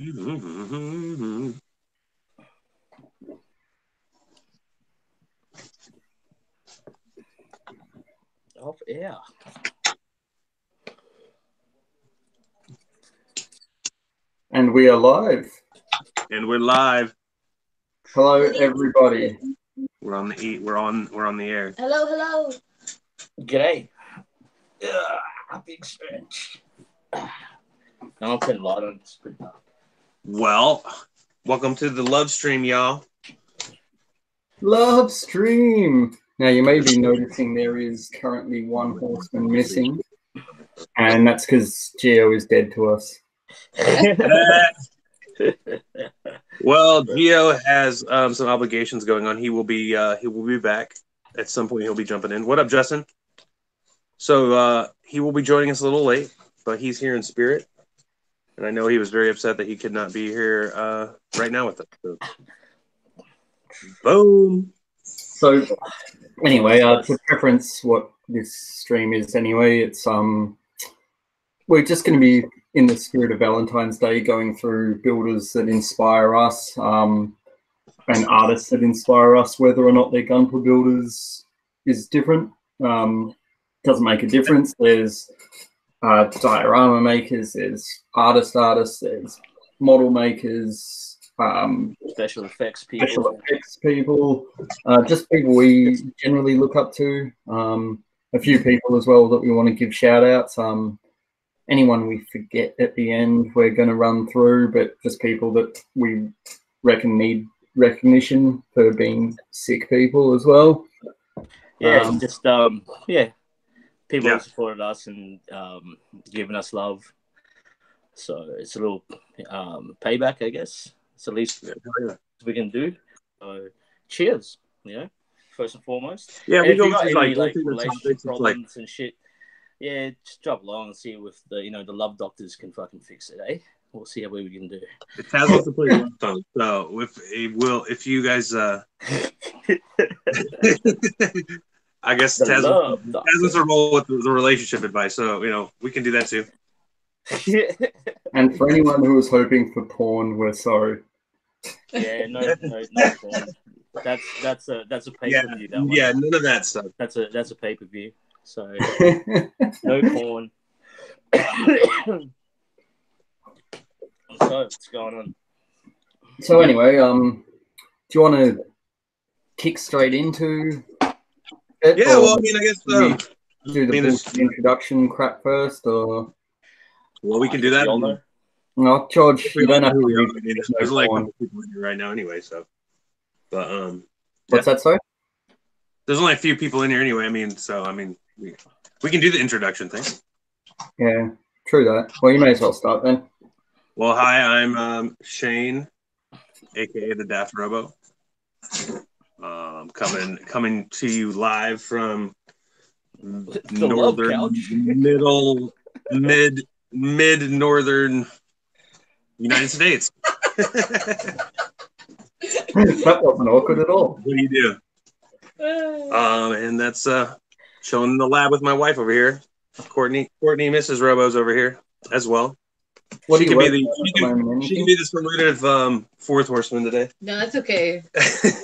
Off air. And we are live. And we're live. Hello, everybody. We're on the air. Hello. G'day. Big stretch. I'm putting light on. It's pretty dark. Well, welcome to the love stream, y'all. Love stream. Now, you may be noticing there is currently one horseman missing, and that's because Geo is dead to us. Well, Geo has some obligations going on. He will be back at some point. He'll be jumping in. What up, Justin? So he will be joining us a little late, but he's here in spirit. And I know he was very upset that he could not be here right now with us. So. Boom. So, anyway, to preference what this stream is anyway, it's we're just going to be in the spirit of Valentine's Day, going through builders that inspire us and artists that inspire us. Whether or not they're Gunpla builders is different. Doesn't make a difference. There's diorama makers, there's artists, there's model makers, special effects people, just people we generally look up to. A few people as well that we want to give shout outs. Anyone we forget at the end, we're going to run through, but just people that we reckon need recognition for being sick people as well. Yeah, people who supported us and giving us love. So it's a little payback, I guess. It's the least we can do. So cheers, first and foremost. Yeah, and we if go you got through any relationship relationship problems and shit, just drop along and see if the love doctors can fucking fix it, eh? We'll see how we can do. It has also played love song. So if you guys I guess Taz has a role with the relationship advice, so we can do that too. And for anyone who was hoping for porn, we're sorry. Yeah, no porn. That's a pay-per-view. Yeah, none of that stuff. That's a pay-per-view. So no porn. So what's going on? So anyway, do you want to kick straight into it? Yeah, well, I mean, I guess do the introduction crap first, or we can do that. No, George, you don't have to read. There's like a couple people in here right now, anyway. So, but what's that? Sorry, there's only a few people in here anyway. We can do the introduction thing. Yeah, true that. Well, you may as well start then. Well, hi, I'm Shane, aka the Daft Robo. Coming to you live from mid northern United States. That wasn't awkward at all. What do you do? And that's chilling in the lab with my wife over here. Courtney, Mrs. Robo's over here as well. She can be the superlative fourth horseman today. No, that's okay.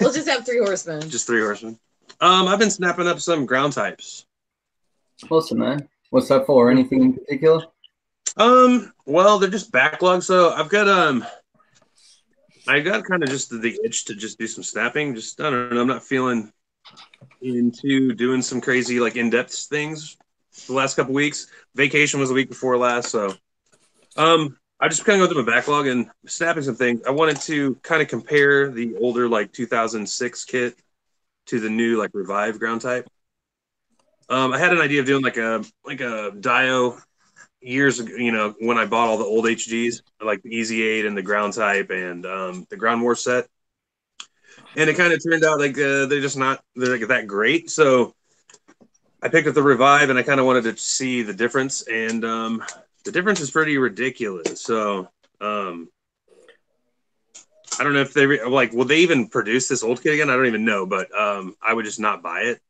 We'll just have three horsemen. Just three horsemen. I've been snapping up some ground types. Awesome, man. What's that for? Anything in particular? Well, they're just backlogs. So I got kind of just the itch to just do some snapping. Just, I don't know, I'm not feeling into doing some crazy like in-depth things the last couple weeks. Vacation was the week before last, so I just kind of go through my backlog and snapping some things. I wanted to kind of compare the older like 2006 kit to the new like revived ground type. I had an idea of doing like a Dio years ago, when I bought all the old HGs, like the Easy 8 and the ground type and the ground war set. And it kind of turned out like they're like that great. So I picked up the revive and I kind of wanted to see the difference, and the difference is pretty ridiculous. So I don't know if they will they even produce this old kit again? I don't even know, but I would just not buy it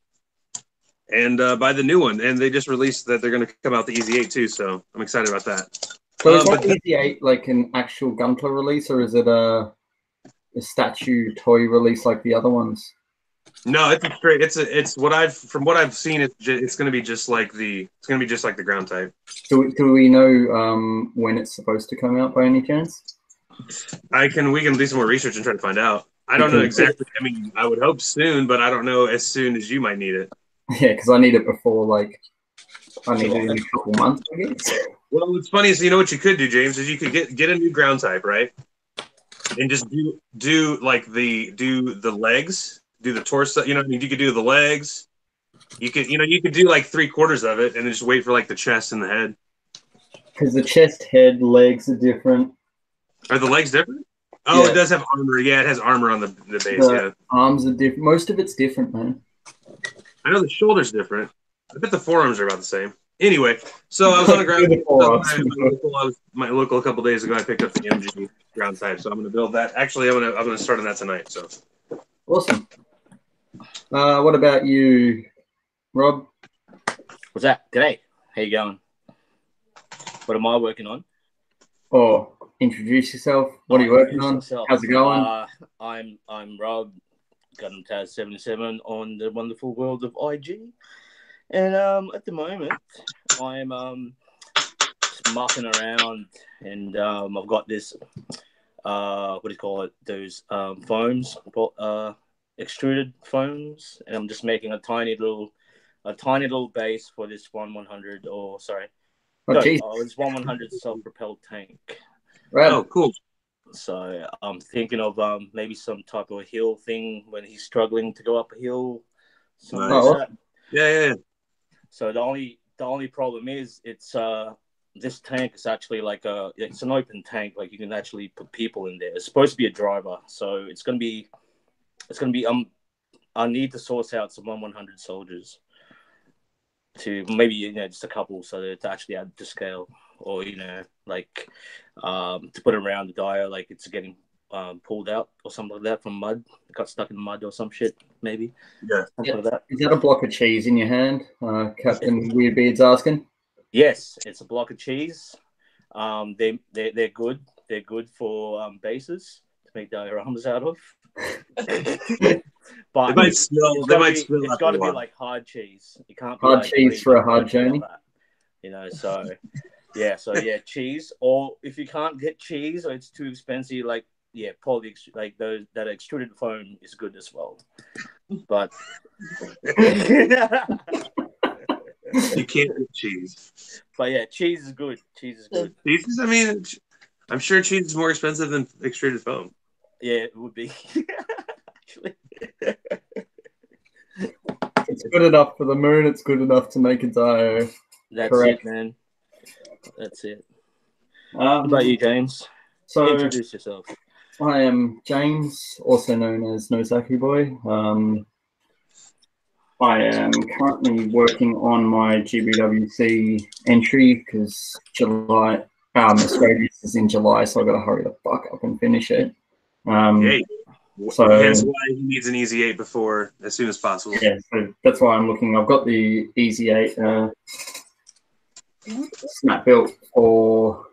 and buy the new one. And they just released that they're going to come out the Easy 8 too, so I'm excited about that. So is that EZ8 like an actual Gunpla release, or is it a statue toy release like the other ones? No, it's a straight. It's what from what I've seen. It's going to be just like the ground type. Do we know when it's supposed to come out by any chance? We can do some more research and try to find out. I don't know exactly. I mean, I would hope soon, but I don't know as soon as you might need it. Yeah, because I need it before, like, I need it in a couple months, I guess. Well, what's funny is, you know what you could do, James, is you could get a new ground type, right? And just do like the legs, do the torso. You know, what I mean, you could do the legs. You could do like 3/4 of it, and then just wait for like the chest and the head. Because the chest, head, legs are different. Are the legs different? Oh, yeah. It does have armor. Yeah, it has armor on the base. Yeah, arms are different. Most of it's different, man. I know the shoulder's different. I bet the forearms are about the same. Anyway, so I was on the ground. My local a couple days ago. I picked up the MG ground type, so I'm going to build that. Actually, I'm going to start on that tonight. So awesome. What about you, Rob? What's that? G'day. How you going? What am I working on? Oh, introduce yourself. What are you working on? How's it going? I'm Rob, Gundam Tas 77 on the wonderful world of IG, and at the moment I'm just mucking around, and I've got this what do you call it? Those foams, extruded foams, and I'm just making a tiny little base for this 1/100, or sorry. It's 1/100 self-propelled tank. Right. Oh, cool. So I'm thinking of maybe some type of hill thing when he's struggling to go up a hill. Something like that. Yeah. So the only problem is it's this tank is actually like it's an open tank. Like you can actually put people in there. It's supposed to be a driver, so it's gonna be I need to source out some 1/100 soldiers. To maybe just a couple, so that to actually add to scale, or like to put around the dire, like it's getting pulled out or something like that from mud, got stuck in mud or some shit, maybe. Yeah. Like that. Is that a block of cheese in your hand? Captain Weirdbeard's asking. Yes, it's a block of cheese. They're good. They're good for bases to make dioramas out of. But they might smell. It's got to be like hard cheese. You can't be hard like cheese for a hard journey. So yeah, cheese. Or if you can't get cheese or it's too expensive, probably like those that extruded foam is good as well. But you can't get cheese. But yeah, cheese is good. Cheese, I mean, I'm sure cheese is more expensive than extruded foam. Yeah, it would be. Actually. It's good enough for the moon. It's good enough to make a dio. That's correct. It, man. That's it. What about you, James? So introduce yourself. I am James, also known as No Zaku Boy. I am currently working on my GBWC entry because Australia is in July, so I've got to hurry the fuck up and finish it. So hence why he needs an EZ8 as soon as possible. Yeah, so that's why I'm looking. I've got the EZ8 snap built to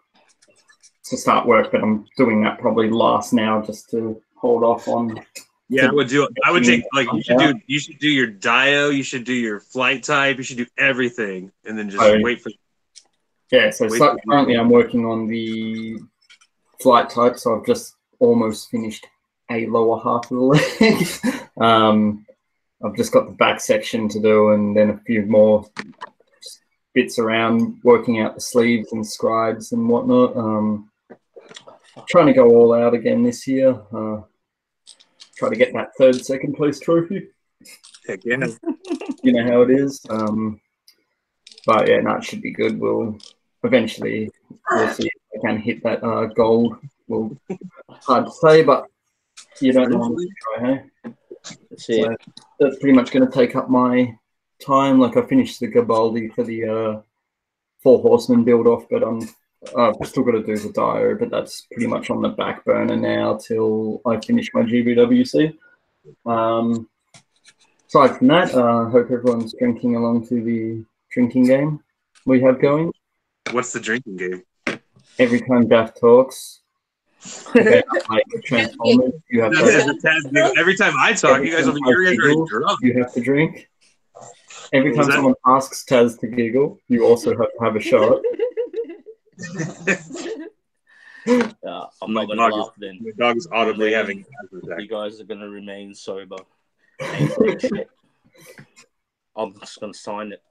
start work, but I'm doing that probably last now just to hold off on. Yeah, I would take you should do your dio, you should do your flight type, you should do everything, and then just wait for. Yeah, so currently I'm working on the flight type, so I've just almost finished a lower half of the leg. I've just got the back section to do, and then a few more bits around working out the sleeves and scribes and whatnot. Trying to go all out again this year. Try to get that second place trophy. Heck yeah. You know how it is. But yeah, no, it should be good. We'll see if I can hit that gold. Well, hard to say, but you don't know until you try, hey? So that's pretty much going to take up my time. Like I finished the Garibaldi for the Four Horsemen build off, but I've still got to do the dio, but that's pretty much on the back burner now till I finish my GBWC. Aside from that, I hope everyone's drinking along to the drinking game we have going. What's the drinking game? every time Daft talks about like Transformers, you have to. Every time I talk, you guys will be Giggle, drunk. you have to drink. Every What was time that? someone asks Taz to giggle, you also have to have a shot. I'm not gonna laugh then. The dog is audibly having an asthma You attack. guys are gonna remain sober. Ain't doing shit. I'm just gonna sign it.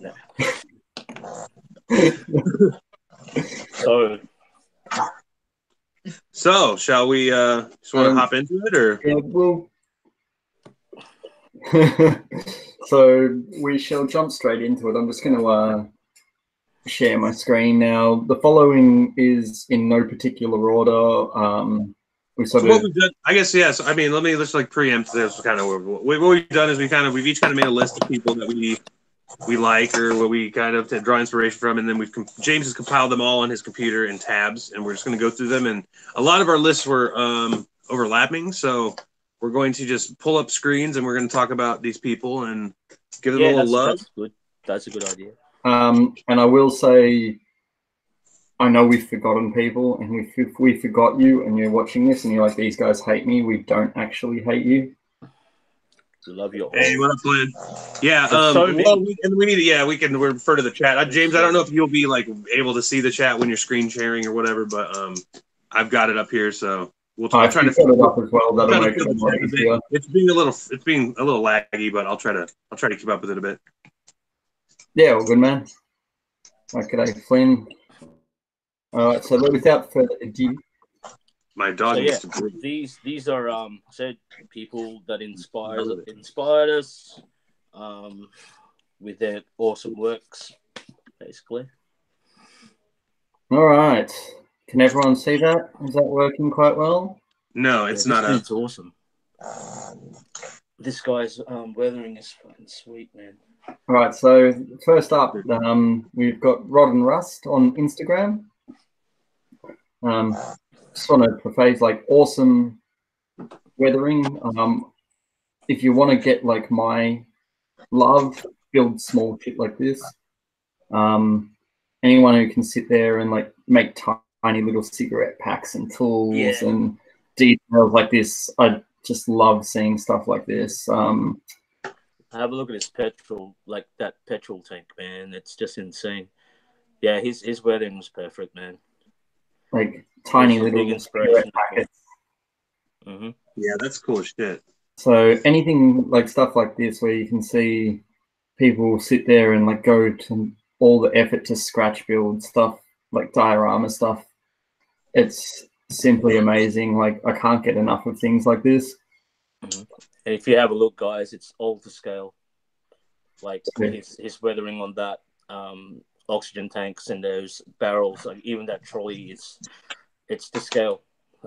No. So, shall we just want to hop into it, or? Yeah, well, so we shall jump straight into it. I'm just going to share my screen now. The following is in no particular order. We sort What of, we've done, I guess, yes. I mean, let's like preempt this kind of. What we've done is we've each kind of made a list of people that we like or what we kind of draw inspiration from, and then James has compiled them all on his computer in tabs, and we're just going to go through them. And a lot of our lists were overlapping, so we're going to just pull up screens and we're going to talk about these people and give them a little love. That's good. That's a good idea. and I will say, I know we've forgotten people, and if we forgot you and you're watching this and you're like, these guys hate me, we don't actually hate you. We love you all. Hey, what up, Glenn? Yeah, we can refer to the chat. James, I don't know if you'll be like able to see the chat when you're screen sharing or whatever, but I've got it up here, so we'll try to put it up as well. That'll make it more easier. It's being a little laggy, but I'll try to keep up with it a bit. Yeah, well, good man. Okay, Flynn. All right, so without further ado, my dog needs to breathe. These are said people that inspired us with their awesome works, basically. All right. Can everyone see that? Is that working quite well? No, it's not. It's awesome. This guy's weathering is fucking sweet, man. All right. So first up, we've got Rod and Rust on Instagram. Just want to preface, like, awesome weathering. If you want to get like my love, build small shit like this. Anyone who can sit there and like make tiny little cigarette packs and tools and details like this, I just love seeing stuff like this. Have a look at his petrol tank, man. It's just insane. Yeah, his weathering was perfect, man. Like tiny little cigarette packets. Mm-hmm. Yeah, that's cool as shit. So anything like stuff like this where you can see people sit there and like go to all the effort to scratch build stuff, like diorama stuff. It's simply amazing. Like, I can't get enough of things like this. Mm-hmm. And if you have a look, guys, it's all to scale. Like his weathering on that oxygen tanks and those barrels, like even that trolley, it's to scale.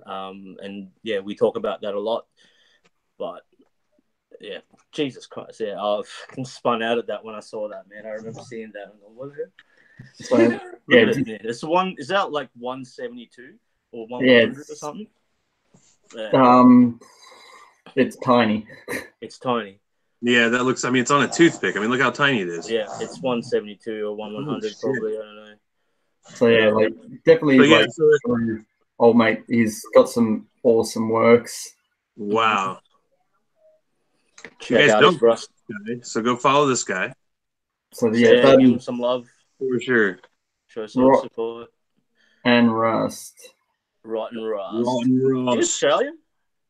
And yeah, we talk about that a lot. But yeah, Jesus Christ, yeah, I spun out of that when I saw that, man. I remember seeing that. And what was it? So, yeah, it's one. Is that like 172 or 100 or something? Yeah. It's tiny. It's tiny. Yeah, that looks. I mean, it's on a toothpick. I mean, look how tiny it is. Yeah, it's 172 or 100 probably. I don't know. So yeah, like definitely. Old mate, he's got some awesome works. Wow. Check you guys don't Rust. So go follow this guy. So yeah, give him some love for sure. Show some support. And Rust. Rotten Rust. Rotten Rust. Is he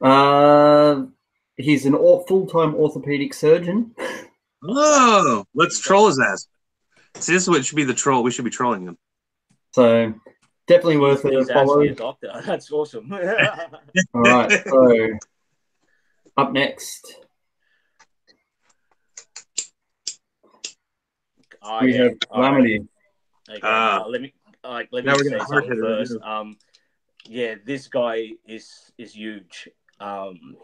Australian? He's an full-time orthopedic surgeon. Oh, let's troll his ass. See, this is what should be the troll. We should be trolling him. So definitely worth it. He's actually a doctor. That's awesome. All right. So up next, we have Calamity. Okay, let me say something first. Yeah, this guy is huge.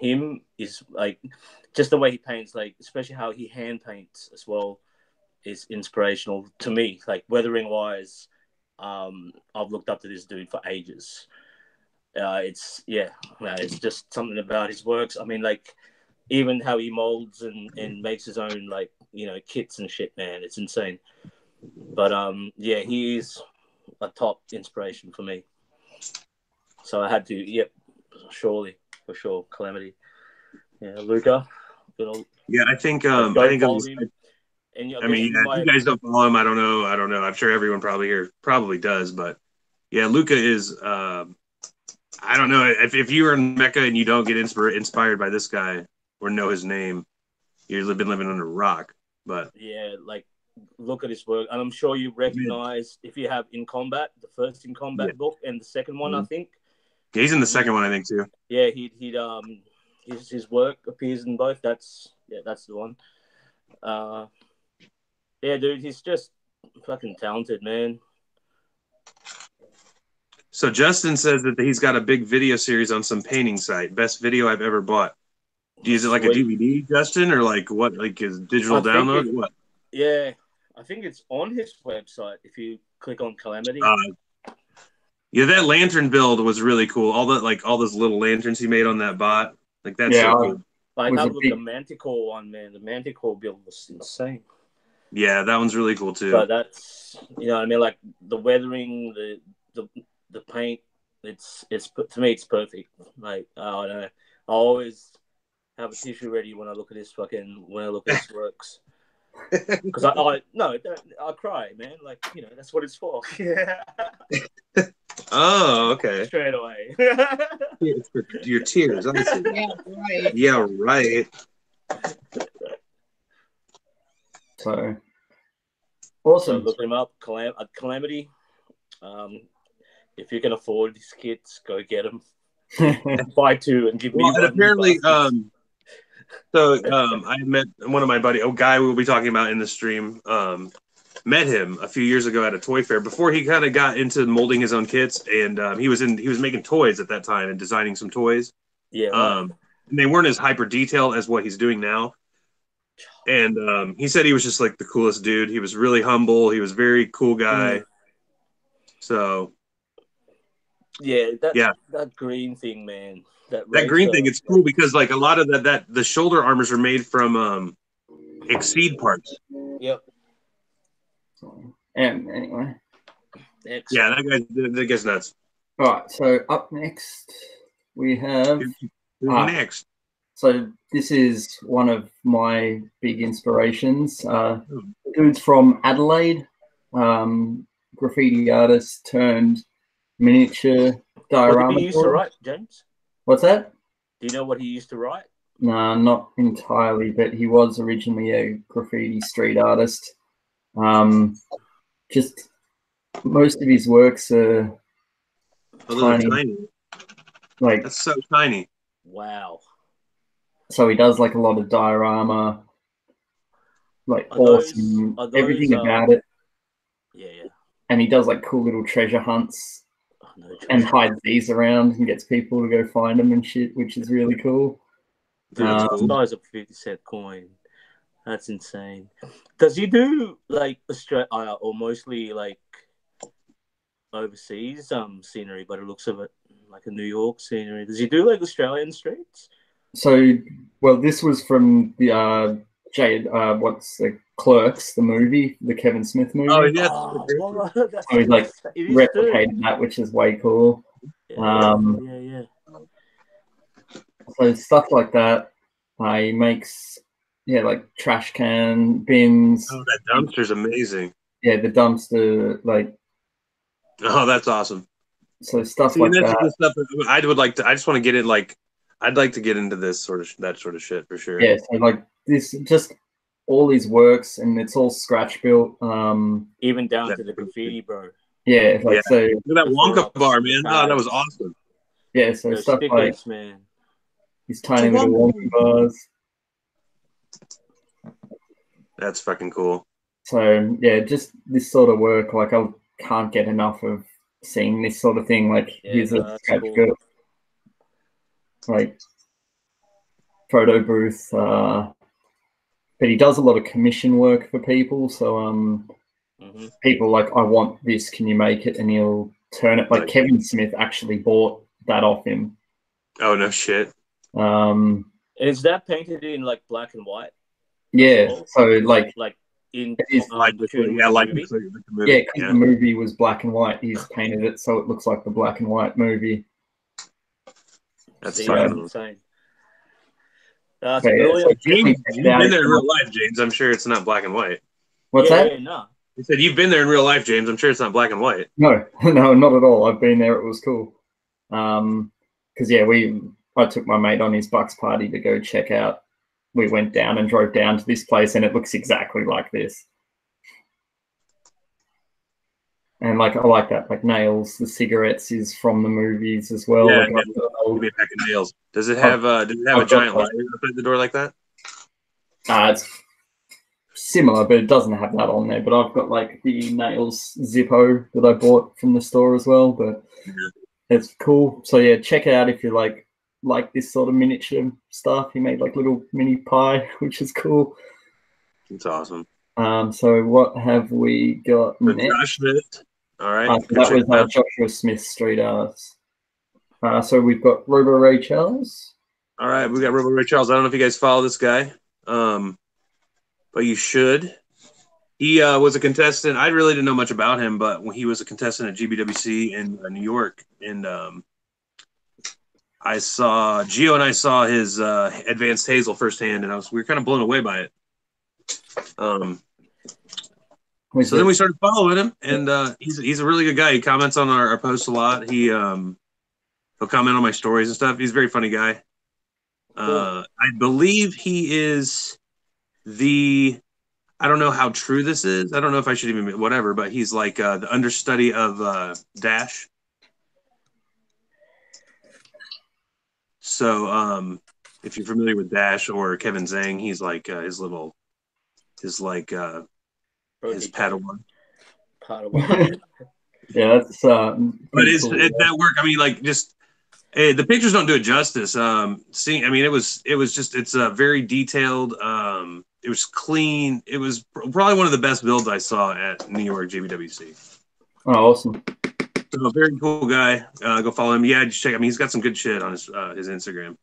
Him is like just the way he paints, like especially how he hand paints as well, is inspirational to me. Like weathering wise, I've looked up to this dude for ages. It's just something about his works. I mean, like even how he molds and makes his own, like, you know, kits and shit, man. It's insane. But yeah, he's a top inspiration for me. So I had to, yep, surely, for sure, Calamity. Yeah, Luca. Yeah, I think Go I think follow him. And I mean, yeah, if you guys don't follow him, I don't know. I'm sure everyone probably here probably does, but yeah, Luca is. I don't know if you are in Mecca and you don't get inspired by this guy or know his name, you've been living under a rock. But yeah, like look at his work, and I'm sure you recognize if you have In Combat, the first In Combat book, and the second one, I think. Yeah, he's in the second one, I think too. Yeah, his work appears in both. That's the one. Yeah, dude, he's just fucking talented, man. So Justin says that he's got a big video series on some painting site. Best video I've ever bought. Do you use it like a DVD, Justin, or like what? Like his digital download? What? Yeah, I think it's on his website. If you click on Calamity. Yeah, that lantern build was really cool. All those little lanterns he made on that bot. Like that's so cool. Like that the Manticore one, man. The Manticore build was insane. Yeah, that one's really cool too. So that's what I mean, like the weathering, the paint. It's to me, it's perfect. Like I don't know. I always have a tissue ready when I look at his works. Because I cry, man. Like that's what it's for. Yeah. Oh, okay. Straight away. It's for your tears. Yeah, right. Yeah, right. So awesome. So look him up, Calamity. If you can afford these kits, go get them. Buy two and give me one. Apparently, I met one of my a guy we'll be talking about in the stream. Met him a few years ago at a toy fair before he kind of got into molding his own kits, and he was making toys at that time and designing some toys. Yeah. Right. And they weren't as hyper detailed as what he's doing now. And he said he was just like the coolest dude. He was really humble. He was a very cool guy. So. Yeah, that green thing, man. That green thing, it's cool because like a lot of that the shoulder armors are made from Exceed parts. Yep. And anyway. Excellent. Yeah, that guy's nuts. All right, so up next we have next. So this is one of my big inspirations. Dude's from Adelaide, graffiti artist turned miniature diorama. What did he used to write, James? What's that? Do you know what he used to write? No, not entirely, but he was originally a graffiti street artist. Just most of his works are tiny. Like that's so tiny. Wow. So he does like a lot of diorama, like awesome, everything about it. Yeah. And he does like cool little treasure hunts. And hides these around and gets people to go find them and shit, which is really cool. Dude, the size of a 50-cent coin. That's insane. Does he do like Australia or mostly like overseas scenery? By the looks of it, like a New York scenery. Does he do like Australian streets? So, well, this was from the what's the Clerks, the movie, the Kevin Smith movie. Oh, yeah. So he's like replicated that, which is way cool. Yeah. So stuff like that. He makes like trash can bins. Oh, that dumpster's amazing. Yeah, the dumpster, like. Oh, that's awesome. So stuff like that. Stuff I just want to get in. Like, I'd like to get into that sort of shit for sure. Yeah, so like this, just all his works, and it's all scratch built. Even down to the graffiti, bro. Yeah, like so. Look at that Wonka bar, man. Oh, that was awesome. Yeah, so those stuff stickers, like man. These tiny little Wonka bars. That's fucking cool. So yeah, just this sort of work, like I can't get enough of seeing this sort of thing. Like here's a scratch built, like photo booth. But he does a lot of commission work for people. So people like, I want this, can you make it? And he'll turn it. Like Kevin Smith actually bought that off him. Oh no shit. Is that painted in like black and white? Yeah. So like in It is tune yeah, with like the movie. the movie. Yeah, because the movie was black and white. He's painted it so it looks like the black and white movie. That's See, fucking that's insane. That's But yeah, brilliant. so James, check you've it out been if there in you real life, James. I'm sure it's not black and white. What's yeah, that? Yeah, no. You said you've been there in real life, James. I'm sure it's not black and white. No, no, not at all. I've been there. It was cool. Because yeah, I took my mate on his Bucks party to go check out. We went down and drove down to this place, and it looks exactly like this. And like I like that, like Nails, the cigarettes is from the movies as well. Yeah, like, give me a pack of nails. Does it have a giant light outside the door like that? it's similar, but it doesn't have that on there. But I've got like the Nails Zippo that I bought from the store as well. But it's cool. So yeah, check it out if you like this sort of miniature stuff. He made like little mini pie, which is cool. It's awesome. So what have we got next? Josh Smith. All right. That was Joshua Smith's street arts. So we've got Robo Ray Charles. All right, we got Robo Ray Charles. I don't know if you guys follow this guy, but you should. He was a contestant. I really didn't know much about him, but when he was a contestant at GBWC in New York, and I saw Geo and I saw his Advanced Hazel firsthand, and we were kind of blown away by it. So then we started following him, and he's a really good guy. He comments on our posts a lot. He'll comment on my stories and stuff. He's a very funny guy. I believe he is I don't know how true this is. I don't know if I should even whatever, but he's like the understudy of Dash. So if you're familiar with Dash or Kevin Zhang, he's like his Padawan. Yeah, that's but it's cool. That work. I mean, like just the pictures don't do it justice. Seeing, I mean, it's a very detailed. It was clean. It was probably one of the best builds I saw at New York GBWC. Oh, awesome! So a very cool guy. Go follow him. Yeah, just check. I mean, he's got some good shit on his Instagram.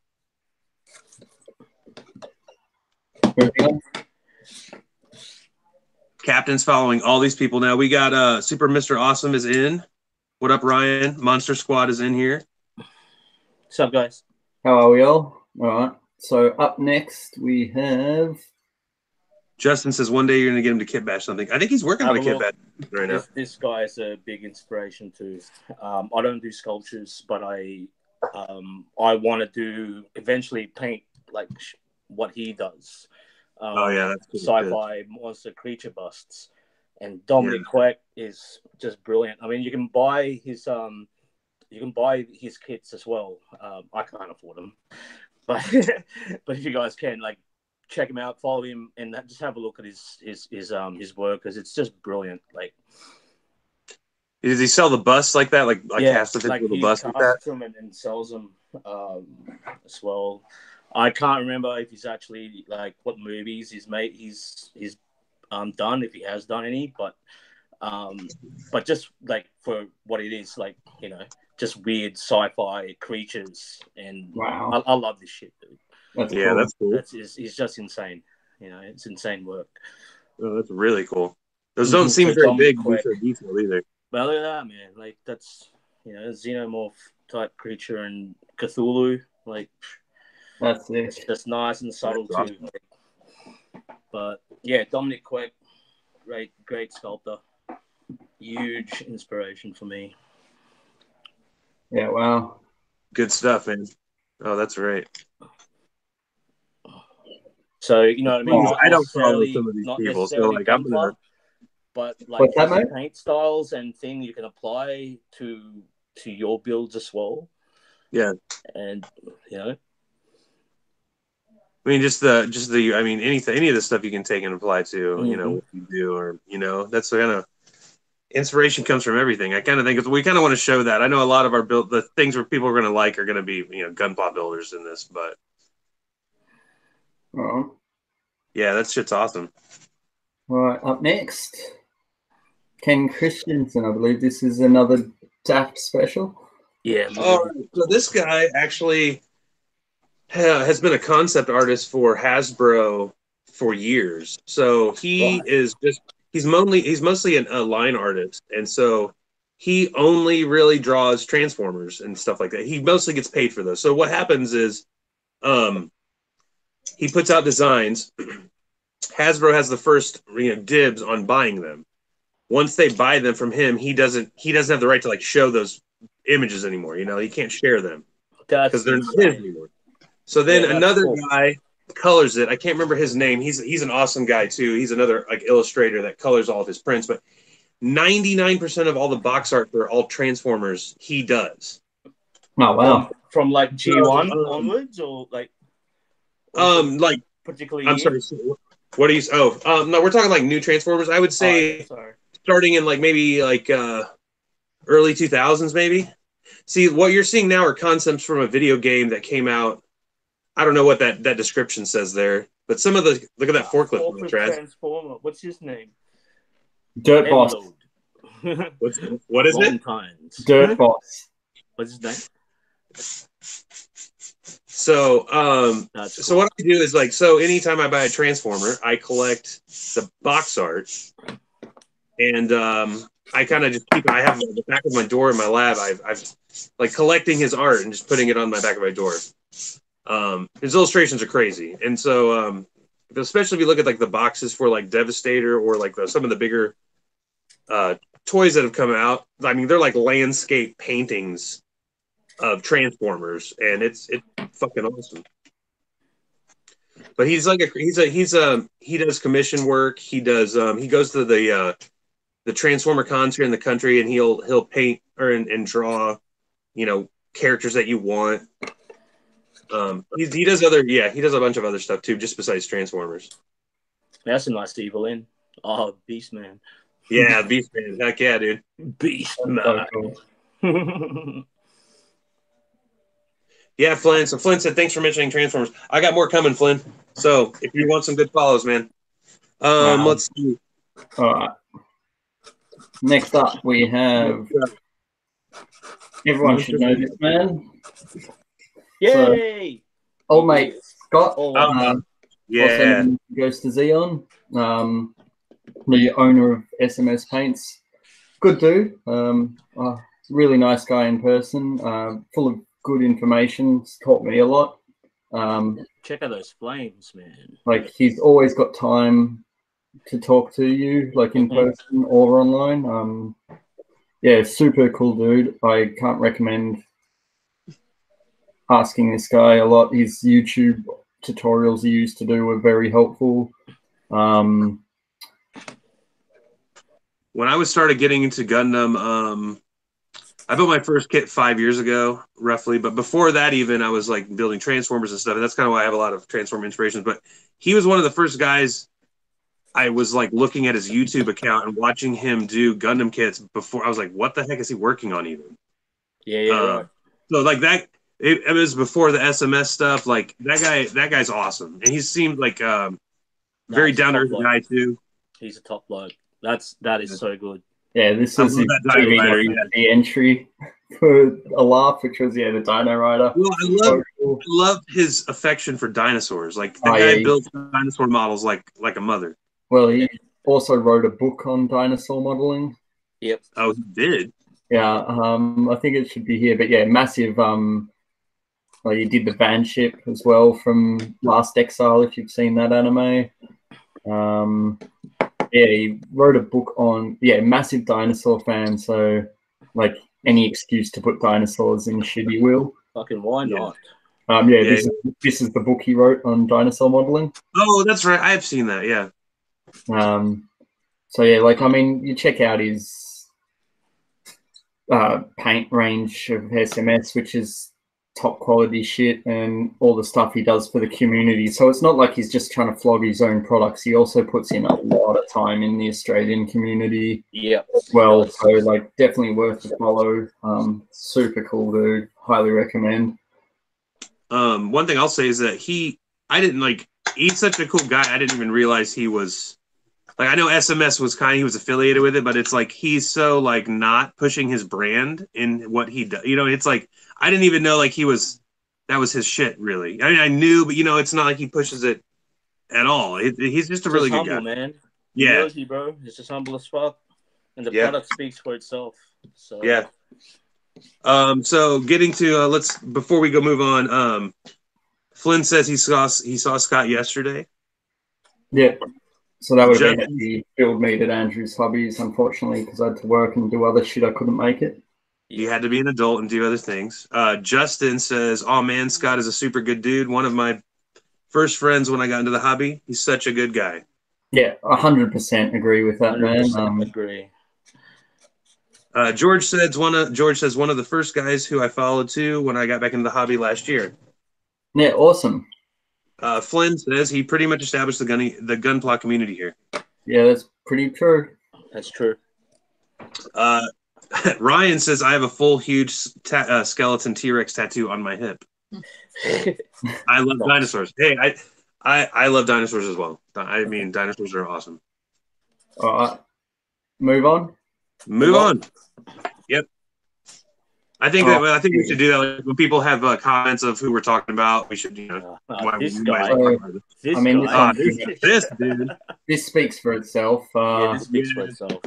Captain's following all these people now. We got Super Mr. Awesome is in. What up, Ryan? Monster Squad is in here. What's up, guys? How are we all? All right. So up next we have Justin says one day you're gonna get him to kit bash something. I think he's working on a kit bash right now. This guy is a big inspiration too. I don't do sculptures, but I want to eventually paint like what he does. That's cool. Sci-fi monster creature busts, and Dominic Queck is just brilliant. I mean, you can buy his kits as well. I can't afford them, but but if you guys can, like, check him out, follow him, and just have a look at his work, because it's just brilliant. Like, does he sell the busts like that? Like cast with like little busts like that? Them and sells them as well. I can't remember if he's actually like what movies he's made. He's done, if he has done any, but just like for what it is, like, you know, just weird sci-fi creatures, and wow, I love this shit, dude. That's cool. He's just insane. You know, it's insane work. Oh, that's really cool. Those don't seem very big, but they're detailed either. But look at that, man. Like, that's, you know, a xenomorph type creature and Cthulhu. Like, that's it. It's just nice and subtle too. Awesome. But yeah, Dominic Queck, great sculptor. Huge inspiration for me. Yeah, wow. Good stuff, man. Oh, that's right. So, you know what I mean? I don't follow some of these people, so like Gunpla, but like paint styles and things you can apply to your builds as well. Yeah. And, you know, I mean, I mean, any of the stuff you can take and apply to, you know, what you do, or, you know, that's the kind of inspiration comes from everything. I kind of think we kind of want to show that. I know a lot of our the things where people are going to like are going to be, you know, Gunpla builders in this, but yeah, that shit's awesome. All right, up next, Ken Christensen. I believe this is another Daft special. Yeah. All right. So this guy actually has been a concept artist for Hasbro for years. So he is just he's mostly a line artist, and so he only really draws Transformers and stuff like that. He mostly gets paid for those. So what happens is he puts out designs. Hasbro has the first dibs on buying them. Once they buy them from him, he doesn't have the right to like show those images anymore. He can't share them because they're not his anymore. So then another guy colors it. I can't remember his name. He's an awesome guy too. He's another like illustrator that colors all of his prints. But 99% of all the box art for all Transformers he does. Oh wow! From like G1 onwards, or like particularly. I'm sorry. What are you? No, we're talking like new Transformers. I would say starting in like maybe like early 2000s, maybe. See, what you're seeing now are concepts from a video game that came out. I don't know what that description says there, but some of the look at that forklift. Transformer. What's his name? Dirt Boss. What is it? Dirt Boss. What's his name? So, Cool. So what I do is like, so anytime I buy a Transformer, I collect the box art, and I kind of just I have the back of my door in my lab. I've like collecting his art and just putting it on my back of my door. His illustrations are crazy, and so especially if you look at like the boxes for like Devastator or like some of the bigger toys that have come out. I mean, they're like landscape paintings of Transformers, and it's fucking awesome. But he's like he does commission work. He does he goes to the Transformer cons here in the country, and he'll paint and draw, characters that you want. He does he does a bunch of other stuff too, just besides Transformers. That's a nice evil in. Oh, Beast Man. Yeah, Beast Man. Heck yeah, dude. Beast Man. Cool. Yeah, Flynn. So Flynn said, thanks for mentioning Transformers. I got more coming, Flynn. So if you want some good follows, man. Let's see. All right. Next up, we have. Everyone should know this man. Yay! So, old mate Scott. Yeah. Goes to Xeon. The owner of SMS Paints. Good dude. Really nice guy in person. Full of good information. It's taught me a lot. Check out those flames, man. Like he's always got time to talk to you, like in person or online. Yeah, super cool dude. I can't recommend asking this guy a lot. His YouTube tutorials he used to do were very helpful. When I started getting into Gundam, I built my first kit 5 years ago, roughly. But before that, even I was like building Transformers and stuff. And that's kind of why I have a lot of Transformer inspirations. But he was one of the first guys I was like looking at his YouTube account and watching him do Gundam kits before. I was like, what the heck is he working on even? Yeah. Right. So like that, it was before the SMS stuff. Like that guy's awesome. And he seemed like very down to earth guy too. He's a top bloke. That is so good. Yeah, this is the entry for a laugh, which was the Dino Rider. Well, I love his affection for dinosaurs. Like the guy built dinosaur models like a mother. Well, he also wrote a book on dinosaur modeling. Yep. Oh, he did. Yeah, I think it should be here. But yeah, massive. Well, he did the van ship as well from Last Exile. If you've seen that anime. Yeah, he wrote a book on, massive dinosaur fan. So, like, any excuse to put dinosaurs in shit, he will. Fucking why not? This is the book he wrote on dinosaur modeling. Oh, that's right. I've seen that, yeah. So, yeah, like, I mean, you check out his paint range of SMS, which is top quality shit, and all the stuff he does for the community. So it's not like he's just trying to flog his own products. He also puts in a lot of time in the Australian community. Yeah. Well, so like definitely worth a follow. Super cool dude. Highly recommend. One thing I'll say is that he's such a cool guy. I didn't even realize he was like, I know SMS was he was affiliated with it, but it's like he's so like not pushing his brand in what he does. It's like I didn't even know like that was his shit really. I mean, I knew, but it's not like he pushes it at all. He's just a really good humble, guy. Man. Yeah. Humility, bro. He's just humble as fuck. And the product speaks for itself. So yeah. So getting to let's before we go move on. Flynn says he saw Scott yesterday. Yeah. So that would have been at the field meet at Andrew's Hobbies, unfortunately, because I had to work and do other shit. I couldn't make it. You had to be an adult and do other things. Justin says, "Oh man, Scott is a super good dude. One of my first friends when I got into the hobby. He's such a good guy." Yeah, 100% agree with that, man. Agree. George says one of the first guys who I followed too when I got back into the hobby last year. Yeah, awesome. Flynn says he pretty much established the Gunpla community here. Yeah, that's pretty true. That's true. Ryan says I have a full huge skeleton T-Rex tattoo on my hip. I love dinosaurs. Hey, I love dinosaurs as well. I mean, dinosaurs are awesome. All right, move on. Move on. Yep. I think we should do that. Like, when people have comments of who we're talking about, we should, this guy. This dude. This speaks for itself. This speaks for itself.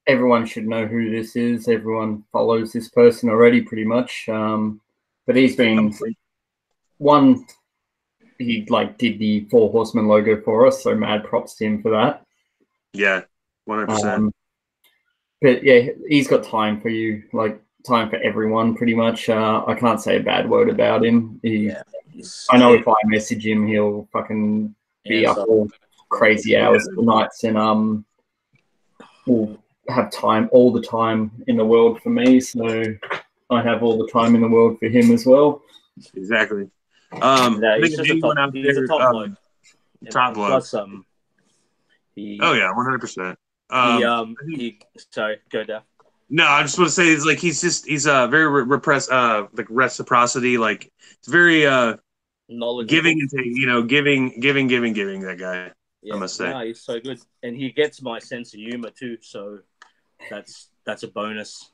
Everyone should know who this is. Everyone follows this person already, pretty much. But he's been one. He did the Four Horsemen logo for us, so mad props to him for that. Yeah, 100%. But yeah, he's got time for you, time for everyone, pretty much. I can't say a bad word about him. I know if I message him, he'll fucking be up all crazy hours and nights, and will have time, all the time in the world for me. So I have all the time in the world for him as well. Exactly. He's just a top bloke. Top bloke. Plus, oh yeah, 100%. Sorry, go down. No, I just want to say he's very reciprocity. Like, it's very giving and taking. Giving. That guy, I must say. No, he's so good, and he gets my sense of humor too. So that's a bonus.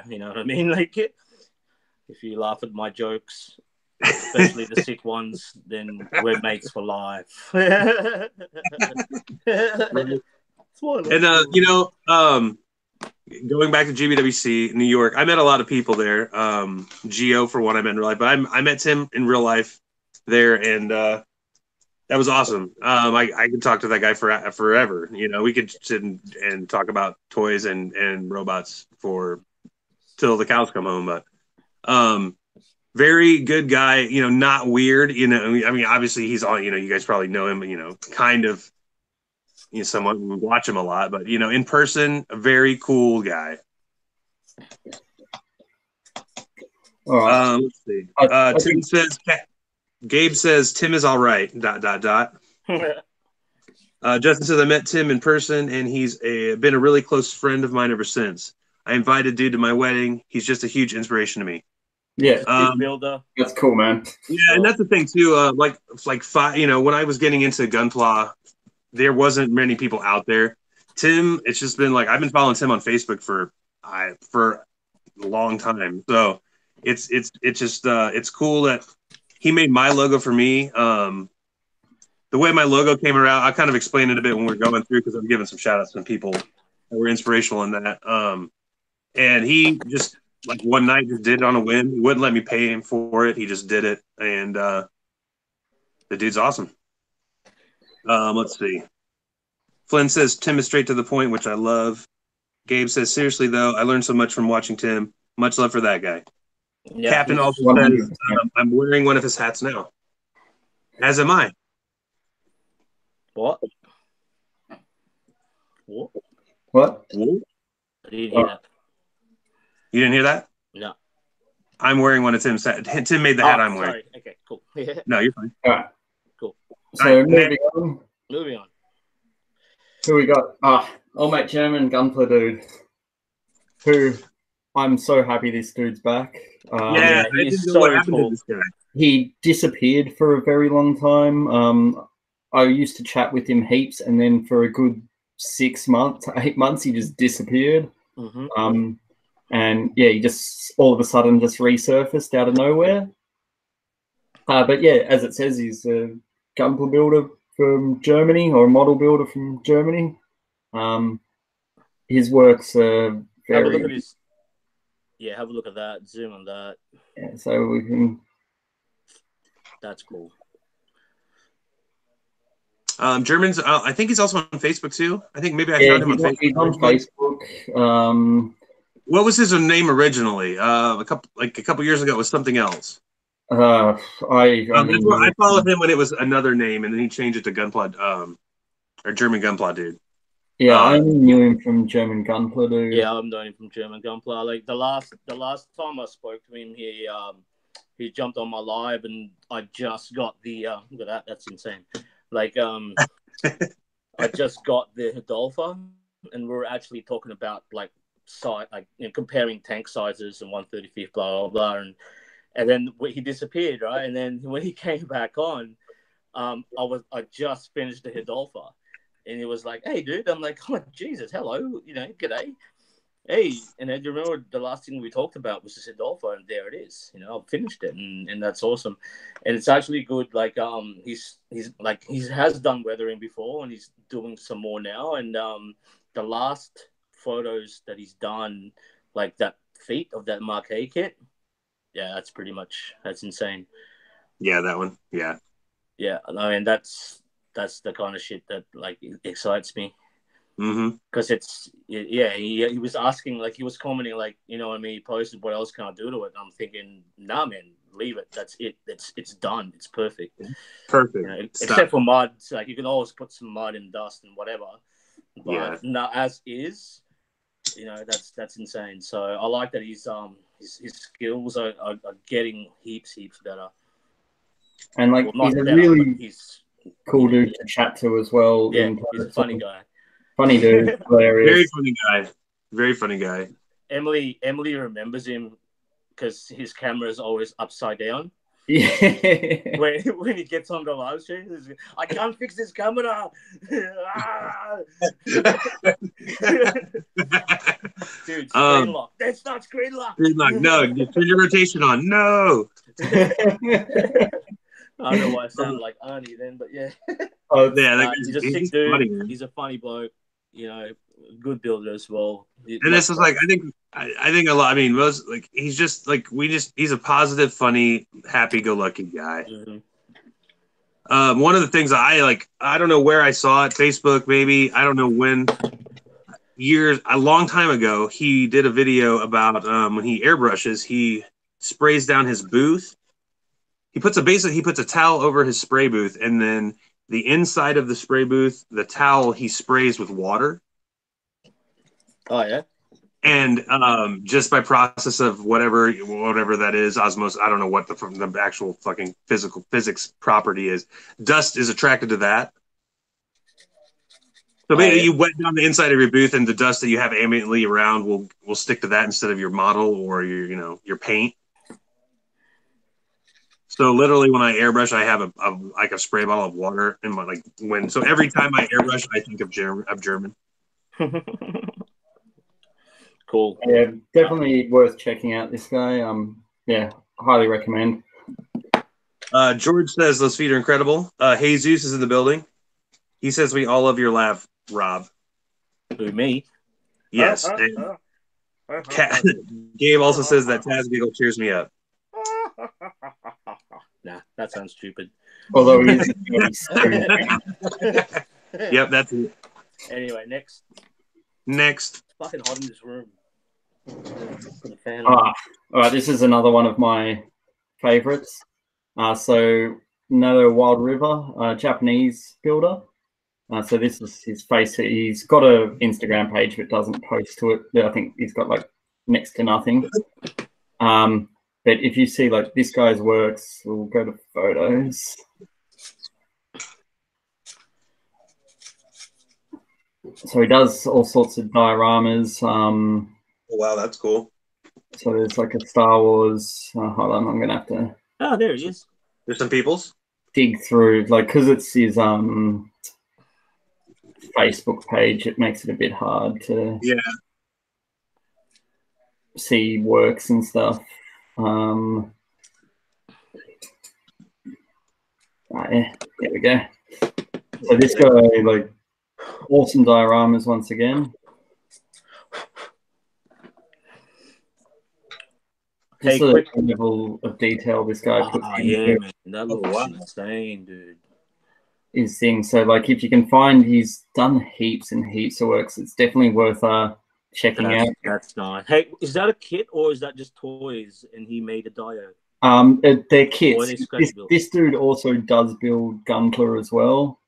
You know what I mean? Like, if you laugh at my jokes, especially the sick ones, then we're mates for life. And going back to GBWC New York, I met a lot of people there. Geo for one, I met in real life, but I met Tim in real life there, and that was awesome. I could talk to that guy forever. We could sit and talk about toys and robots till the cows come home. But very good guy. Not weird. I mean, obviously he's on. You guys probably know him. Kind of. Someone who watch him a lot, but in person, a very cool guy. All right. Let's see. Tim says, Gabe says Tim is all right. ... Justin says I met Tim in person, and he's been a really close friend of mine ever since. I invited dude to my wedding. He's just a huge inspiration to me. Yeah, that's cool, man. Yeah, and that's the thing too. When I was getting into Gunpla, there wasn't many people out there. Tim, it's just been I've been following Tim on Facebook for a long time. So it's just it's cool that he made my logo for me. The way my logo came around, I kind of explained it a bit when we were going through because I'm giving some shout outs to people that were inspirational in that. And he just one night just did it on a whim. He wouldn't let me pay him for it. He just did it, and the dude's awesome. Let's see. Flynn says Tim is straight to the point, which I love. Gabe says, seriously though, I learned so much from watching Tim. Much love for that guy. Yeah, Captain also says, I'm wearing one of his hats now. As am I. What? What? I didn't hear that. You didn't hear that? No. I'm wearing one of Tim's hats. Tim made the hat I'm wearing. Sorry. Okay, cool. No, you're fine. All right. Cool. So moving on. Who we got? Old mate German Gunpla dude. Who I'm so happy this dude's back. He's so cool. He disappeared for a very long time. I used to chat with him heaps, and then for a good 6 months, 8 months, he just disappeared. Mm-hmm. And yeah, he just all of a sudden just resurfaced out of nowhere. But yeah, as it says, he's Gunpla builder from Germany, or a model builder from Germany. His works are Have a look very. at his. Yeah, have a look at that. Zoom on that. Yeah, so we can. That's cool. German's. I think he's also on Facebook too. I think maybe I found him on Facebook. He's on Facebook. What was his name originally? A couple years ago, it was something else. I followed him when it was another name, and then he changed it to Gunpla, or German Gunpla dude. Yeah, I knew him from German Gunpla dude. Yeah, I'm knowing him from German Gunpla. Like the last time I spoke to him, he jumped on my live, and I just got the look at that. That's insane. Like I just got the Hidolfa, and we were actually talking about like comparing tank sizes and 135th, blah blah blah, and then he disappeared, right? And then when he came back on, I just finished the Hidolfa, and he was like, "Hey, dude," I'm like, "Oh Jesus, hello, g'day." Hey, and then you remember the last thing we talked about was the Hidolfa, and there it is. I've finished it, and that's awesome. And it's actually good. Like he's like he has done weathering before, and he's doing some more now. And the last photos that he's done, like that feat of that Marquee kit, yeah, that's insane. Yeah, that one. Yeah. Yeah, I mean that's the kind of shit that like excites me. Because he was asking, like he was commenting, like what I mean, he posted, what else can I do to it? And I'm thinking, nah, man, leave it. That's it. It's done. It's perfect. Except for mud, like you can always put some mud and dust and whatever. But no, as is, that's insane. So I like that his skills are getting heaps better. And like he's a really cool dude to chat to as well. Yeah, he's a funny guy. Funny dude, hilarious. Very funny guy. Emily remembers him because his camera is always upside down. Yeah. When he gets on the live stream, I can't fix this camera. Dude, screen lock. That's not screen lock. Screen lock. No, just turn your rotation on. No. I don't know why I sounded like Arnie then, but yeah. Oh yeah, he's a sick dude. Funny, he's a funny bloke. Good builder as well. And this is like I think a lot. I mean, most like he's just like he's a positive, funny, happy-go-lucky guy. One of the things I don't know where I saw it, Facebook maybe, I don't know when. A long time ago, he did a video about when he airbrushes, he sprays down his booth. He puts a towel over his spray booth, and then the inside of the spray booth, the towel he sprays with water. Oh yeah. And just by process of whatever that is, osmosis, I don't know what the actual fucking physics property is. Dust is attracted to that. So maybe you wet down the inside of your booth, and the dust that you have ambiently around will stick to that instead of your model or your paint. So literally, when I airbrush, I have a spray bottle of water in my so every time I airbrush, I think of German. Cool. Yeah, definitely worth checking out this guy. Yeah, highly recommend. George says those feet are incredible. Jesus is in the building. He says we all love your laugh, Rob. Who, me? Yes. Gabe also says that Taz giggle cheers me up. Nah, that sounds stupid. Although he is. Yep, that's it. Anyway, next. Fucking hot in this room. Put a fan on. All right, this is another one of my favorites. So another Wild River, Japanese builder. So this is his face. He's got an Instagram page, but doesn't post to it. I think he's got next to nothing. But if you see this guy's works, we'll go to photos. So he does all sorts of dioramas. Oh, wow, that's cool. So there's a Star Wars. Hold on, I'm gonna have to. Oh, there he is. There's some people's. Dig through, because it's his Facebook page. It makes it a bit hard to see works and stuff. Yeah, there we go. So this guy, like, awesome dioramas once again. Just Hey, the quick. level of detail this guy puts Yeah, into man. That looks insane, dude. his thing. So, like, if you can find, he's done heaps and heaps of works. It's definitely worth checking out. That's nice. Hey, is that a kit or is that just toys and he made a dio? They're kits. They This dude also does build Gunpla as well.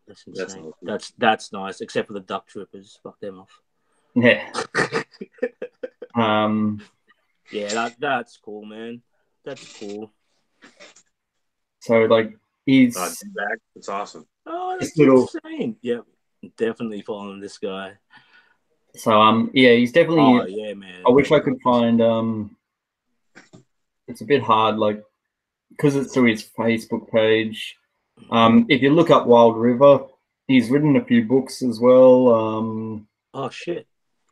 That's insane. That's nice, except for the duck troopers. Fuck them off. Yeah. Yeah, that's cool, man. That's cool. So, like, he's back. It's awesome. Oh, that's insane. Yeah, definitely following this guy. So, yeah, he's definitely. Oh, yeah, man. I wish I could find. It's a bit hard, like, because it's through his Facebook page. If you look up Wild River, he's written a few books as well. Oh shit.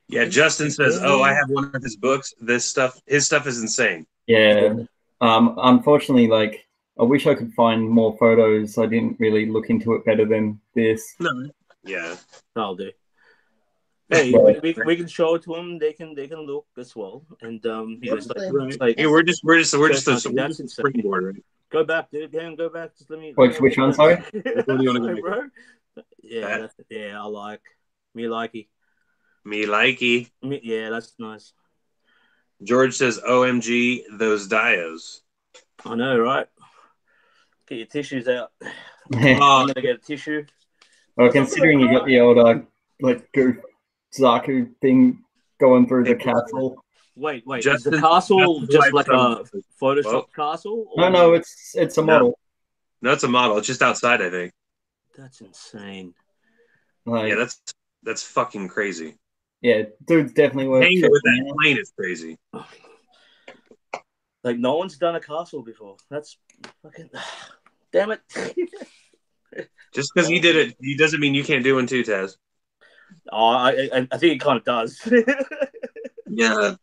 Yeah, Justin says, "Oh, I have one of his books. His stuff is insane." Yeah. Unfortunately, like, I wish I could find more photos. I didn't really look into it better than this. No. Yeah. That'll do. Hey, we can show it to them. They can look as well. And he goes like, hey, we're just a springboard, right? Go back, dude. Damn, go back. Just let me. Which one? Sorry. Which one do you want to go, bro? Yeah, I like me likey. Me likey. Yeah, that's nice. George says, "OMG, those dios." I know, right? Get your tissues out. I'm gonna get a tissue. Well, considering you got the old like goof Zaku thing going through the castle. Wait, is the castle just like a Photoshop castle? Or... No, it's a model. No, it's a model. It's just outside, I think. That's insane. Like, yeah, that's fucking crazy. Yeah, dude's definitely worth hanging with that plane is crazy. Like, no one's done a castle before. That's fucking... Damn it. Just because he did it, he doesn't mean you can't do one too, Taz. Oh, I think it kind of does. Yeah.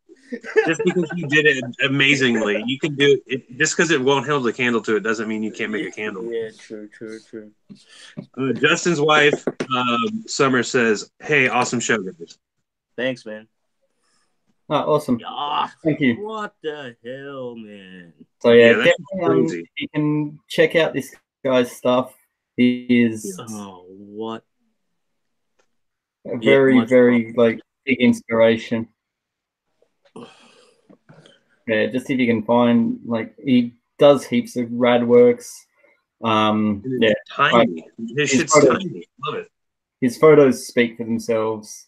Just because he did it amazingly, you can do it. Just because it won't hold a candle to it doesn't mean you can't make a candle. Yeah, true. Justin's wife, Summer, says, "Hey, awesome show, guys." Thanks, man. Oh, awesome. Thank you. What the hell, man? So, yeah definitely, you can check out this guy's stuff. He is what? A very like big inspiration. Yeah, just if you can find, like, he does heaps of rad works. Yeah, tiny. His shit's tiny. Love it. His photos speak for themselves.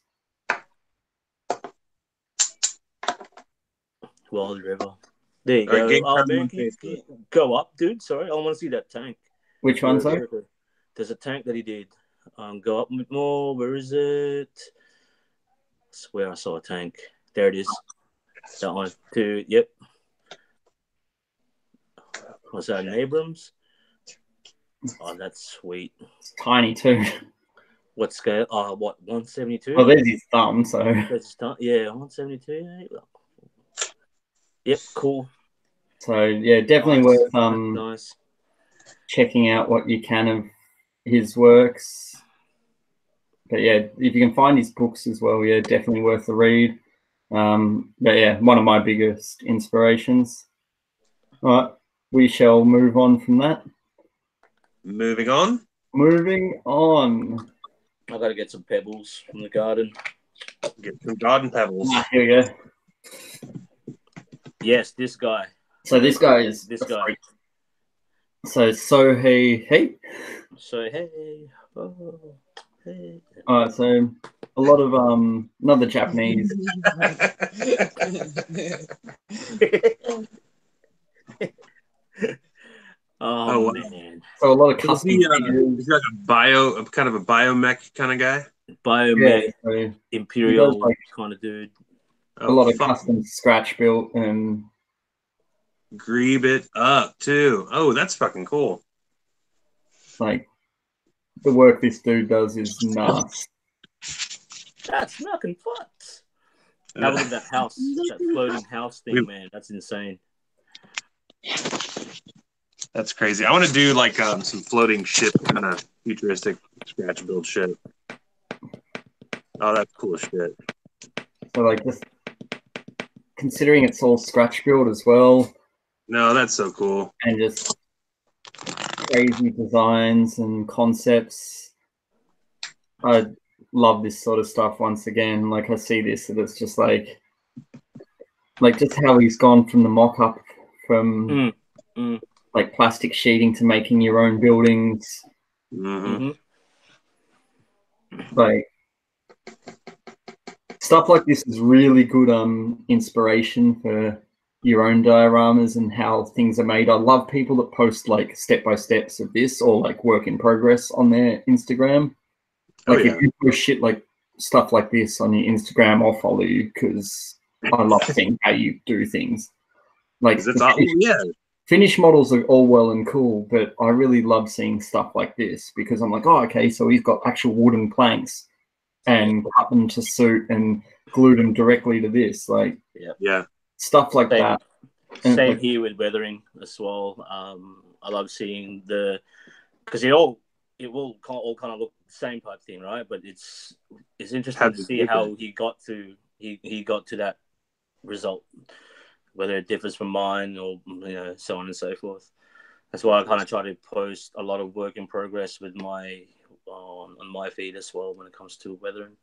Wild River. There you go. Oh, man, go up, dude. Sorry, I want to see that tank. Which one, sorry? There's a tank that he did. Go up a bit more. Where is it? I swear I saw a tank. There it is. That one. Two. Yep. What's that? An Abrams? Oh, that's sweet. It's tiny too. What scale? What, 172? Oh, there's his thumb. So yeah, 172. Yep, cool. So yeah, definitely worth nice. Checking out what you can of his works. But yeah, if you can find his books as well, yeah, definitely worth the read. But yeah, one of my biggest inspirations. All right, we shall move on from that. Moving on. I gotta get some pebbles from the garden. Get some garden pebbles. Here we go. Yes, this guy. So this guy is guy. So hey. Oh, hey. All right, so a lot of another Japanese. Oh man! So a lot of custom. He's like a kind of a biomech kind of guy. Biomech, so imperial kind of dude. A lot of custom scratch built and greeb it up too. Oh, that's fucking cool. Like, the work this dude does is nuts. That's fucking fucked. Now look at that house, that floating house thing, man. That's insane. That's crazy. I want to do like some floating ship kind of futuristic scratch build shit. Oh, that's cool as shit. So like just considering it's all scratch build as well. No, that's so cool. And just crazy designs and concepts. I love this sort of stuff once again. Like I see this and it's just like just how he's gone from the mock-up from like plastic sheeting to making your own buildings. Like stuff like this is really good inspiration for your own dioramas and how things are made. I love people that post like step-by-steps of this or like work in progress on their Instagram. Like if you post shit like stuff like this on your Instagram, I'll follow you because I love seeing how you do things. Like finished models are all well and cool, but I really love seeing stuff like this because I'm like, oh, okay, so he's got actual wooden planks and cut them to suit and glued them directly to this. Like, stuff like that. Same here with weathering as well. I love seeing because it will all kind of look the same type thing, right? But it's interesting to see how he got to that result, whether it differs from mine or so on and so forth. That's why I kind of try to post a lot of work in progress with on my feed as well when it comes to weathering.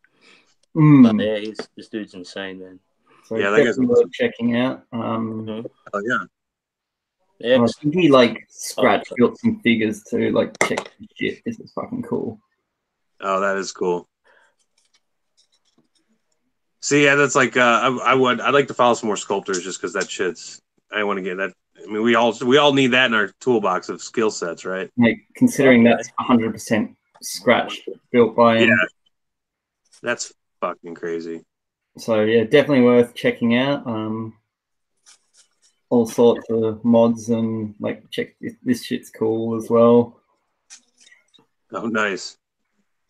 But yeah, this dude's insane, man. So that guy's worth checking out. Oh yeah. I think he like scratch built some figures too. Like, check this shit. This is fucking cool. Oh, that is cool. See, yeah, that's like I'd like to follow some more sculptors just because that shit's. I want to get that. I mean, we all need that in our toolbox of skill sets, right? Like considering that's 100% scratch built by him. Yeah, that's fucking crazy. So yeah, definitely worth checking out. All sorts of mods and like check this shit's cool as well. Oh, nice.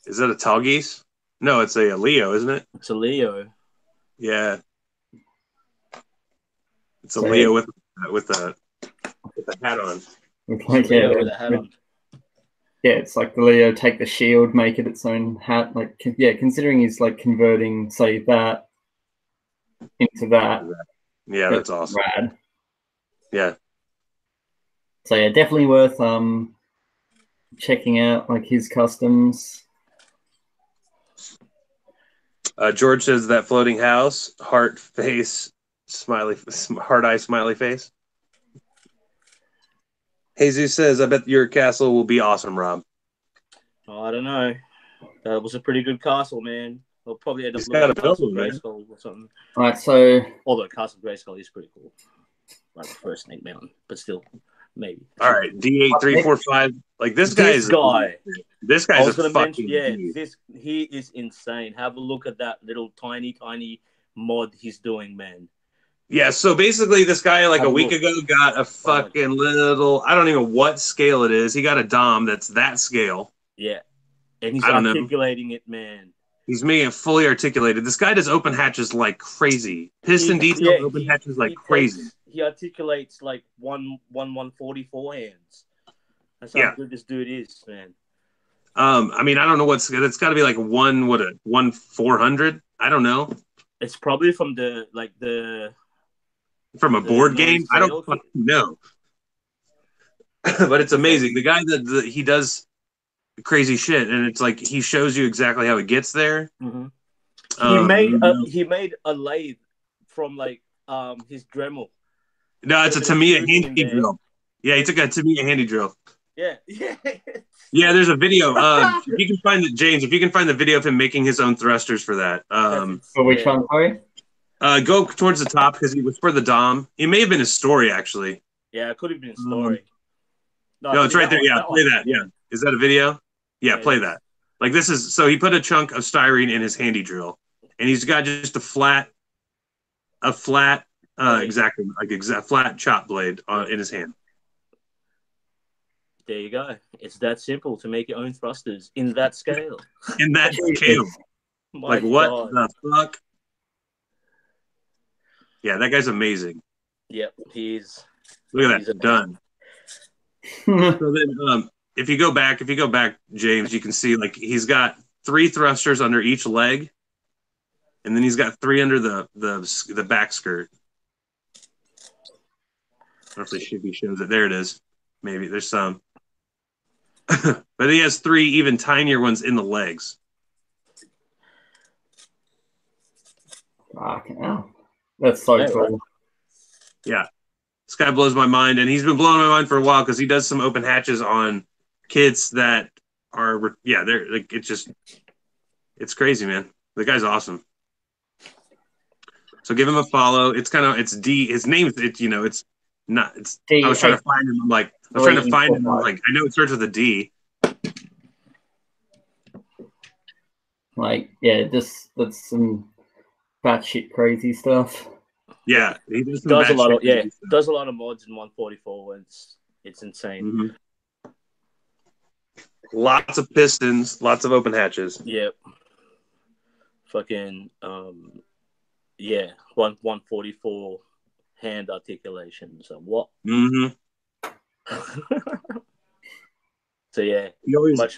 Is that a Talgeese? No, it's a Leo, isn't it? It's a Leo. Yeah. It's a Leo with a hat on. With a hat on. Yeah, it's like the Leo take the shield, make it its own hat. Like, yeah, considering he's like converting, say, that into that. Yeah, that's awesome. Rad. Yeah. So yeah, definitely worth checking out like his customs. George says that floating house, heart face, heart eye, smiley face. Jesus says, I bet your castle will be awesome, Rob. Oh, I don't know. That was a pretty good castle, man. I'll probably end up looking at Castle Grayskull or something. All right, so although Castle Grayskull is pretty cool, like the first Snake Mountain, but still, maybe. All right, D8345. Like this guy is a fucking. He is insane. Have a look at that little tiny mod he's doing, man. Yeah, so basically this guy like a week ago got a fucking little, I don't even know what scale it is. He got a Dom that's that scale. Yeah. And he's articulating it, man. He's making it fully articulated. This guy does open hatches like crazy. Piston detail open hatches like crazy. He articulates like 1/144 hands. That's how good this dude is, man. I mean, I don't know what's good. It's got to be like 1/400. I don't know. It's probably from from a board game. I don't fucking know. But it's amazing. The guy that he does crazy shit, and it's like he shows you exactly how it gets there. Mm-hmm. He made a lathe from like his Dremel. No, it's a Tamiya handy drill. Yeah, he took a Tamiya handy drill. Yeah. Yeah, there's a video. If you can find it, James, if you can find the video of him making his own thrusters for that. For which one, sorry? Go towards the top because he was for the Dom. It may have been his story, actually. Yeah, it could have been a story. No, it's right there. Yeah, play that. Yeah. Is that a video? Yeah, play that. Like this is, so he put a chunk of styrene in his handy drill, and he's got just a flat, flat chop blade in his hand. There you go. It's that simple to make your own thrusters in that scale. In that scale. Like, what the fuck? Yeah, that guy's amazing. Yep, he's... Look at that. Done. So then, if you go back, James, you can see like he's got 3 thrusters under each leg, and then he's got 3 under the back skirt. I don't know if they should be shows it. There it is. Maybe there's some, but he has 3 even tinier ones in the legs. Fucking hell. That's so cool. Yeah. This guy blows my mind, and he's been blowing my mind for a while because he does some open hatches on kids that are, they're like, it's crazy, man. The guy's awesome. So give him a follow. It's D. His name, it's not. It's. D, I was trying to find him. I know it starts with a D. Like, yeah, that's some batshit crazy stuff. Yeah, he does a lot of does a lot of mods in 144. It's insane. Mm-hmm. Lots of pistons, lots of open hatches. Yep. Fucking 144 hand articulation. So what? Mm-hmm. So yeah,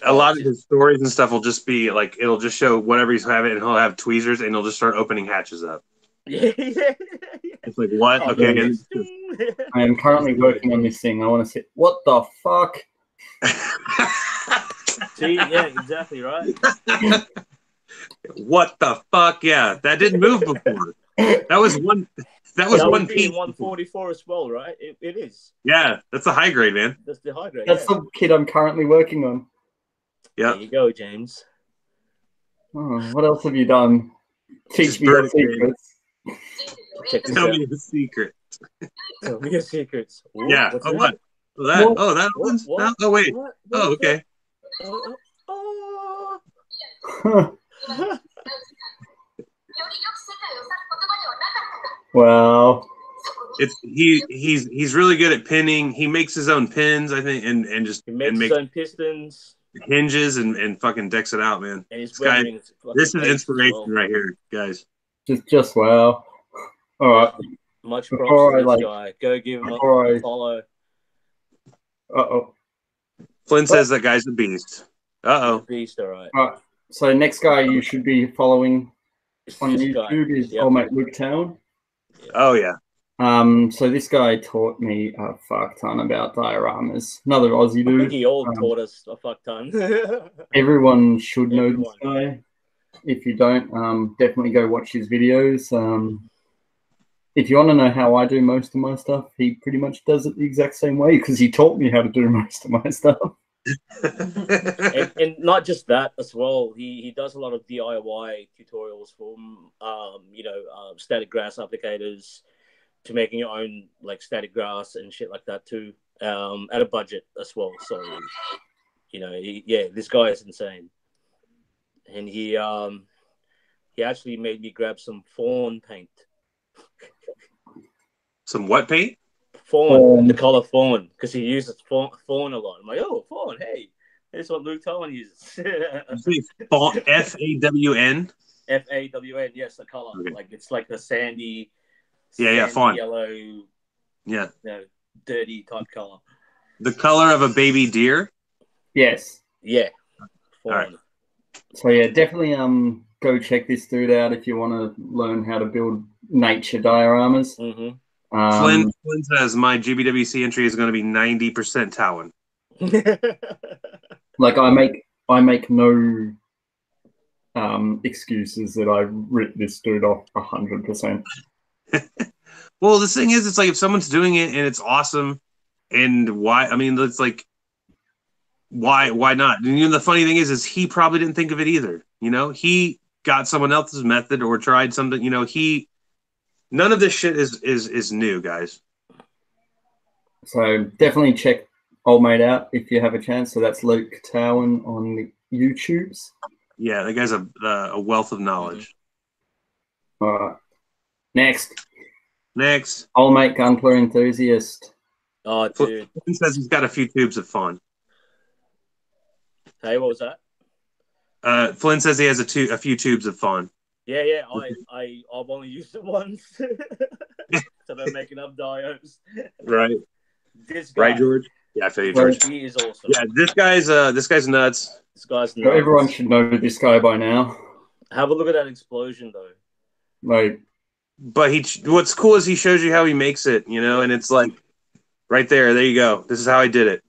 a lot of his stories and stuff will just be like it'll just show whatever he's having, and he'll have tweezers, and he'll just start opening hatches up. Yeah. It's like what? Okay. I am currently working on this thing. I want to see what the fuck. See, yeah, exactly right. What the fuck? Yeah, that didn't move before. That was one. That was one piece. 144 as well, right? It is. Yeah, that's the high grade, man. That's the high grade. That's the kid I'm currently working on. Yeah. There you go, James. Oh, what else have you done? Teach me your secrets. Tell me the secret. Tell me your secrets. Ooh, yeah. Oh, what? That one's. What? Oh, wait. What? Oh, okay. Wow. He's really good at pinning. He makes his own pins, I think, and just makes his own pistons, hinges, and fucking decks it out, man. And this is inspiration right here, guys. Just wow. All right. Much props to this guy. Go give him a follow. Flynn says that guy's a beast. Beast, all right. So next guy you should be following on YouTube is old mate Luke Town. Oh yeah. So this guy taught me a fuck ton about dioramas. Another Aussie dude. I think he all taught us a fuck ton. Everyone should know this guy. If you don't, definitely go watch his videos. If you want to know how I do most of my stuff, he pretty much does it the exact same way because he taught me how to do most of my stuff. and not just that as well. He does a lot of DIY tutorials from static grass applicators to making your own like static grass and shit like that too, at a budget as well. So this guy is insane, and he actually made me grab some fawn paint. Some what paint? Fawn, the color fawn, because he uses fawn a lot. I'm like, oh, fawn, hey, this is what Luke Towan uses. Fawn, F-A-W-N? F-A-W-N, yes, the color. Okay. Like, it's like the sandy fawn. Yellow, dirty type color. The color of a baby deer? Yes. Yeah. Fawn. All right. So, yeah, definitely go check this dude out if you want to learn how to build nature dioramas. Mm-hmm. Flynn says my GBWC entry is going to be 90% Talon. Like I make no excuses that I ripped this dude off 100%. Well, the thing is, it's like if someone's doing it and it's awesome, and why? I mean, it's like why not? And the funny thing is he probably didn't think of it either. He got someone else's method or tried something. None of this shit is new, guys. So definitely check old mate out if you have a chance. So that's Luke Towan on the YouTubes. Yeah, that guy's a wealth of knowledge. All right. Next. Old mate Gunpla enthusiast. Oh, dude. He says he's got a few tubes of fawn. Hey, what was that? Flynn says he has a few tubes of fawn. Yeah. I've only used it once. So they're making up dios. Right. This guy, right, George? Yeah, I feel you, Well, George. He is awesome. Yeah, this guy's nuts. This guy's So nuts. everyone should know this guy by now. Have a look at that explosion, though. Like, But what's cool is he shows you how he makes it, you know, and it's like right there. There you go. This is how I did it.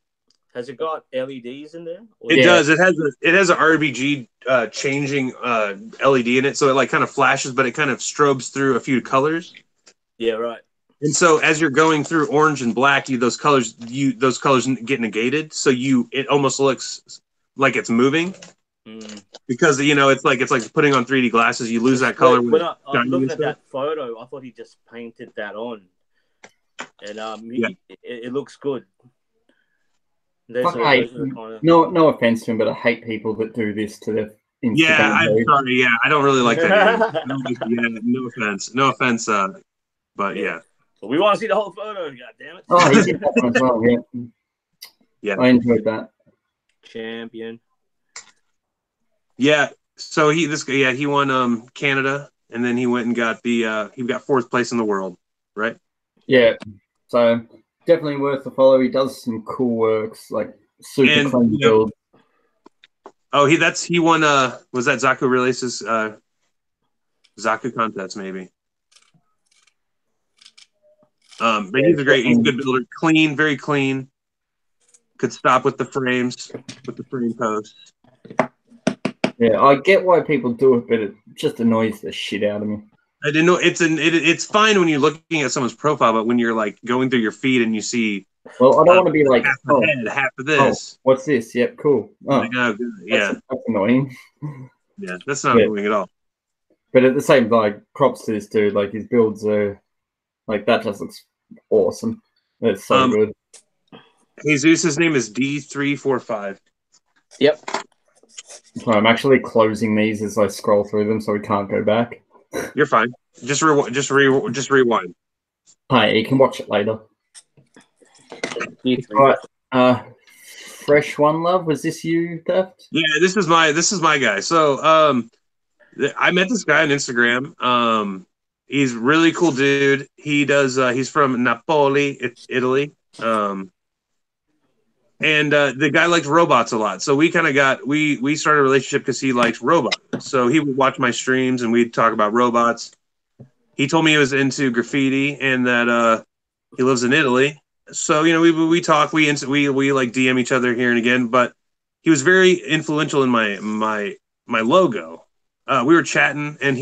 Has it got LEDs in there? It does. It has an RBG changing LED in it, so it like kind of flashes, but it kind of strobes through a few colors. Yeah, right. And so as you're going through orange and black, those colors get negated, so it almost looks like it's moving because it's like putting on 3D glasses. You lose that color. When I'm looking at that photo, I thought he just painted that on, and it looks good. No offense to him, but I hate people that do this to their Instagram. Yeah, I'm sorry. Yeah, I don't really like that. No offense. But yeah. But we want to see the whole photo. God damn it! Oh, he did that one as well. Yeah. Yeah, I enjoyed that. Champion. Yeah. So he won Canada, and then he went and got he got 4th place in the world, right? Yeah. So definitely worth the follow. He does some cool works, like super clean build. Oh, he won. Was that Zaku releases? Zaku contest maybe. But he's a good builder. Clean, very clean. Could stop with the frames, with the frame posts. Yeah, I get why people do it, but it just annoys the shit out of me. I didn't know it's fine when you're looking at someone's profile, but when you're like going through your feed and you see, well, I don't want to be like half of this. What's this? Yep, cool. Oh, yeah, that's annoying. Yeah, that's not annoying at all. But at the same time, like, props to this dude. Like, his builds are like that. Just looks awesome. It's so good. Jesus, his name is D345. Yep. So I'm actually closing these as I scroll through them, so we can't go back. You're fine. Just rewind. Hi, you can watch it later. Right. Fresh One Love, was this you, Daft? Yeah, this is my guy. So I met this guy on Instagram. He's a really cool dude. He does he's from Napoli, Italy. And the guy liked robots a lot. So we kind of we started a relationship because he likes robots. So he would watch my streams and we'd talk about robots. He told me he was into graffiti and that he lives in Italy. So, we talk, we like DM each other here and again, but he was very influential in my logo. We were chatting and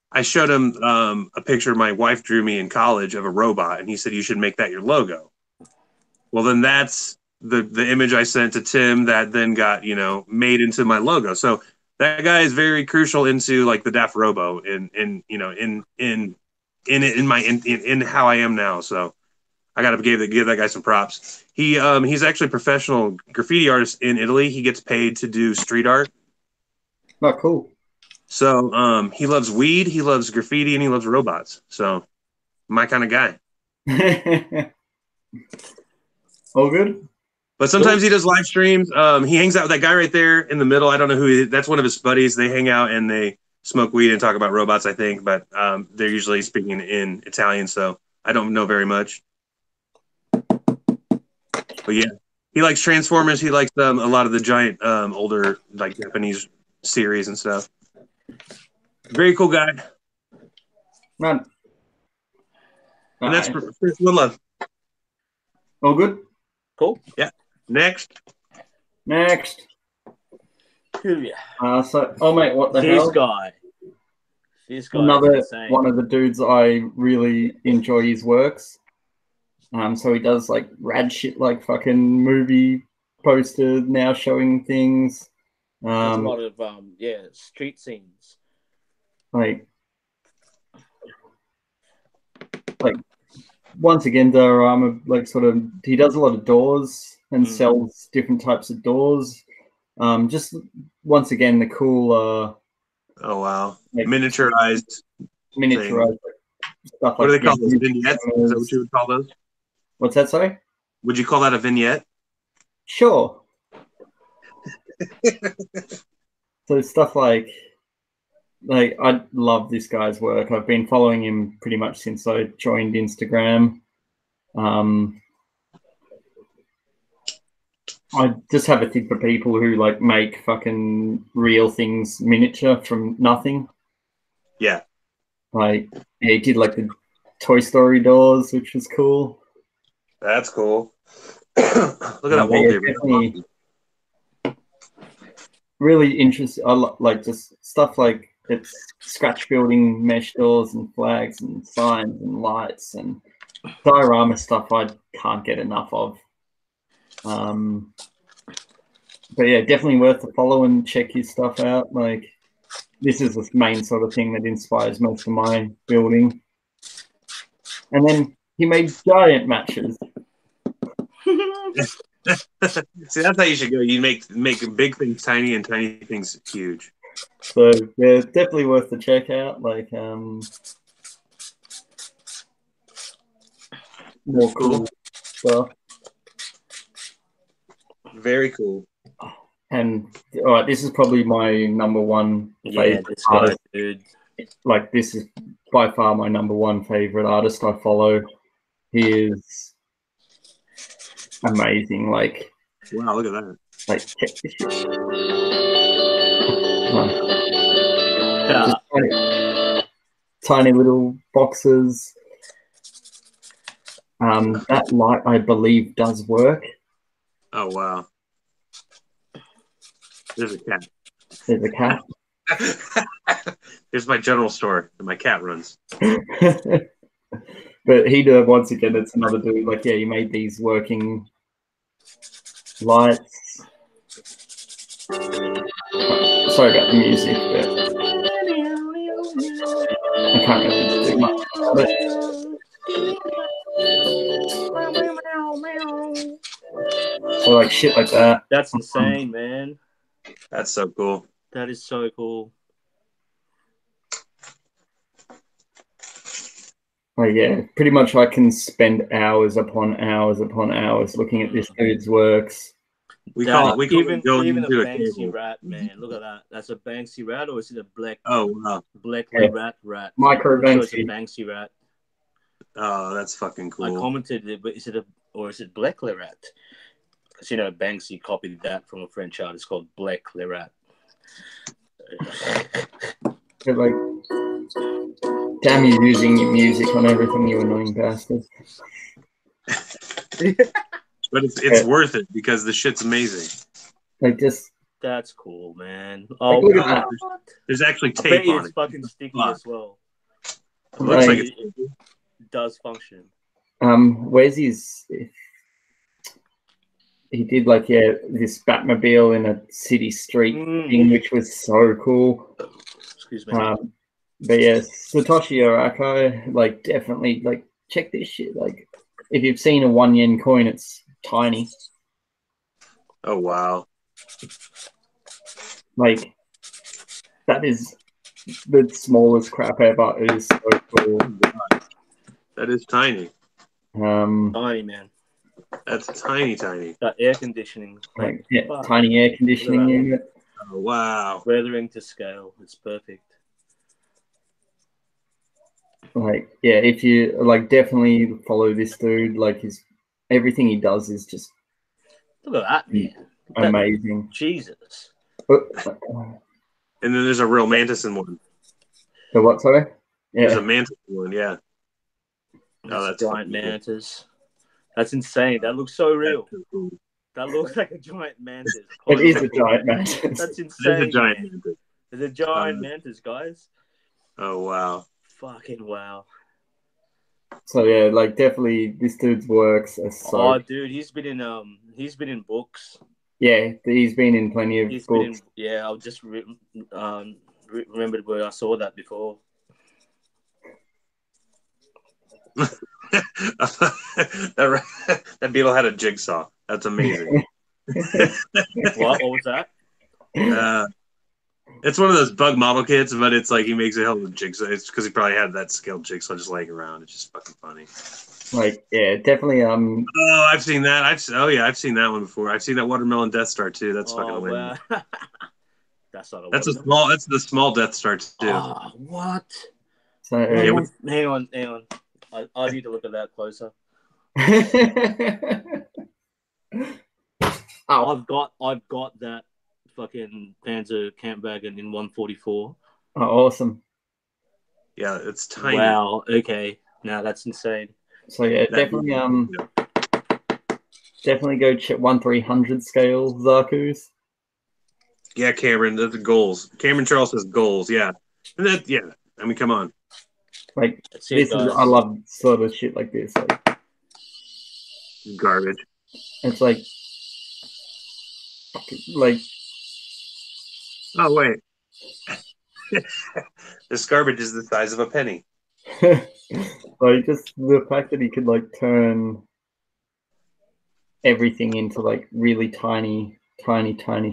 I showed him a picture my wife drew me in college of a robot, and he said, you should make that your logo. Well, then that's the image I sent to Tim that then got, made into my logo. So that guy is very crucial into like the Daft Robo in how I am now. So I got to give that guy some props. He's actually a professional graffiti artist in Italy. He gets paid to do street art. Oh, cool. So he loves weed, he loves graffiti, and he loves robots. So my kind of guy. All good. But sometimes he does live streams. He hangs out with that guy right there in the middle. I don't know who he is. That's one of his buddies. They hang out and they smoke weed and talk about robots, I think. But they're usually speaking in Italian, so I don't know very much. But yeah, he likes Transformers. He likes a lot of the giant older like Japanese series and stuff. Very cool guy. Man. And that's First One Love. All good? Cool. Yeah. Next. So, oh mate, what the hell? This guy. Another one of the dudes I really enjoy his works. So he does like rad shit, like fucking movie poster now showing things. There's a lot of street scenes. Like once again, diorama, like sort of, he does a lot of doors and sells different types of doors. Just once again, the cool. Oh wow! Like, miniaturized stuff. What do they call those? Vignettes? Is that what you would call those? What's that? Sorry. Would you call that a vignette? Sure. So stuff like I love this guy's work. I've been following him pretty much since I joined Instagram. I just have a thing for people who like make fucking real things miniature from nothing. Yeah. Like, yeah, he did like the Toy Story doors, which was cool. That's cool. Look at that wallpaper. Definitely really interesting. I like just stuff like it's scratch building mesh doors and flags and signs and lights and diorama stuff I can't get enough of. But yeah, definitely worth the follow and check his stuff out. Like, this is the main sort of thing that inspires most of my building. And then he made giant matches. See, that's how you should go. You make big things tiny and tiny things huge. So yeah, definitely worth the check out. Like, more cool stuff. Very cool. And all right, this is probably my number one favorite this guy, artist. dude. Like, this is by far my number one favorite artist I follow. He is amazing. Like, wow, look at that. Like, check this shit. Just tiny little boxes. That light, I believe, does work. Oh wow. There's a cat. There's a cat. Here's my general store that my cat runs. But he did, once again, it's another dude. Like, yeah, he made these working lights. Sorry about the music, but I can't really do much about it. So, like, shit like that. That's insane, man. That's so cool. That is so cool. Like, yeah, pretty much I can spend hours upon hours upon hours looking at this dude's works. We call even going a into Banksy rat, man. Look at that. That's a Banksy rat, or is it a black? Oh wow, black rat. Micro Banksy. Banksy. It's a Banksy rat. Oh, that's fucking cool. I commented it, but is it Black rat? Because Banksy copied that from a French artist called Black rat. But like, damn you using your music on everything, you annoying bastard. But it's worth it because the shit's amazing. Like, just that's cool, man. Like, Oh, look at that. There's actually I tape bet on it's it. fucking sticky as well. It looks like it does function. Where's his? He did like, yeah, this Batmobile in a city street thing, which was so cool. Excuse me. But yeah, Satoshi Arako, like, definitely, like, check this shit. Like, if you've seen a 1 yen coin, it's tiny. Oh wow. Like, that is the smallest crap ever. It is so cool. That is tiny. Tiny, man. That's tiny. That air conditioning. Like, yeah, tiny air conditioning unit. Oh wow. Weathering to scale. It's perfect. Like, yeah, if you like, definitely follow this dude. Like, everything he does is just look at that, man. Amazing. Jesus. And then there's a real mantis in one. The what, sorry? Yeah. There's a mantis in one, yeah. Oh, that's giant mantis. That's insane. That looks so real. Cool. That looks like a giant mantis. It is a giant mantis. That's insane. It's a giant mantis. It's a giant mantis, guys. Oh wow. Fucking wow. So yeah, like, definitely this dude's works are so. Oh, dude, he's been in books. Yeah, he's been in plenty of books. I just remembered where I saw that before. That beetle had a jigsaw. That's amazing. What was that? It's one of those bug model kits, but it's like he makes a hell of a jigsaw. It's because he probably had that scaled jigsaw just laying around. It's just fucking funny. Like, yeah, definitely. Oh, I've seen that. I've seen that one before. I've seen that watermelon Death Star too. That's fucking amazing. Wow. That's not a. That's the small Death Star too. Oh, what? So hang on. I need to look at that closer. Oh, I've got that fucking Panzer camp wagon in 144. oh, awesome. Yeah, it's tiny. Wow. Okay. Now that's insane. So yeah, That- definitely go check 1/300 scale Zaku's. Yeah, Cameron, that's the goals. Cameron Charles says goals. Yeah, and that. Yeah, I mean, come on. Like That's it, this is, guys. I love sort of shit like this. Like Garbage. it's like Oh wait, this garbage is the size of a penny. like just the fact that he could like turn everything into like really tiny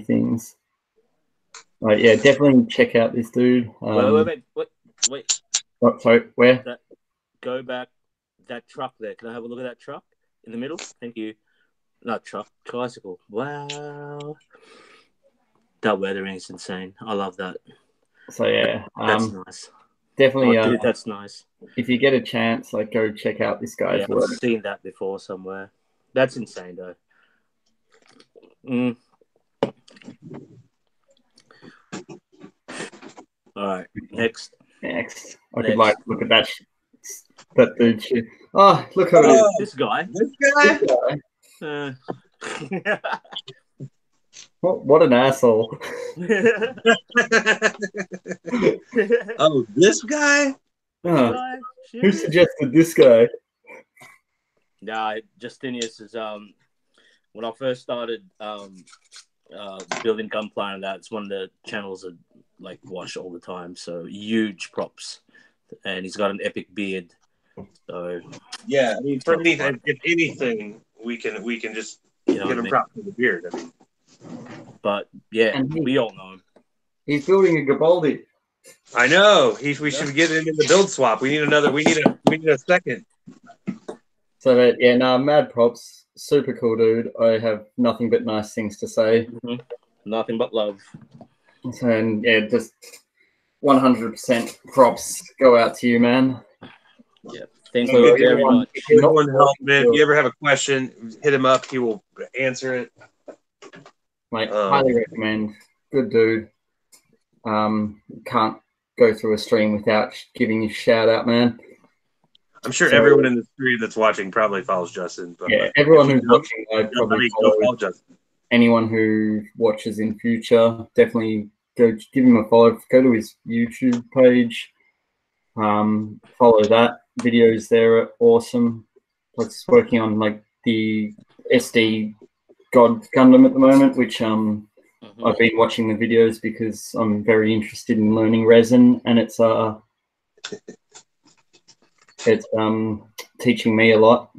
things. Like yeah, definitely check out this dude. Wait. Oh, sorry, where? Go back. That truck there. Can I have a look at that truck in the middle? Thank you. Not truck, tricycle. Wow. That weathering is insane. I love that. So yeah, That's nice. definitely. Dude, that's nice. If you get a chance, like go check out this guy's Yeah, work. I've seen that before somewhere. That's insane, though. All right, next. I could like look at that dude shit. Oh, look how it is. This guy. What an asshole. Oh, this guy? Who suggested this guy? Nah, Justinius is when I first started building Gunpla and that, it's one of the channels I like watch all the time. So huge props, and he's got an epic beard. So yeah, I mean, for anything, if anything, we can just give him props for the beard. I mean, but yeah, we all know him. He's building a Gabaldi. I know. We should get him in the build swap. We need another. We need a second. So that mad props. Super cool dude. I have nothing but nice things to say. Mm-hmm. Nothing but love. So, and yeah, just 100% props go out to you, man. Yeah. Thank you very much. Everyone help, man. If you ever have a question, hit him up. He will answer it. Like, highly recommend. Good dude. Can't go through a stream without giving you a shout out, man. I'm sure everyone in the stream that's watching probably follows Justin. But yeah, everyone who's watching, I'd probably follow Justin. Anyone who watches in future, definitely go give him a follow. Go to his YouTube page. Follow that. Videos there are awesome. I'm just working on like the SD God Gundam at the moment, which I've been watching the videos because I'm very interested in learning resin, and it's teaching me a lot.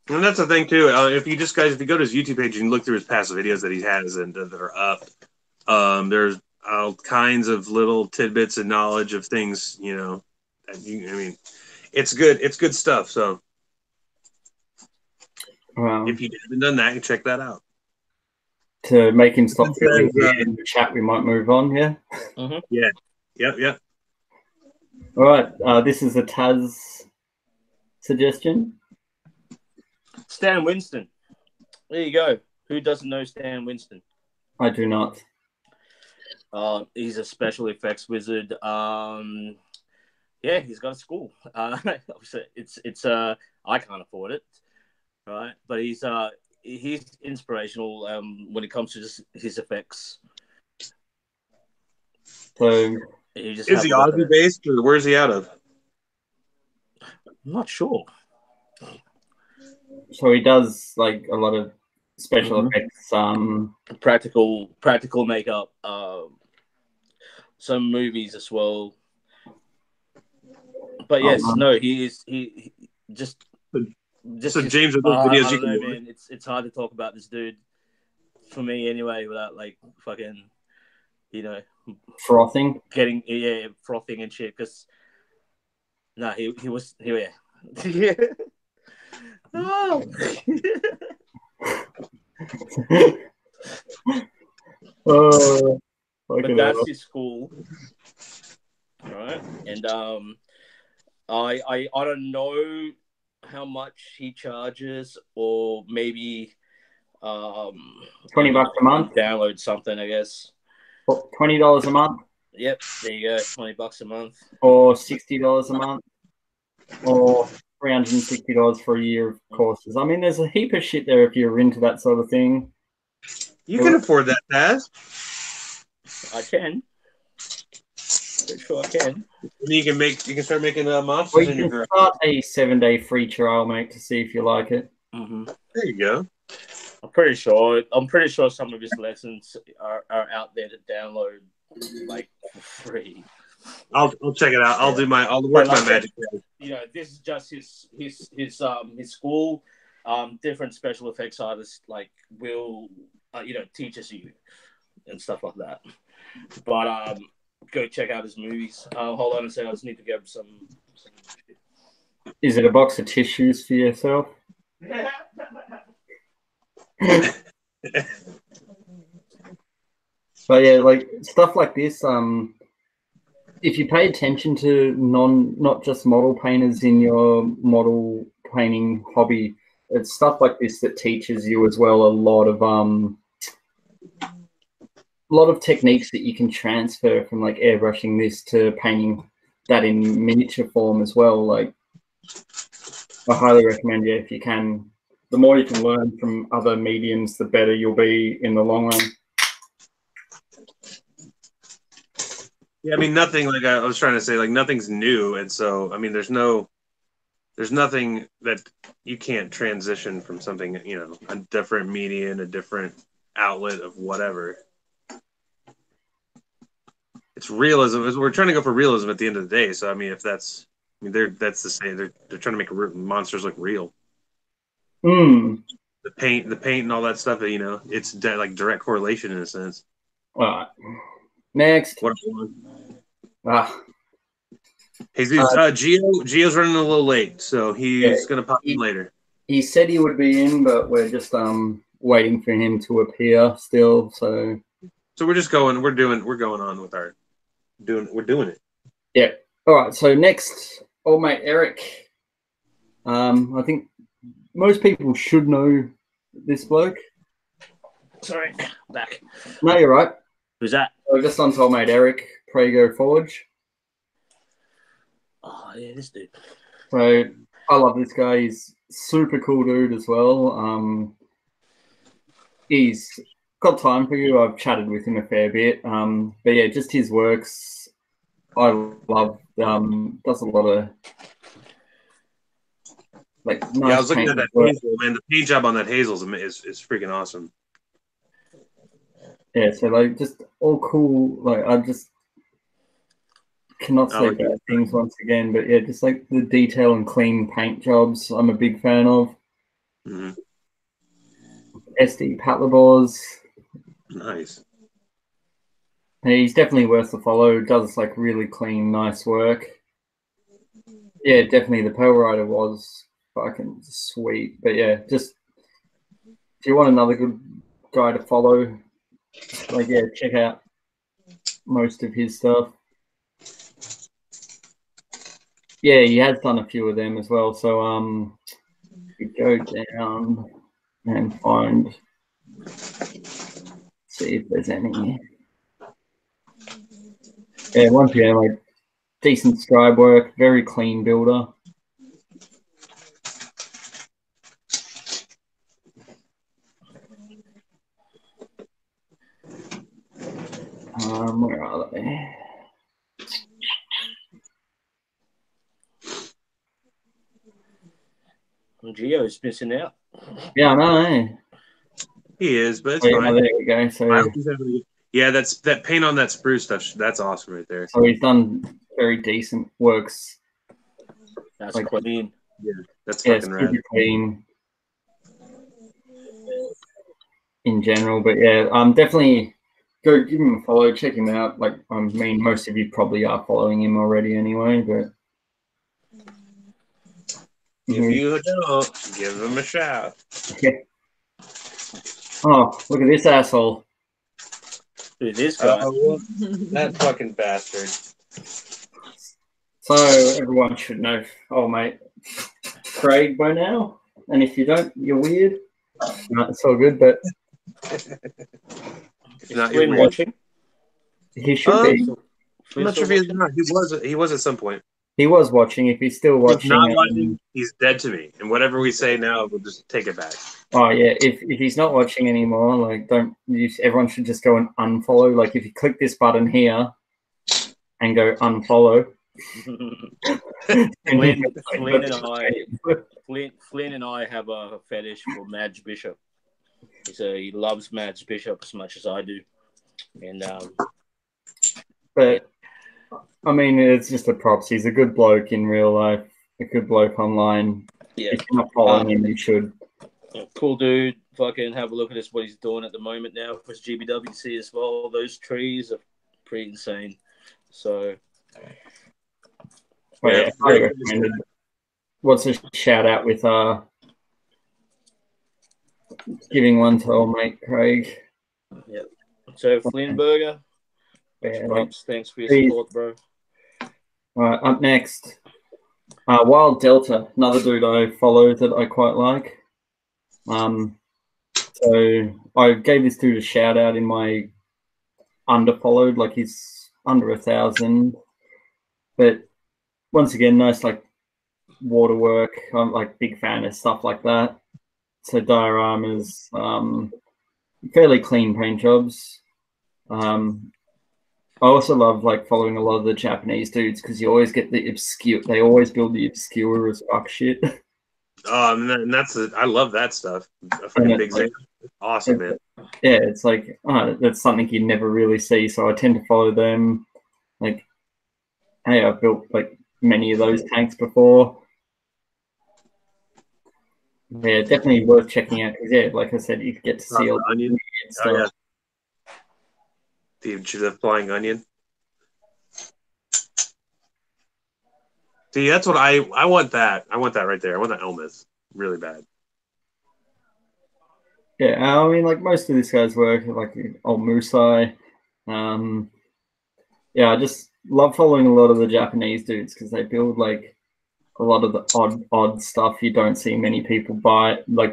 And that's the thing too. If you go to his YouTube page and look through his past videos that he has and that are up, there's all kinds of little tidbits and knowledge of things. You know, I mean, it's good. It's good stuff. So if you haven't done that, you check that out. To make him stop feeling in the chat, we might move on. Yeah. Yeah. Yep. All right. This is a Taz suggestion. Stan Winston. There you go. Who doesn't know Stan Winston? I do not. He's a special effects wizard. Yeah, he's got a school. It's I can't afford it, right? But he's inspirational when it comes to just his effects. So is he Aussie based or where's he out of? I'm not sure. So he does like a lot of special effects, practical makeup, some movies as well. But yes, he just. So James, with those videos, you can man, it's hard to talk about this dude for me anyway without like fucking, frothing, frothing and shit. Because he was here. Oh. But that's his school, right? And I don't know how much he charges, or maybe $20 a month. Download something, I guess. $20 a month. Yep, there you go. $20 a month, or $60 a month, or $360 for a year of courses. I mean, there's a heap of shit there if you're into that sort of thing. You can afford that, Taz. I can. Pretty sure I can. You can start making monsters Or you in your can group. start a 7-day free trial, mate, to see if you like it. Mm-hmm. There you go. I'm pretty sure some of his lessons are out there to download, like, for free. I'll check it out. I'll work my magic. You know, this is just his school. Different special effects artists will teaches you and stuff like that. But go check out his movies. Hold on a second. I just need to get some. Is it a box of tissues for yourself? But yeah, like stuff like this, if you pay attention to not just model painters in your model painting hobby, it's stuff like this that teaches you as well a lot of techniques that you can transfer from like airbrushing this to painting that in miniature form as well. Like I highly recommend, if you can, the more you can learn from other mediums, the better you'll be in the long run. Yeah, I mean, nothing, like I was trying to say, like nothing's new, and so I mean, there's nothing that you can't transition from something, a different medium, a different outlet of whatever. It's realism. We're trying to go for realism at the end of the day. So I mean, that's the same. They're trying to make monsters look real. Mm. The paint, and all that stuff. It's like direct correlation in a sense. All right. Next. Geo's running a little late, so he's gonna pop in later. He said he would be in, but we're just waiting for him to appear still. So we're just going. We're going on with we're doing it. Yeah. All right. So next, old mate Eric. I think most people should know this bloke. Sorry, back. No, you're right. Who's that? So just on to old mate Eric, Prego Forge. Oh yeah, this dude. So I love this guy. He's super cool dude as well. He's got time for you. I've chatted with him a fair bit. But yeah, just his works, I love. Does a lot of like. Nice I was looking at that hazel, man. The paint job on that hazel is freaking awesome. Yeah, so like just all cool. Like I just cannot say bad things once again, but yeah, just like the detail and clean paint jobs, I'm a big fan of. Mm-hmm. SD Patlabors. Nice. He's definitely worth the follow. Does like really clean, nice work. Yeah, definitely the Pearl Rider was fucking sweet. But yeah, just if you want another good guy to follow, like yeah, check out most of his stuff. Yeah, he has done a few of them as well. So you go down and find, see if there's any. Yeah, once again, like decent scribe work, very clean builder. Where are they? Geo's missing out. Yeah, I know. Eh? He is, but it's fine. There we go. So yeah, that paint on that spruce stuff. That's awesome right there. So he's done very decent works. That's like clean. Yeah, that's fucking rad. Super clean in general, but yeah, definitely go give him a follow, check him out. Like I mean, most of you probably are following him already anyway, but if you don't, give him a shout. Yeah. Oh, look at this asshole. Who this guy? That fucking bastard. So everyone should know. Oh, mate, Craig by now. And if you don't, you're weird. No, it's all good, but Is not Flynn your watching? he should be. I'm not sure if he is or not. He was at some point. He was watching. If he's still He's watching, not watching. He's dead to me. And whatever we say now, we'll just take it back. oh yeah, if he's not watching anymore, like everyone should just go and unfollow. Like if you click this button here and go unfollow. Flynn and I have a fetish for Madge Bishop. He loves Madge Bishop as much as I do, and but I mean, it's just a props. He's a good bloke in real life, a good bloke online. yeah, If you're not following him, you should. Cool dude. Fucking have a look at what he's doing at the moment now for his GBWC as well. Those trees are pretty insane. So, Yeah, highly recommended. What's a shout out with giving one to old mate Craig? yeah. So Flynn Burger. Yeah, thanks for your support, bro. All right, up next, Wild Delta, another dude I follow that I quite like. So I gave this dude a shout out in my underfollowed, like he's under 1,000. But once again, nice like waterwork. I'm like big fan of stuff like that. So dioramas, fairly clean paint jobs. I also love like following a lot of the Japanese dudes because you always get the obscure. They always build the obscure as fuck shit. And I love that stuff. A fucking big thing. Awesome, man. Yeah, it's like that's something you never really see. So I tend to follow them. Like, hey, I've built like many of those tanks before. Yeah, definitely worth checking out because yeah, like I said, you get to see all the onion stuff. Oh, yeah. The flying onion. See, that's what I want. That I want that right there. I want that Elmas really bad. Yeah, I mean, like most of this guy's work, like old Musai. Yeah, I just love following a lot of the Japanese dudes because they build like a lot of the odd stuff you don't see many people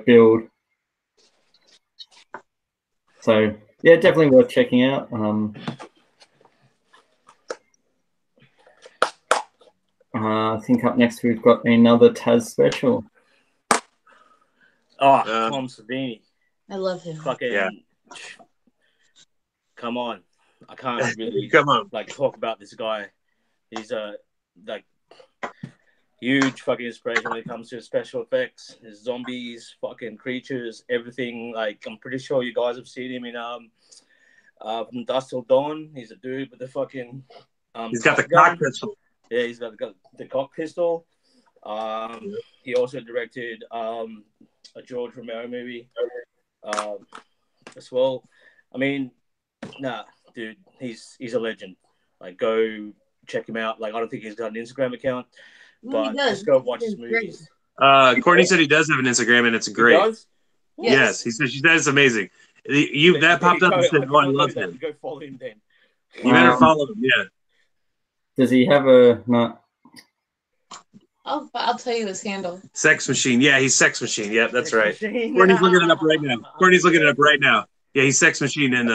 build. So yeah, definitely worth checking out. I think up next we've got another Tas special. Oh, Tom Savini. I love him. Fucking yeah. Come on. I can't really talk about this guy. He's a huge fucking inspiration when it comes to special effects. His zombies, fucking creatures, everything. Like I'm pretty sure you guys have seen him in from Dusk Till Dawn. He's a dude with the fucking he's got the cock pistol. Yeah, he's got the cock pistol. He also directed a George Romero movie as well. I mean, dude, he's a legend. Like, go check him out. Like, I don't think he's got an Instagram account, but just go watch his movies. Courtney said he does have an Instagram, and it's great. He does? Yes, he said that is amazing. That popped up and said, "Oh, I love him." Go follow him then. You better follow him. Yeah. Does he have a not? I'll tell you his handle. Sex Machine. Yeah, he's Sex Machine. Yeah, that's Sex right. Machine. Courtney's looking it up right now. Courtney's looking it up right now. Yeah, he's Sex Machine in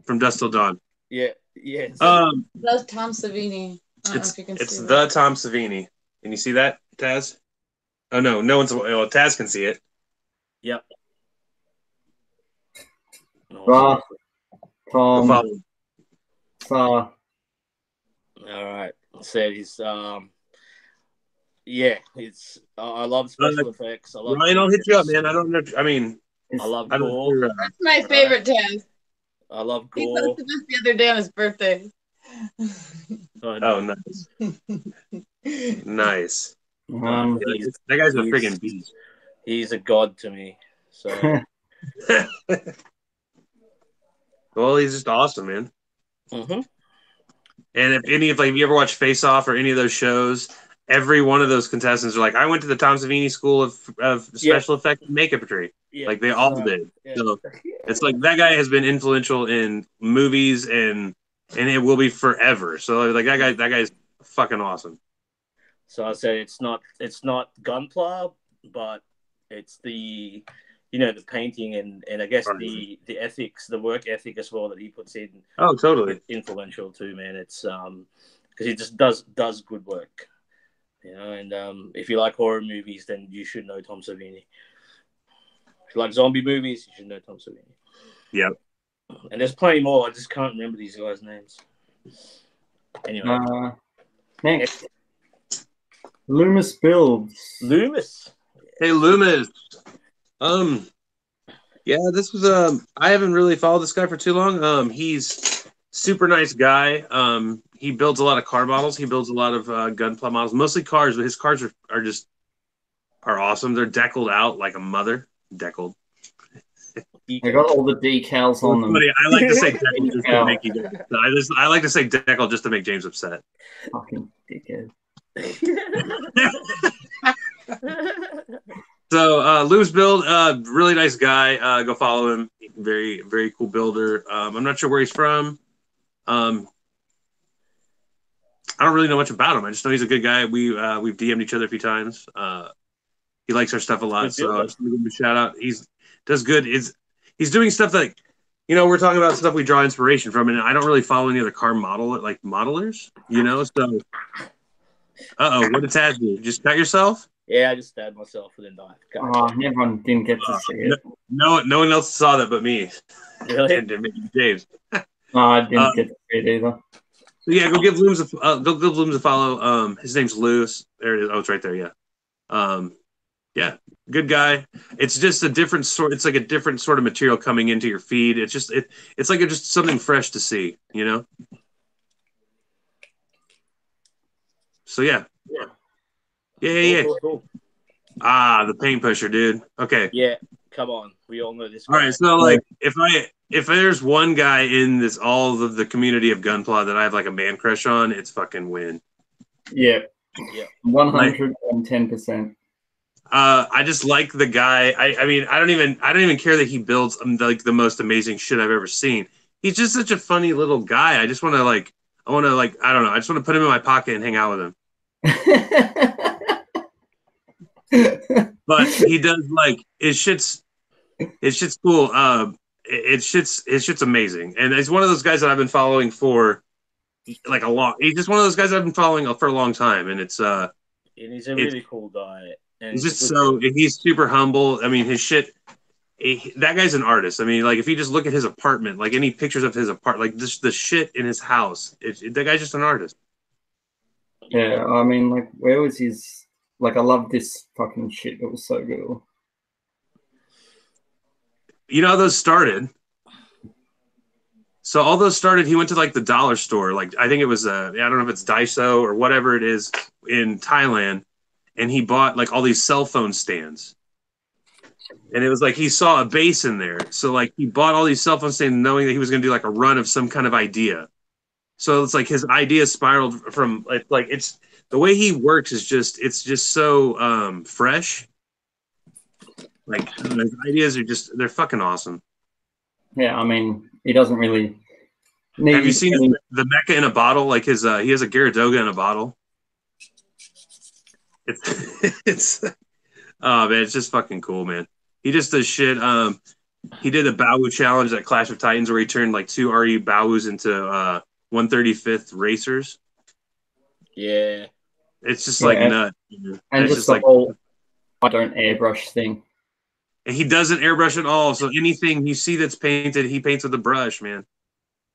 From Dusk Till Dawn. Yeah. That's Tom Savini. It's the Tom Savini. Can you see that, Taz? Oh no one's. Well, Taz can see it. Yep. Tom. All right. So he's it's I love special effects. I love Ryan, I'll hit you up, man. I don't know. I mean, I love gore. That's my favorite Taz. I love He gore. posted this the other day on his birthday. Oh, nice. Nice. That guy's a freaking beast. He's a god to me. So. Well, he's just awesome, man. Mm-hmm. And if you ever watch Face Off or any of those shows, every one of those contestants are like, I went to the Tom Savini School of Special Effects and Makeupry. Yeah. Like they all did. Yeah. So it's like that guy has been influential in movies and it will be forever. So like that guy's fucking awesome. So I say it's not Gunpla, but it's the the painting and I guess the ethics, the work ethic as well that he puts in. Oh, totally influential too, man. It's because he just does good work, And if you like horror movies, then you should know Tom Savini. If you like zombie movies, you should know Tom Savini. Yep. And there's plenty more. I just can't remember these guys' names. Anyway, next, Loomis Builds. Loomis. Hey, Loomis. Yeah, this was I haven't really followed this guy for too long. He's super nice guy. He builds a lot of car models. He builds a lot of Gunpla models, mostly cars, but his cars are awesome. They're deckled out like a mother. Deckled. They got all the decals on them. Funny. I like to say deckle just to make you. I like to say deckle just to make James upset. Fucking dickhead. So Lou's build, really nice guy. Go follow him. Very, very cool builder. I'm not sure where he's from. I don't really know much about him. I just know he's a good guy. We've DM'd each other a few times. He likes our stuff a lot, so I just want to give him a shout out. He's does good. He's doing stuff that, we're talking about stuff we draw inspiration from, and I don't really follow any other car modelers, So, what did Taz do? Just cut yourself? Yeah, I just stabbed myself with a knife. Everyone didn't get to see it. No one else saw that but me. Really? And James. I didn't get to see it either. So yeah, go give Looms a follow. His name's Lewis. There it is. Oh, it's right there. Yeah. Yeah, good guy. It's just a different sort. It's like a different sort of material coming into your feed. It's just it's like just something fresh to see. So yeah. Cool. The paint pusher, dude. Okay. Yeah, come on. We all know this guy. All right, so if there's one guy in all of the community of Gunpla that I have like a man crush on, it's fucking Win. Yeah. 110%. I just like the guy. I mean, I don't even care that he builds like the most amazing shit I've ever seen. He's just such a funny little guy. I just want to I don't know. I just want to put him in my pocket and hang out with him. But he does his shit's cool. His shit's amazing, and he's one of those guys that I've been following for he's just one of those guys I've been following for a long time, and it's and he's a really cool guy. And he's super humble. I mean, his shit. That guy's an artist. I mean, if you just look at his apartment, any pictures of his apartment, just the shit in his house, that guy's just an artist. Yeah, I mean, where was his? I love this fucking shit. It was so good. You know how those started? So all those started, he went to the dollar store. I think it was, I don't know if it's Daiso or whatever it is in Thailand. And he bought all these cell phone stands. And it was he saw a base in there. So he bought all these cell phone stands knowing that he was going to do a run of some kind of idea. So it's his idea spiraled from it's the way he works is it's just so fresh. His ideas are they're fucking awesome. Yeah, I mean, he doesn't really need. Have you seen the mecha in a bottle? He has a Gyaradoga in a bottle. It's oh man, it's just fucking cool, man. He just does shit. He did a Bawu challenge at Clash of Titans where he turned 2 RE Bawus into 135th racers. Yeah. It's just nuts. And it's just the whole I don't airbrush thing. And he doesn't airbrush at all. So anything you see that's painted, he paints with a brush, man.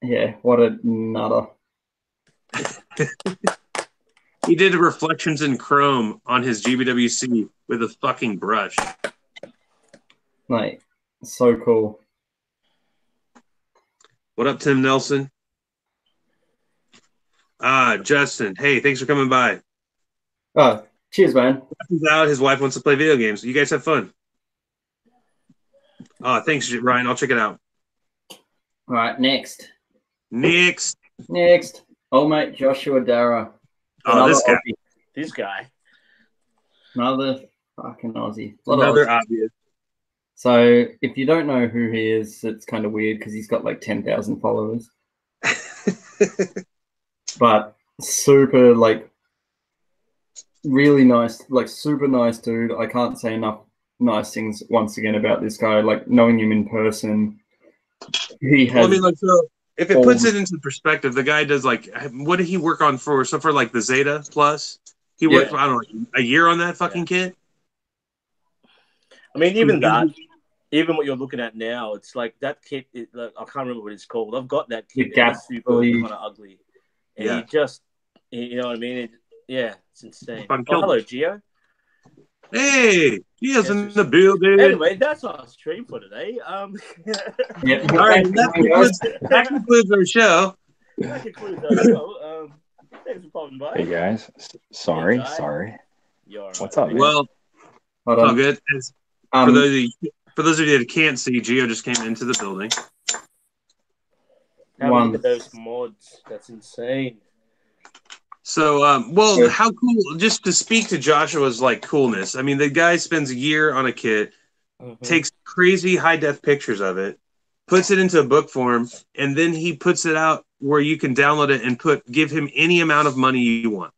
Yeah, what a nutter. He did reflections in chrome on his GBWC with a fucking brush. So cool. What up, Tim Nelson? Justin. Hey, thanks for coming by. Oh, cheers, man. Justin's out. His wife wants to play video games. You guys have fun. Thanks, Ryan. I'll check it out. All right, next. Oh, mate, Joshua Dara. This guy. Aussie. This guy. Another fucking Aussie. Another obvious. So if you don't know who he is, it's kind of weird because he's got 10,000 followers. But super, really nice, super nice dude. I can't say enough nice things once again about this guy. Like knowing him in person, he has. Well, I mean, like, so if it puts it into perspective, the guy does like, what did he work on for? So for like the Zeta Plus, he worked, I don't know, a year on that fucking kit. I mean, even that, even what you're looking at now, it's like that kit. Like, I can't remember what it's called. I've got that kit. It's super kind of ugly. And you just, you know what I mean? It's insane. Oh, hello, Geo. Hey, Geo's in the building. Anyway, that's our stream for today. All right, that concludes our show. That concludes our show. Thanks for popping by. Hey guys, sorry. What's up, man? Well, all good. For those of you that can't see, Geo just came into the building. Look at those mods. That's insane. So, how cool, just to speak to Joshua's like coolness. I mean, the guy spends a year on a kit, takes crazy high def pictures of it, puts it into a book form, and then he puts it out where you can download it and give him any amount of money you want.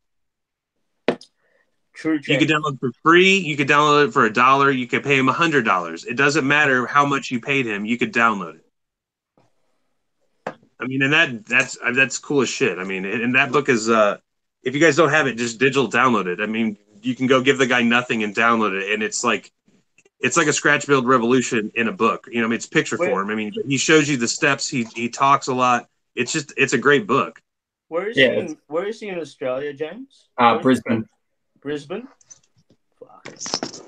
True. You could download it for free. You could download it for $1. You could pay him $100. It doesn't matter how much you paid him. You could download it. I mean, and that's cool as shit. I mean, and that book is, if you guys don't have it, just digital download it. I mean, you can go give the guy nothing and download it, and it's like a scratch build revolution in a book. You know, I mean, it's picture form. I mean, he shows you the steps. He talks a lot. It's a great book. Where is he? Where is he in Australia, James? Brisbane. Brisbane.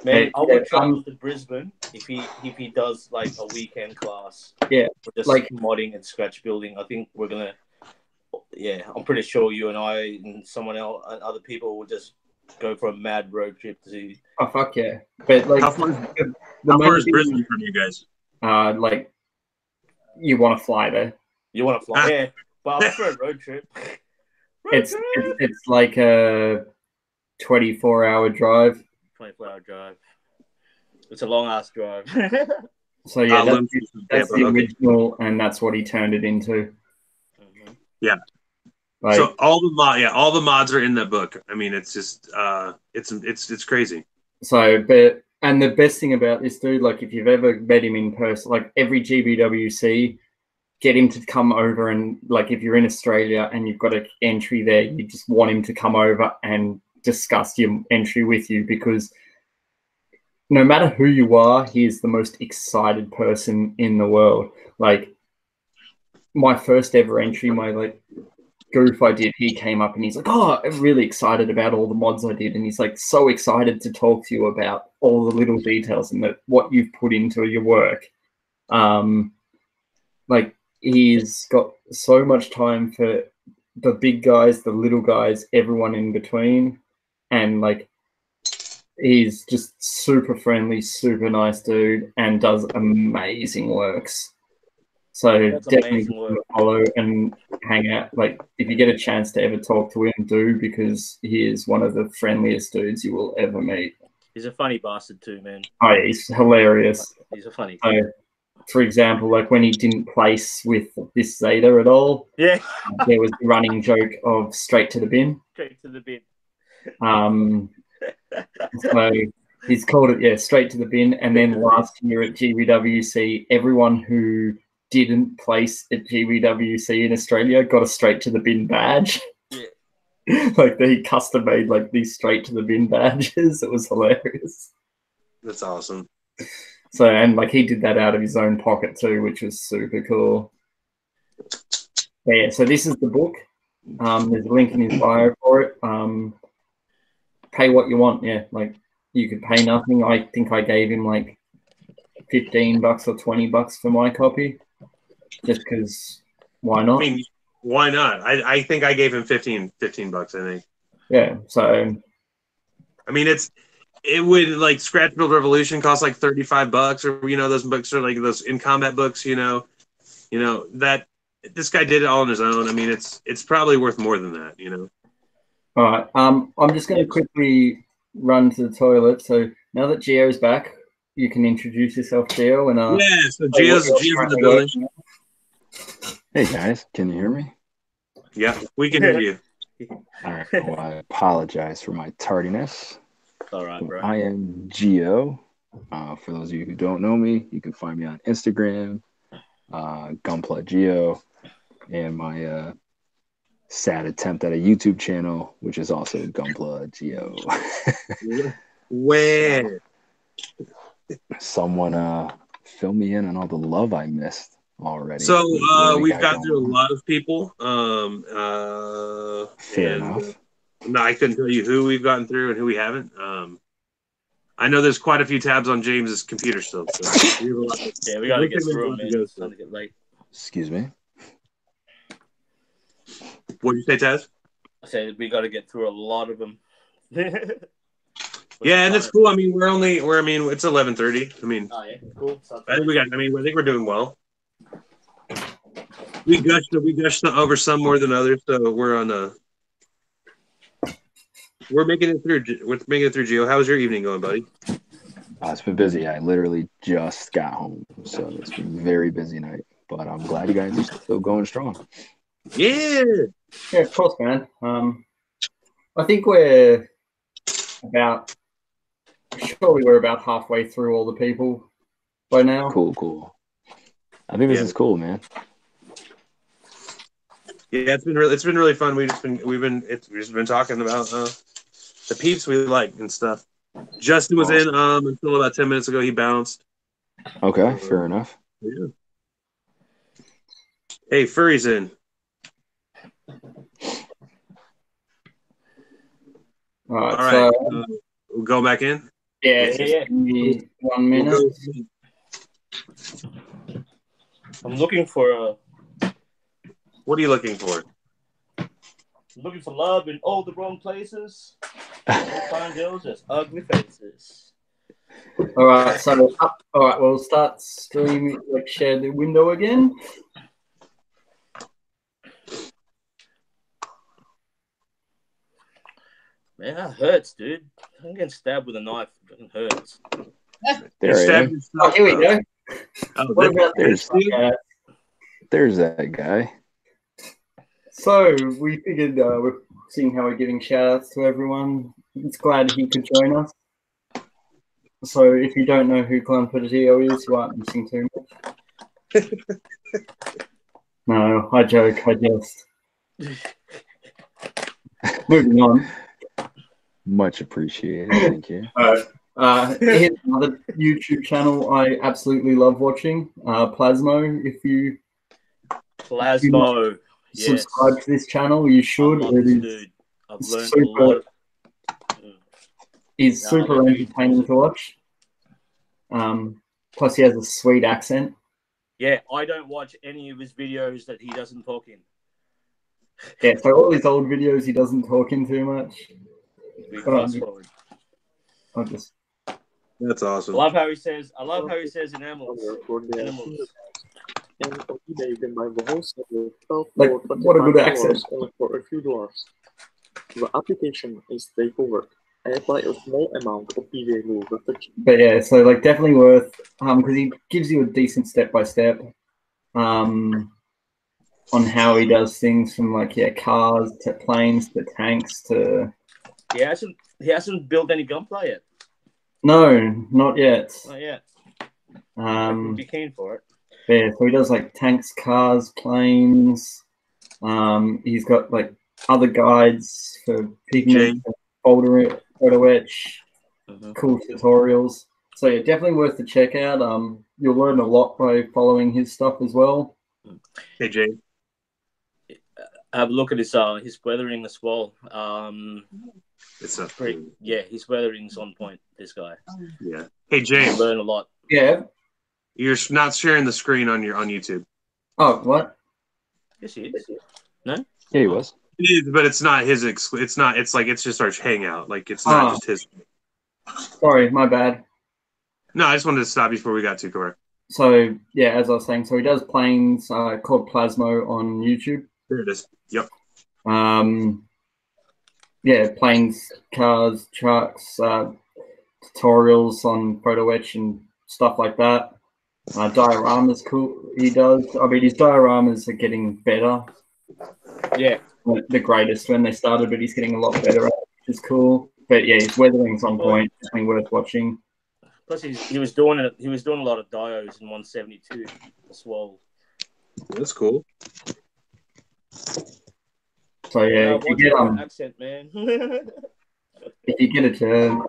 Man, I would travel to Brisbane if he does like a weekend class. Yeah, just like modding and scratch building. I think we're gonna. Yeah, I'm pretty sure you and I and someone else and other people will just go for a mad road trip to see. Oh fuck yeah! But like, how far is Brisbane from you guys? Like, you want to fly there? You want to fly? Yeah, but I'm for a road trip. It's like a 24-hour drive. 24-hour drive. It's a long ass drive. So yeah, that's the original, and that's what he turned it into. Yeah. Like, so all the mods are in that book. I mean, it's just it's crazy. So, and the best thing about this dude, like if you've ever met him in person, like every GBWC, get him to come over, and like if you're in Australia and you've got an entry there, you just want him to come over and discuss your entry with you, because no matter who you are, he is the most excited person in the world. Like my first ever entry, my like goof I did, he came up and he's like, "Oh, I'm really excited about all the mods I did," and he's like so excited to talk to you about all the little details and what you've put into your work. Like he's got so much time for the big guys, the little guys, everyone in between, and like he's just super friendly, super nice dude, and does amazing works. So that's definitely follow and hang out. Like if you get a chance to ever talk to him, do, because he is one of the friendliest dudes you will ever meet. He's a funny bastard too, man. Oh, yeah, he's hilarious. He's a funny. So, for example, like when he didn't place with this Zeta at all, there was the running joke of straight to the bin. Straight to the bin. So he's called it, straight to the bin. And then last year at GBWC, everyone who didn't place at GBWC in Australia got a straight to the bin badge. Yeah. Like they custom made like these straight to the bin badges. It was hilarious. That's awesome. So, and like he did that out of his own pocket too, which was super cool. But yeah, so this is the book. There's a link in his bio for it. Pay what you want. Yeah, like you could pay nothing. I think I gave him like $15 or $20 for my copy, just because why not? I mean, why not? I think I gave him $15. I think. Yeah. So, I mean, it would like Scratch Build Revolution cost like $35, or those books are like those in combat books. That this guy did it all on his own. I mean, it's probably worth more than that. All right. I'm just going to quickly run to the toilet. So now that Geo's back, you can introduce yourself, Geo. And so Geo's in the building. Hey guys, can you hear me? Yeah, we can hear you. All right. Well, I apologize for my tardiness. All right, bro. I am Geo. For those of you who don't know me, you can find me on Instagram, Gunpla Geo, and my sad attempt at a YouTube channel, which is also Gunpla Geo. Where? Someone fill me in on all the love I missed already. So we've got through a lot of people. Fair enough. No, I couldn't tell you who we've gotten through and who we haven't. I know there's quite a few tabs on James's computer still. So yeah, we got to get through them, man. It's starting to get late. Excuse me? What did you say, Taz? I said we got to get through a lot of them. Yeah, and it's cool. I mean, it's 11:30. I mean, oh, yeah, cool. I think we're doing well. We gushed over some more than others, so we're making it through. We're making it through. Gio, how's your evening going, buddy? It's been busy. I literally just got home, so it's been a very busy night. But I'm glad you guys are still going strong. Yeah, of course, man. I think we're about halfway through all the people by now. Cool. I think this is cool, man. Yeah, it's been really fun. We've just been talking about the peeps we like and stuff. Justin was in until about 10 minutes ago. He bounced. Okay, fair enough. Yeah. Hey, Furry's in. All right. So, we'll go back in. Yeah. 1 minute. I'm looking for What are you looking for? I'm looking for love in all the wrong places. Fine girls, just ugly faces. All right. So, we'll start streaming. Share the window again. Man, that hurts, dude. I'm getting stabbed with a knife. It hurts. Here we go. Oh, there's that guy. So we figured we're seeing how we're giving shout outs to everyone. It's glad he could join us. So if you don't know who Gunpla Geo is, you aren't missing too much. No, I joke. I jest. Moving on. Much appreciated. Thank you. Here's another YouTube channel I absolutely love watching. Plasmo. If you subscribe to this channel, you should. I've learned a lot. He's super entertaining to watch. Plus, he has a sweet accent. Yeah, I don't watch any of his videos that he doesn't talk in. Yeah, so all his old videos, he doesn't talk in too much. Fast forward. That's awesome. I love how he says in animals. And on eBay you can buy the whole set what a good accent. only for a few dollars. The application is takeover. I apply a small amount of PVA glue. But yeah, so definitely worth because he gives you a decent step by step on how he does things from cars to planes to tanks to. He hasn't built any Gunpla yet. No, not yet. Not yet. I would be keen for it. Yeah, so he does tanks, cars, planes. He's got other guides for pigment, photo etch, cool tutorials. So yeah, definitely worth the check out. You'll learn a lot by following his stuff as well. Hey Jay, have a look at his weathering as well. It's a his weathering's on point. This guy. Yeah. Hey James, learn a lot. Yeah. You're not sharing the screen on YouTube. Oh, what? Yes, he is. No. Yeah, he was. It is, but it's not his. It's not. It's it's just our hangout. It's not just his. Sorry, my bad. No, I just wanted to stop you before we got too far. So yeah, as I was saying, so he does planes called Plasmo on YouTube. There it is. Yep. Yeah, planes, cars, trucks, tutorials on photo etch and stuff like that. Dioramas, cool. He does. I mean, his dioramas are getting better. Yeah. The greatest when they started, but he's getting a lot better at it, which is cool. But yeah, his weathering's on point. Definitely worth watching. Plus, he was doing it. He was doing a lot of dios in 172 as well. That's cool. So yeah, What's your accent, man? if you get a chance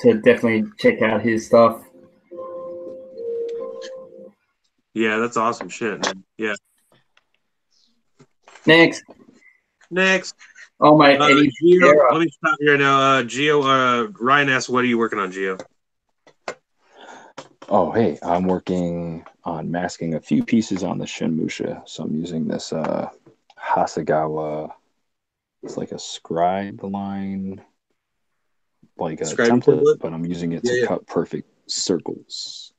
to definitely check out his stuff. Yeah, that's awesome shit, man. Yeah. Next. Oh my, Geo, let me stop here now. Geo, Ryan asked, "What are you working on, Geo?" Oh, hey, I'm working on masking a few pieces on the Shinmusha. So I'm using this Hasegawa. It's like a scribe line, like a template, but I'm using it to cut perfect circles.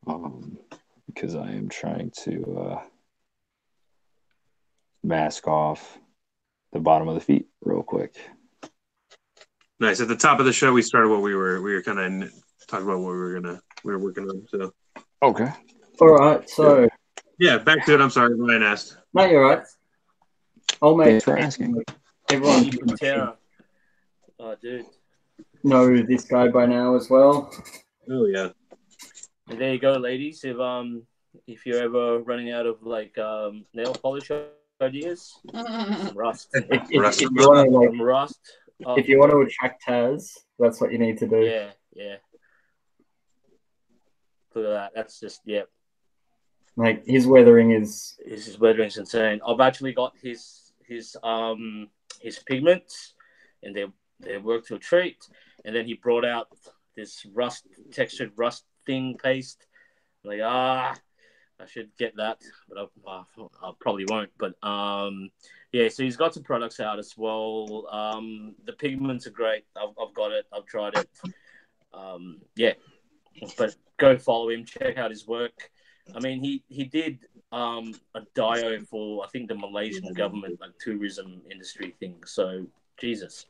Because I am trying to mask off the bottom of the feet real quick. Nice. At the top of the show, we started what we were kind of talking about what we were working on. So okay. All right. So yeah, back to it. I'm sorry, Ryan asked. No, you're right. I'll make. Thanks for asking. Everyone dude. know this guy by now as well. Oh yeah. And there you go, ladies. If you're ever running out of like nail polish ideas, some rust. If you want to rust. If you want to attract Taz, that's what you need to do. Yeah. Look at that. That's just Like his weathering is insane. I've actually got his pigments, and they work to a treat. And then he brought out this textured rust thing paste. I'm like I should get that, but I probably won't. But so he's got some products out as well. The pigments are great. I've got it. I've tried it. But go follow him. Check out his work. I mean, he did a dio for, I think, the Malaysian government, like tourism industry thing. So Jesus,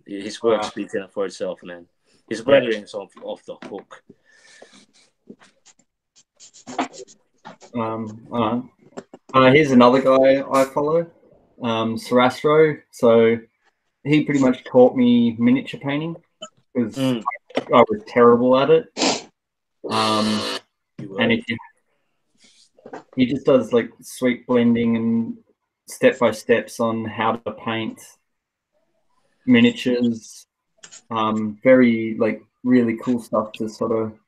his work speaks for itself, man. His lettering's off the hook. Here's another guy I follow, Sarastro. So he pretty much taught me miniature painting because I was terrible at it. And he just does like sweet blending and step by steps on how to paint miniatures. Very like really cool stuff to sort of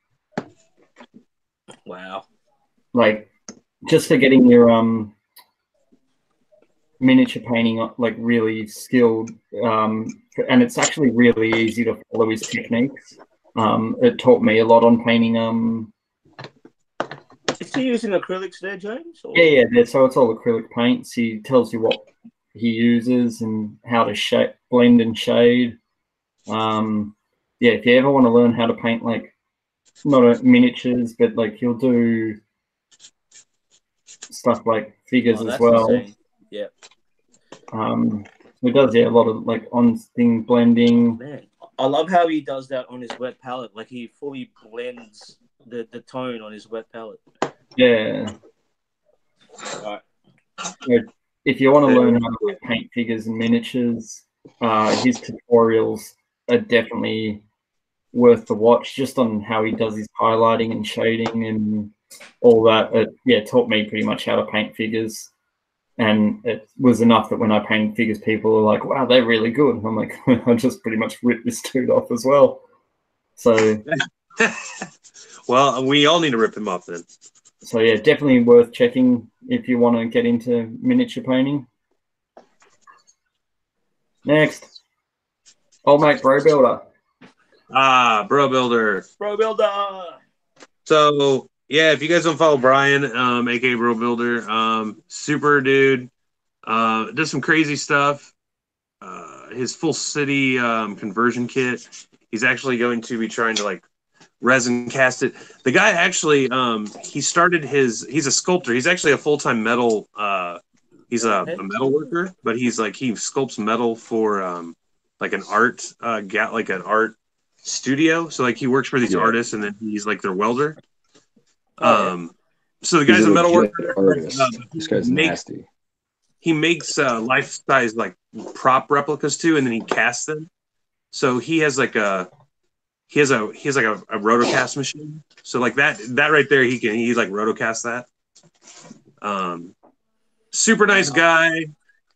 like just for getting your miniature painting like really skilled, and it's actually really easy to follow his techniques. It taught me a lot on painting. Is he using acrylics there, James? Or? Yeah. So it's all acrylic paints. He tells you what he uses and how to blend and shade. If you ever want to learn how to paint, like not miniatures, but like he'll do stuff like figures as well. Insane. Yeah. He does a lot of like on-thing blending. Man, I love how he does that on his wet palette. Like he fully blends the tone on his wet palette. Yeah. All right. If you want to learn how to paint figures and miniatures, his tutorials are definitely worth the watch, just on how he does his highlighting and shading and all that. It taught me pretty much how to paint figures. And it was enough that when I painted figures, people were like, wow, they're really good. And I'm like, I just pretty much ripped this dude off as well. So... Well, we all need to rip him off then. So yeah, definitely worth checking if you want to get into miniature painting. Next, old mate Bro Builder. Bro Builder. So yeah, if you guys don't follow Brian, aka Bro Builder, super dude, does some crazy stuff. His full city conversion kit. He's actually going to be trying to like resin cast it. The guy actually he started he's a sculptor. He's actually a full-time metal he's a metal worker, but he sculpts metal for like an art like an art studio. So like he works for these artists and then he's like their welder. So the guy's a metal worker. This guy's nasty. He makes life-size like prop replicas too, and then he casts them. So he has like a rotocast machine. So like that right there, he like rotocast that. Super nice guy.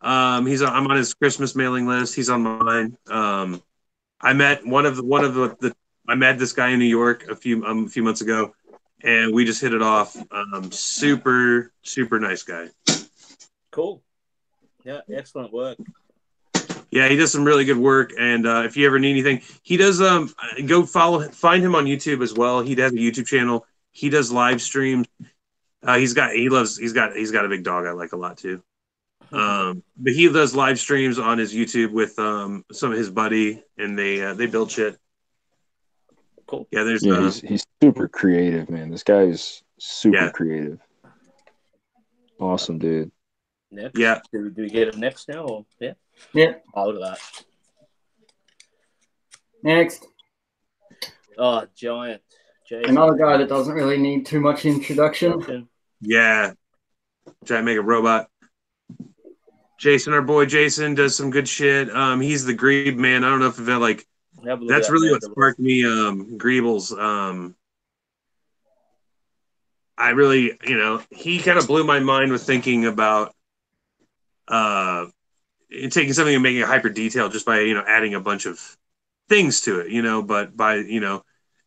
I'm on his Christmas mailing list. He's on mine. I met I met this guy in New York a few months ago, and we just hit it off. Super nice guy. Cool. Yeah, excellent work. Yeah, he does some really good work. And if you ever need anything, he does. Go find him on YouTube as well. He has a YouTube channel. He does live streams. He's got a big dog I like a lot too. But he does live streams on his YouTube with some of his buddy, and they build shit. Cool. Yeah, he's super creative, man. This guy is super creative. Awesome, dude. Next. Yeah. Do we get it next now? Or? Yeah. Yeah. I'll do that. Next. Oh, Giant. Jason. Another guy that doesn't really need too much introduction. Yeah. Giant Mega Robot. Jason, our boy Jason, does some good shit. He's the Greeb man. I don't know if that like that's really what sparked me. Greebles. I really, he kind of blew my mind with thinking about taking something and making it hyper detailed just by adding a bunch of things to it. But by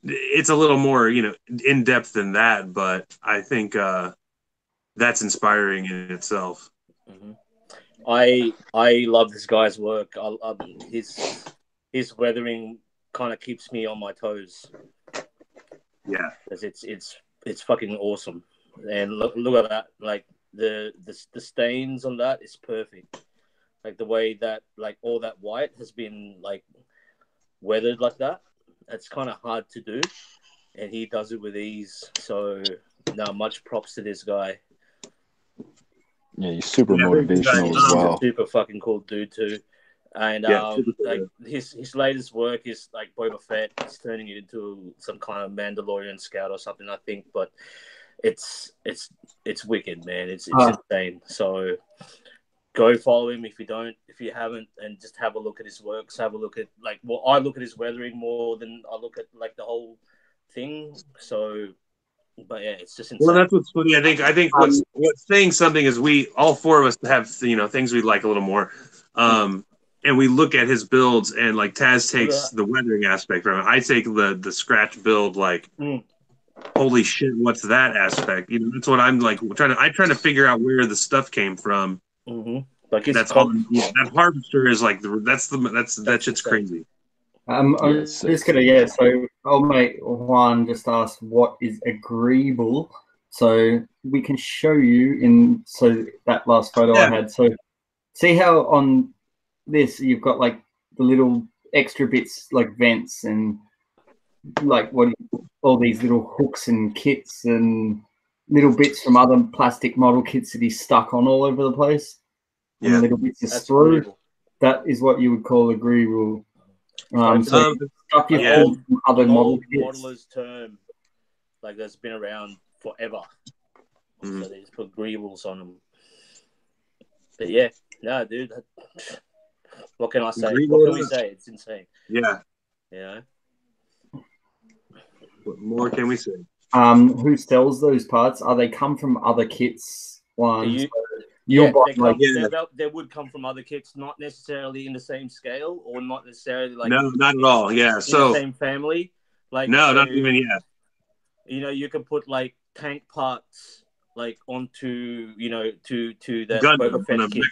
it's a little more in depth than that. But I think that's inspiring in itself. Mm-hmm. I love this guy's work. His weathering kind of keeps me on my toes. Yeah, because it's fucking awesome. And look at that, like the stains on that is perfect. Like the way that like all that white has been like weathered like that. It's kind of hard to do, and he does it with ease. So no, much props to this guy. Yeah, he's super motivational as well. Super fucking cool dude too. And like his latest work is like Boba Fett. He's turning it into some kind of Mandalorian scout or something, I think. But it's wicked, man. It's insane. So go follow him if you haven't, and just have a look at his works. Have a look at I look at his weathering more than I look at like the whole thing. So. But yeah, it's just insane. Well, that's what's funny. I think what's saying something is we all four of us have things we like a little more, and we look at his builds and like Taz takes the weathering aspect from it. I take the scratch build like, holy shit, what's that aspect? That's what I'm like trying to figure out where the stuff came from. Mm-hmm. Like that's all. That harvester is like that shit's crazy. I'm just gonna so old mate Juan just asked what is agreeable, so we can show you that last photo I had. So see how on this you've got like the little extra bits like vents and like all these little hooks and kits and little bits from other plastic model kits that he's stuck on all over the place. And little bits of sprue. That is what you would call agreeable. So stuff you from other model modelers term, like that's been around forever. So they just put greebles on them. But yeah, no, dude. What can I say? What can we say? It's insane. Yeah. Yeah. What more can we say? Who sells those parts? Are they come from other kits? They would come from other kits, not necessarily in the same scale, or not necessarily like no, not at all. Yeah, so the same family. Like not even yet. You can put like tank parts like onto to that Gundam, Boba Fett kit.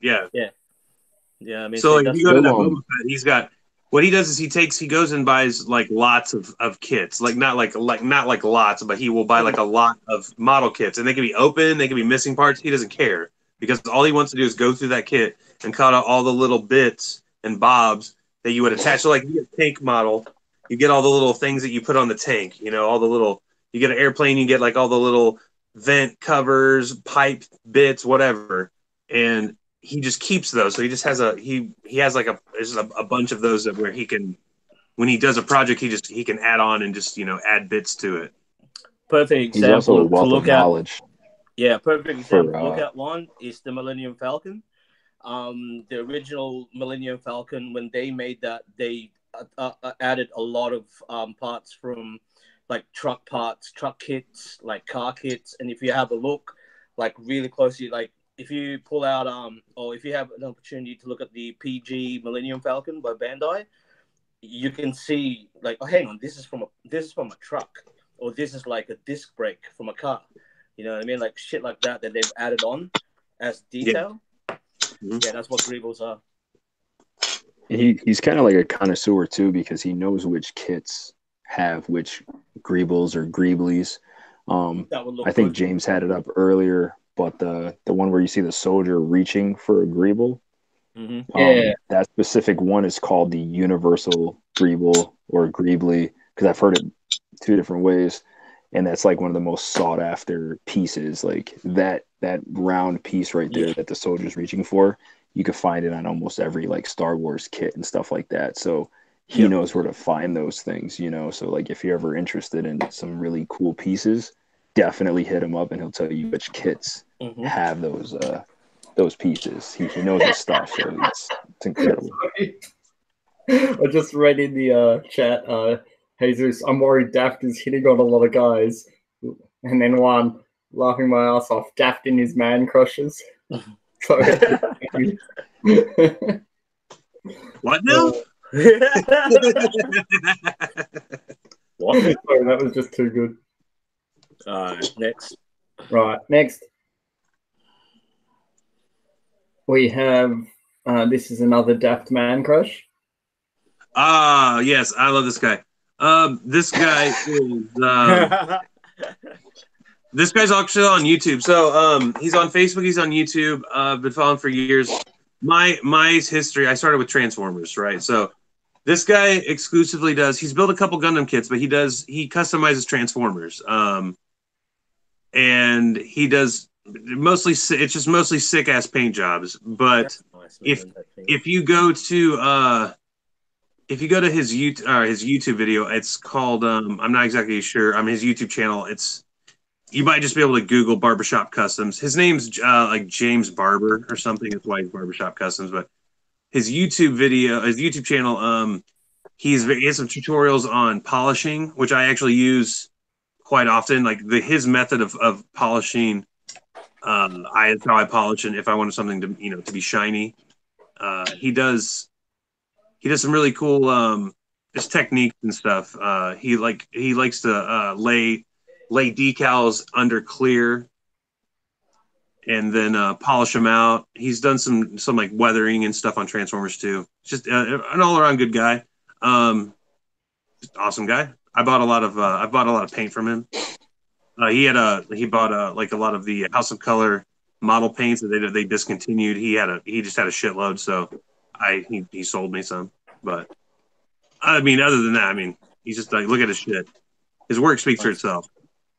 Yeah. I mean, so like, if you go to that Boba Fett, he's got. What he does is he goes and buys like lots of kits, like not lots, but he will buy like a lot of model kits, and they can be open, they can be missing parts. He doesn't care because all he wants to do is go through that kit and cut out all the little bits and bobs that you would attach. So like you get a tank model, you get all the little things that you put on the tank, all the little. You get an airplane, you get like all the little vent covers, pipe bits, whatever, and he just keeps those. So he just has there's a bunch of those where he can, when he does a project, he can add on and just add bits to it. Perfect example. He's also a wealth of knowledge. Yeah, perfect example. Look at one is the Millennium Falcon. the original Millennium Falcon, when they made that, they added a lot of parts from like truck parts, truck kits, like car kits. And if you have a look like really closely, like if you pull out or if you have an opportunity to look at the PG Millennium Falcon by Bandai, you can see like, oh, hang on, this is from a truck, or this is like a disc brake from a car. You know what I mean? Like shit like that they've added on as detail. Yeah, that's what Greebles are. He's kind of like a connoisseur too, because he knows which kits have which Greebles or Greeblies. I think James had it up earlier, but the one where you see the soldier reaching for a Greeble, that specific one is called the Universal Greeble or Greebly, because I've heard it two different ways, and that's like one of the most sought after pieces. Like that round piece right there that the soldier's reaching for, you can find it on almost every like Star Wars kit and stuff like that. So he knows where to find those things, you know. So like if you're ever interested in some really cool pieces, definitely hit him up and he'll tell you which kits have those pieces. He knows his stuff, so it's incredible. I just read in the chat, Jesus, I'm worried Daft is hitting on a lot of guys. And then one, laughing my ass off, Daft in his man crushes. So, what now? What? Sorry, that was just too good. Next. Right, next. We have, this is another Daft man crush. Yes, I love this guy. This guy is this guy's actually on YouTube. So he's on Facebook, he's on YouTube. I've been following for years. My history, I started with Transformers, right? So this guy exclusively he's built a couple Gundam kits, but he customizes Transformers. And he does mostly sick ass paint jobs. But if you go to his YouTube video, it's called I'm not exactly sure. His YouTube channel. You might just be able to Google Barbershop Customs. His name's like James Barber or something. That's why he's Barbershop Customs. But his YouTube channel, he has some tutorials on polishing, which I actually use quite often. Like his method of polishing, that's how I polish, and if I wanted something to be shiny, he does some really cool just techniques and stuff. He likes to lay decals under clear and then polish them out. He's done some like weathering and stuff on Transformers too. Just an all around good guy. Awesome guy. I bought a lot of paint from him. He bought like a lot of the House of Color model paints that they discontinued. He just had a shitload, so he sold me some. But other than that, he's just like, look at his shit. His work speaks for itself.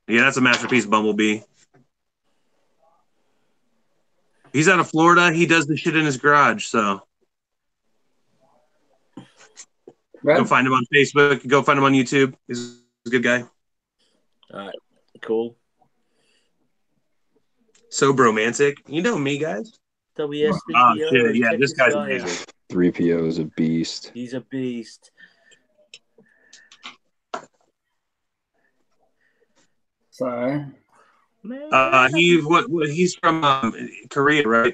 Yeah, that's a masterpiece, Bumblebee. He's out of Florida. He does the shit in his garage, so go find him on Facebook. Go find him on YouTube. He's a good guy. All right, cool. So bromantic. You know me, guys. WS3PO. Oh, shit. Yeah, this guy's amazing. 3PO is a beast. He's a beast. So, he's from Korea, right?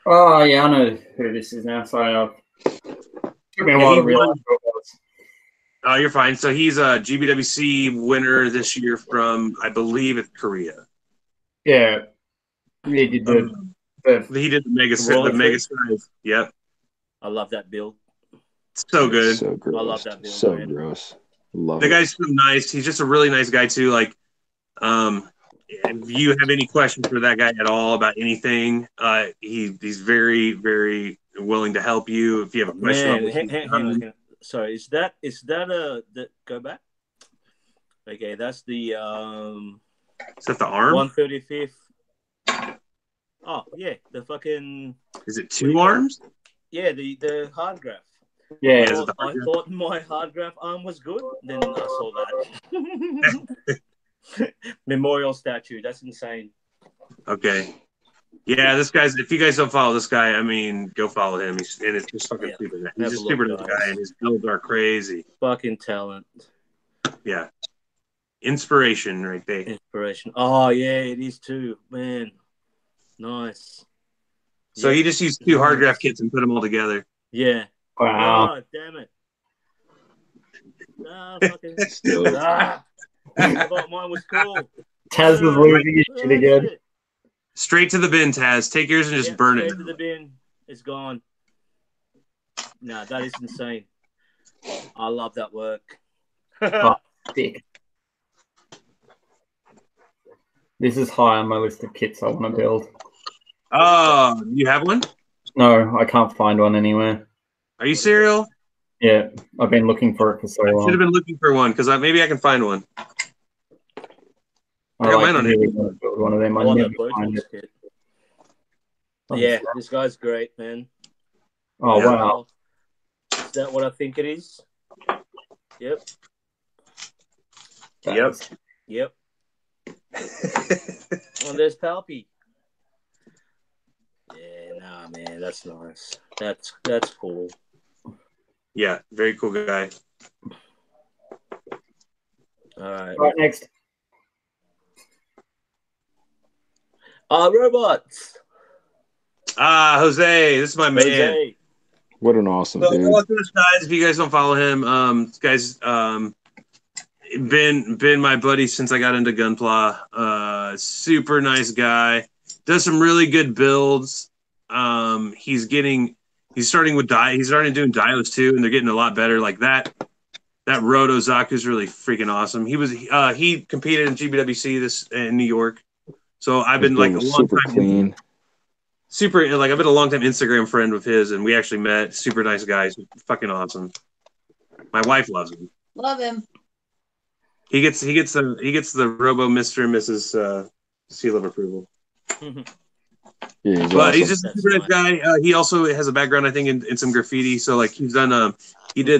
Oh yeah, I know who this is now. So took me a while to realize who it was. Oh, you're fine. So he's a GBWC winner this year from, I believe, it's Korea. Yeah, he did the mega size. Yep. I love that build. So good. So gross. I love that build. So gross. The guy's so nice. He's just a really nice guy too. Like, if you have any questions for that guy at all about anything, he's very, very willing to help you. If you have a question, hang on. Sorry, is that go back? Okay, that's the is that the arm? 135th. Oh yeah, the fucking. Is it two arms? Yeah, the hard graph. Yeah, I thought my hard graph arm was good. Then I saw that. Memorial statue. That's insane. Okay. Yeah, this guy's. If you guys don't follow this guy, I mean, go follow him. It's just fucking Yeah. super. Have He's a a look, super nice guys. guy, and his builds are crazy. Fucking talent. Yeah, inspiration right there. Inspiration. Oh yeah, it is too, man. Nice. So Yeah. he just used 2 hard graph kits and put them all together. Yeah. Wow. Oh, damn it. Ah, fucking. Still, Ah, I thought mine was cool. Taz was losing his shit again. Shit. Straight to the bin, Taz. Take yours and just burn it. Straight to the bin. It's gone. Nah, that is insane. I love that work. Oh, sick. This is high on my list of kits I want to build. Oh, you have one? No, I can't find one anywhere. Are you serial? Yeah, I've been looking for it for so I long. should have been looking for one because maybe I can find one. I got like mine on to really want to build one of them. I I want never that Botox find it. kit. Yeah, this guy's great, man. Oh, Yeah. wow. Is that what I think it is? Yep. Yep. Yep. Oh, there's Palpy. Yeah, nah, man, that's nice. That's cool. Yeah, very cool guy. All right. Right, next. Robots. Jose, this is my man. Jose. what an awesome So, dude. all this guys, if you guys don't follow him, this guy's been my buddy since I got into Gunpla. Super nice guy. Does some really good builds. He's starting doing dios too, and they're getting a lot better. Like that Roto Zaku is really freaking awesome. He competed in GBWC in New York. So I've been His like a build was long super time clean. I've been a long time Instagram friend with his, and we actually met. Super nice guy, fucking awesome. My wife loves him. Love him. He gets the Robo Mr. and Mrs. seal of approval. Yeah, he's But awesome. he's just a super nice guy. He also has a background, I think, in some graffiti. So like he's done you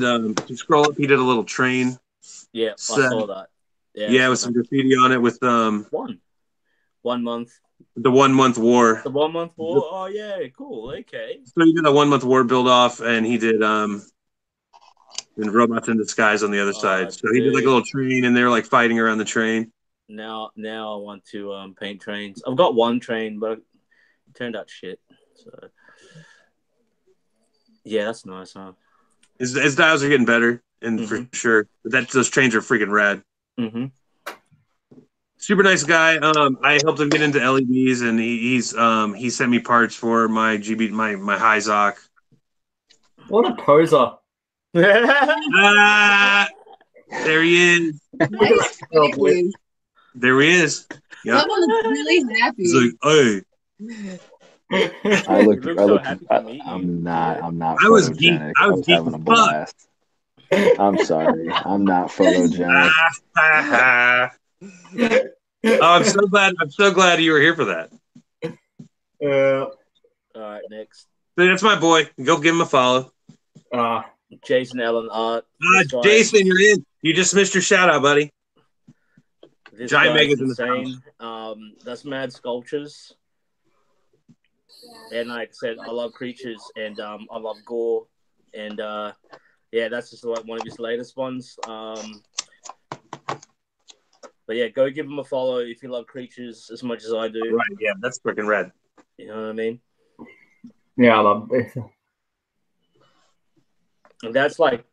scroll up, he did a little train. Yeah, I saw that. Yeah, with some graffiti on it with 1 month. the 1 month war. The 1 month war. Oh yeah, cool. Okay. So he did a 1 month war build off, and he did and Robots in Disguise on the other side. So he did like a little train, and they're like fighting around the train. Now I want to paint trains. I've got one train, but it turned out shit. So yeah, that's nice, huh? His dials are getting better, and for sure, those trains are freaking rad. Mm-hmm. Super nice guy. I helped him get into LEDs, and he sent me parts for my my high Zoc. What a poser. Ah, there he is. Nice. Thank you. There he is. Yep. Someone's really happy. He's like, hey. I look. You look so happy to meet you. I'm not. I was photogenic. I I was was geek having a as fuck. blast. I'm sorry. I'm not photogenic. I'm so glad you were here for that. All right, next. So that's my boy. Go give him a follow. Jason Allen Art. Jason, you're in. You just missed your shout out, buddy. This Giant guy's Megas in the insane. That's mad sculptures. And like I said, I love creatures and I love gore. And yeah, that's just like one of his latest ones. But yeah, go give him a follow if you love creatures as much as I do. Right, yeah, that's freaking rad. You know what I mean? Yeah, I love this. And that's like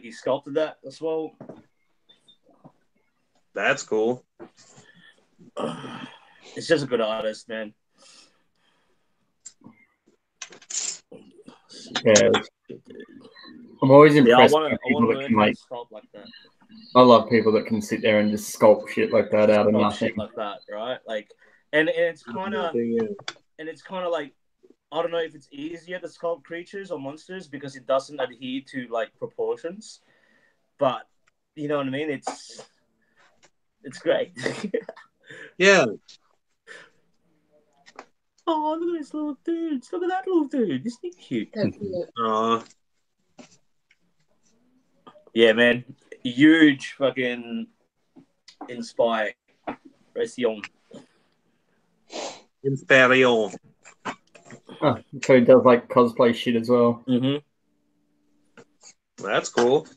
he sculpted that as well. That's cool. It's just a good artist, man. Yeah. I'm always impressed I by want people to that learn can how to like. sculpt like that. I love people that can sit there and just sculpt shit like that out of Sculpt nothing. shit like that, right? Like, and it's kind of like, I don't know if it's easier to sculpt creatures or monsters because it doesn't adhere to like proportions, but you know what I mean. It's great. Yeah. Oh, look at this little dude! Look at that little dude! Isn't he cute? That's cute. Yeah, man. Huge fucking inspiration. Imperial. Oh, so he does like cosplay shit as well. Mm-hmm. That's cool.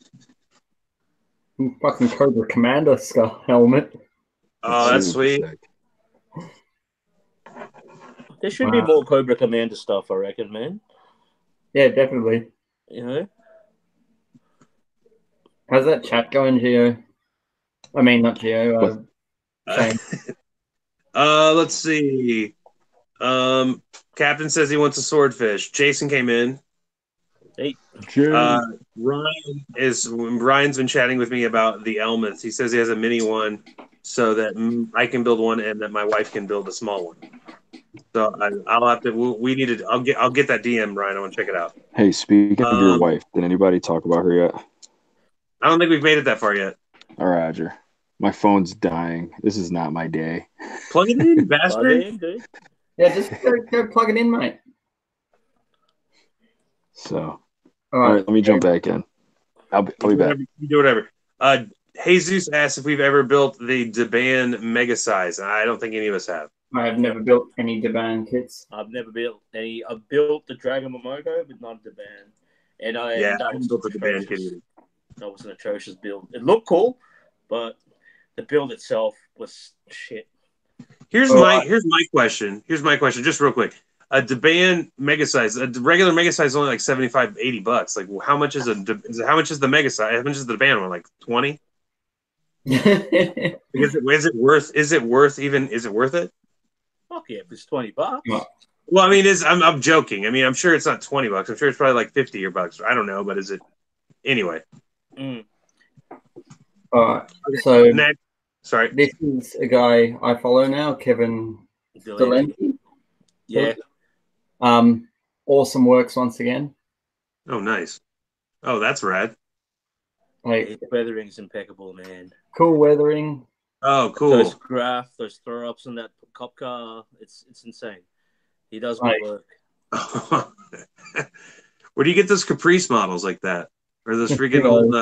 Fucking Cobra Commander skull helmet. Oh, that's super sweet. sick. There should be more Cobra Commander stuff, I reckon, man. Yeah, definitely. You know? How's that chat going, Geo? I mean, not Geo. Shane. Let's see. Captain says he wants a swordfish. Jason came in. Hey, Ryan's been chatting with me about the Elmeth. He says he has a mini one, so that I can build one and that my wife can build a small one. So I'll have to. We need to. I'll get that DM, Ryan. I want to check it out. Hey, speaking of your wife, did anybody talk about her yet? I don't think we've made it that far yet. All right, Roger. My phone's dying. This is not my day. Plug it in, bastard. dude. Yeah, just go plug it in, mate. So, all right, let me jump back in. I'll be back. You do whatever. Jesus asked if we've ever built the Deban Mega Size. I don't think any of us have. I have never built any Deban kits. I've never built any. I've built the Dragon Momogo, but not the band. And I haven't built the Deban kit either. That was an atrocious build. It looked cool, but the build itself was shit. Here's my question. Just real quick. A Deban Mega Size, a regular Mega Size is only like $75-$80. Like, how much is the Mega Size? How much is the Deban one? Like 20? Is it worth it? Fuck yeah, if it's $20. Well, I mean, I'm joking. I mean, I'm sure it's not $20. I'm sure it's probably like $50 or I don't know, but is it anyway? Mm. All right. So next, sorry, this is a guy I follow now, Kevin Delenti. Yeah. Awesome works once again. Oh, nice. Oh, that's rad. Like, the weathering's impeccable, man. Cool weathering. Oh, cool. Those those throw ups on that cop car, it's insane. He does good work. Where do you get those Caprice models like that? Or those freaking old?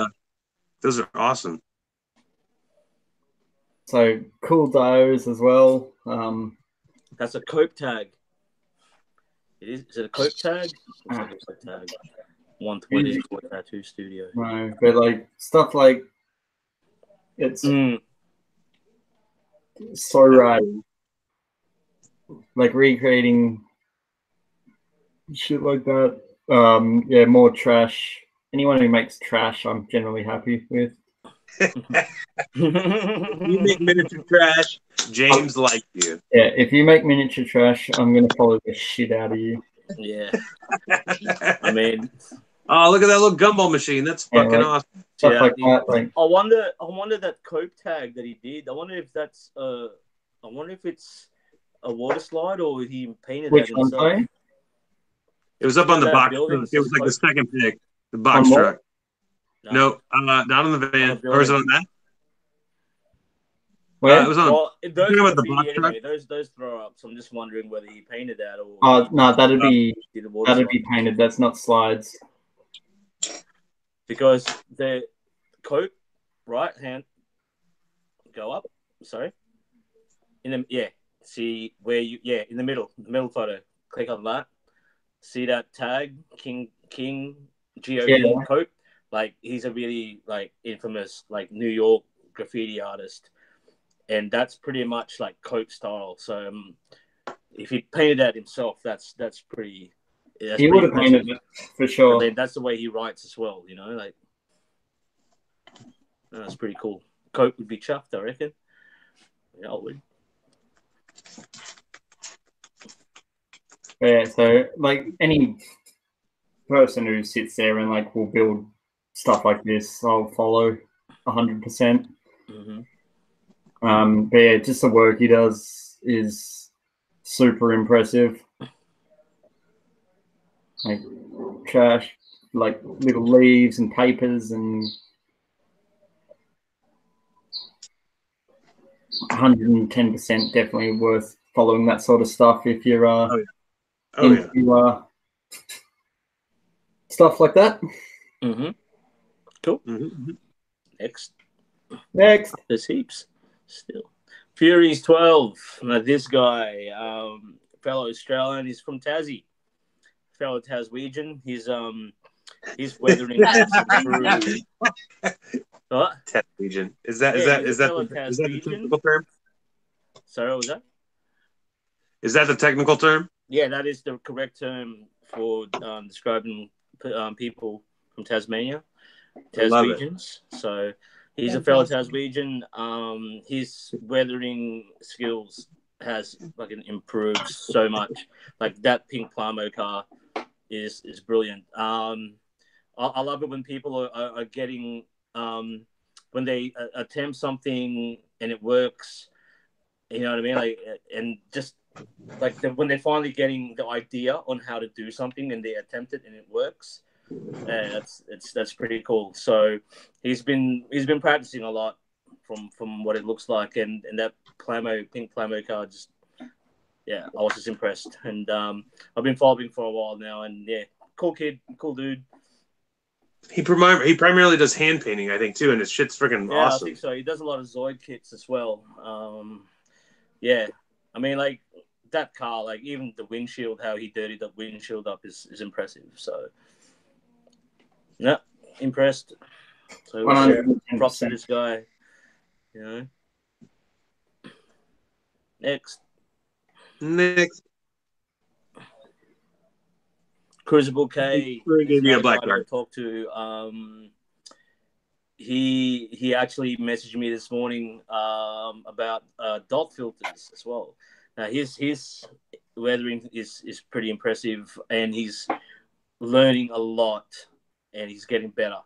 Those are awesome. So cool dios as well. That's a cope tag. Is it a cope tag? Looks like a cope tag. 120 for Tattoo Studio. No, but like stuff like it's so rad. Like recreating shit like that. Yeah, more trash. Anyone who makes trash, I'm generally happy with. You make miniature trash, James likes you. Yeah, if you make miniature trash, I'm gonna follow the shit out of you. Yeah. I mean, oh, look at that little gumball machine. That's fucking awesome. Stuff like that. Like, I wonder that cope tag that he did. I wonder if that's I wonder if it's a water slide or he painted that himself. Sorry? It was up on the box truck. It was like the second pick. The box truck. No, not on the van. Or is it on that? It was on the box truck. Those throw ups. I'm just wondering whether he painted that or. Oh no, that'd be painted. That's not slides. Because the cope right hand go up. Sorry. See where you in the middle photo. Click on that. See that tag King Geo cope. Like he's a really like infamous like New York graffiti artist, and that's pretty much like cope style. So if he painted that himself, that's pretty. He would have painted it for sure. But then that's the way he writes as well. You know, like that's pretty cool. Cope would be chuffed, I reckon. Yeah, I would. Yeah, so like any person who sits there and like will build stuff like this, I'll follow 100%. But yeah, just the work he does is super impressive. Like trash, like little leaves and papers and 110% definitely worth following that sort of stuff if you're into stuff like that. Cool. Next. There's heaps still. Fury's 12. Now, this guy, fellow Australian, he's from Tassie. Fellow Taswegian. He's weathering. What? Taswegian. Is that the technical term? Sorry, what was that? Is that the technical term? Yeah, that is the correct term for describing people from Tasmania, Taswegians. So he's a fellow Taswegian. His weathering skills has fucking improved so much. Like that pink Plamo car is brilliant. I love it when people are getting when they attempt something and it works. You know what I mean? Like, and just like when they're finally getting the idea on how to do something and they attempt it and it works. That's pretty cool. So he's been practicing a lot from what it looks like, and that pink Plamo car just, yeah, I was just impressed. And I've been following for a while now, and yeah, cool kid, cool dude. He primarily does hand painting, I think, too, and his shit's freaking awesome. I think so. He does a lot of Zoid kits as well. Yeah, I mean, like that car, like even the windshield, how he dirtied the windshield up is impressive. So, yeah, impressed. So, props to this guy. You know. Next. Crucible K. Gave me a black card. Talk to. He actually messaged me this morning about dot filters as well. Now his weathering is pretty impressive, and he's learning a lot, and he's getting better.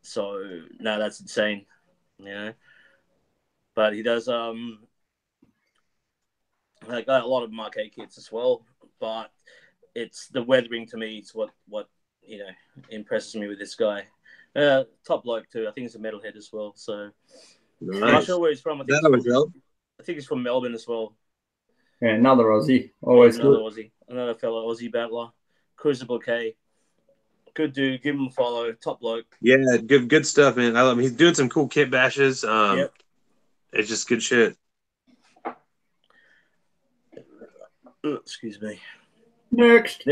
So no, that's insane, you know. But he does like a lot of marquee kits as well. But it's the weathering to me. It's what you know impresses me with this guy. Top bloke too. I think he's a metalhead as well. So nice. I'm not sure where he's from. I think he's from Melbourne as well. Yeah, another Aussie. Always another good. Aussie. Another fellow Aussie battler. Crucible K. Good dude. Give him a follow. Top bloke. Yeah, good stuff, man. I love him. He's doing some cool kit bashes. Yep. It's just good shit. Excuse me. Next.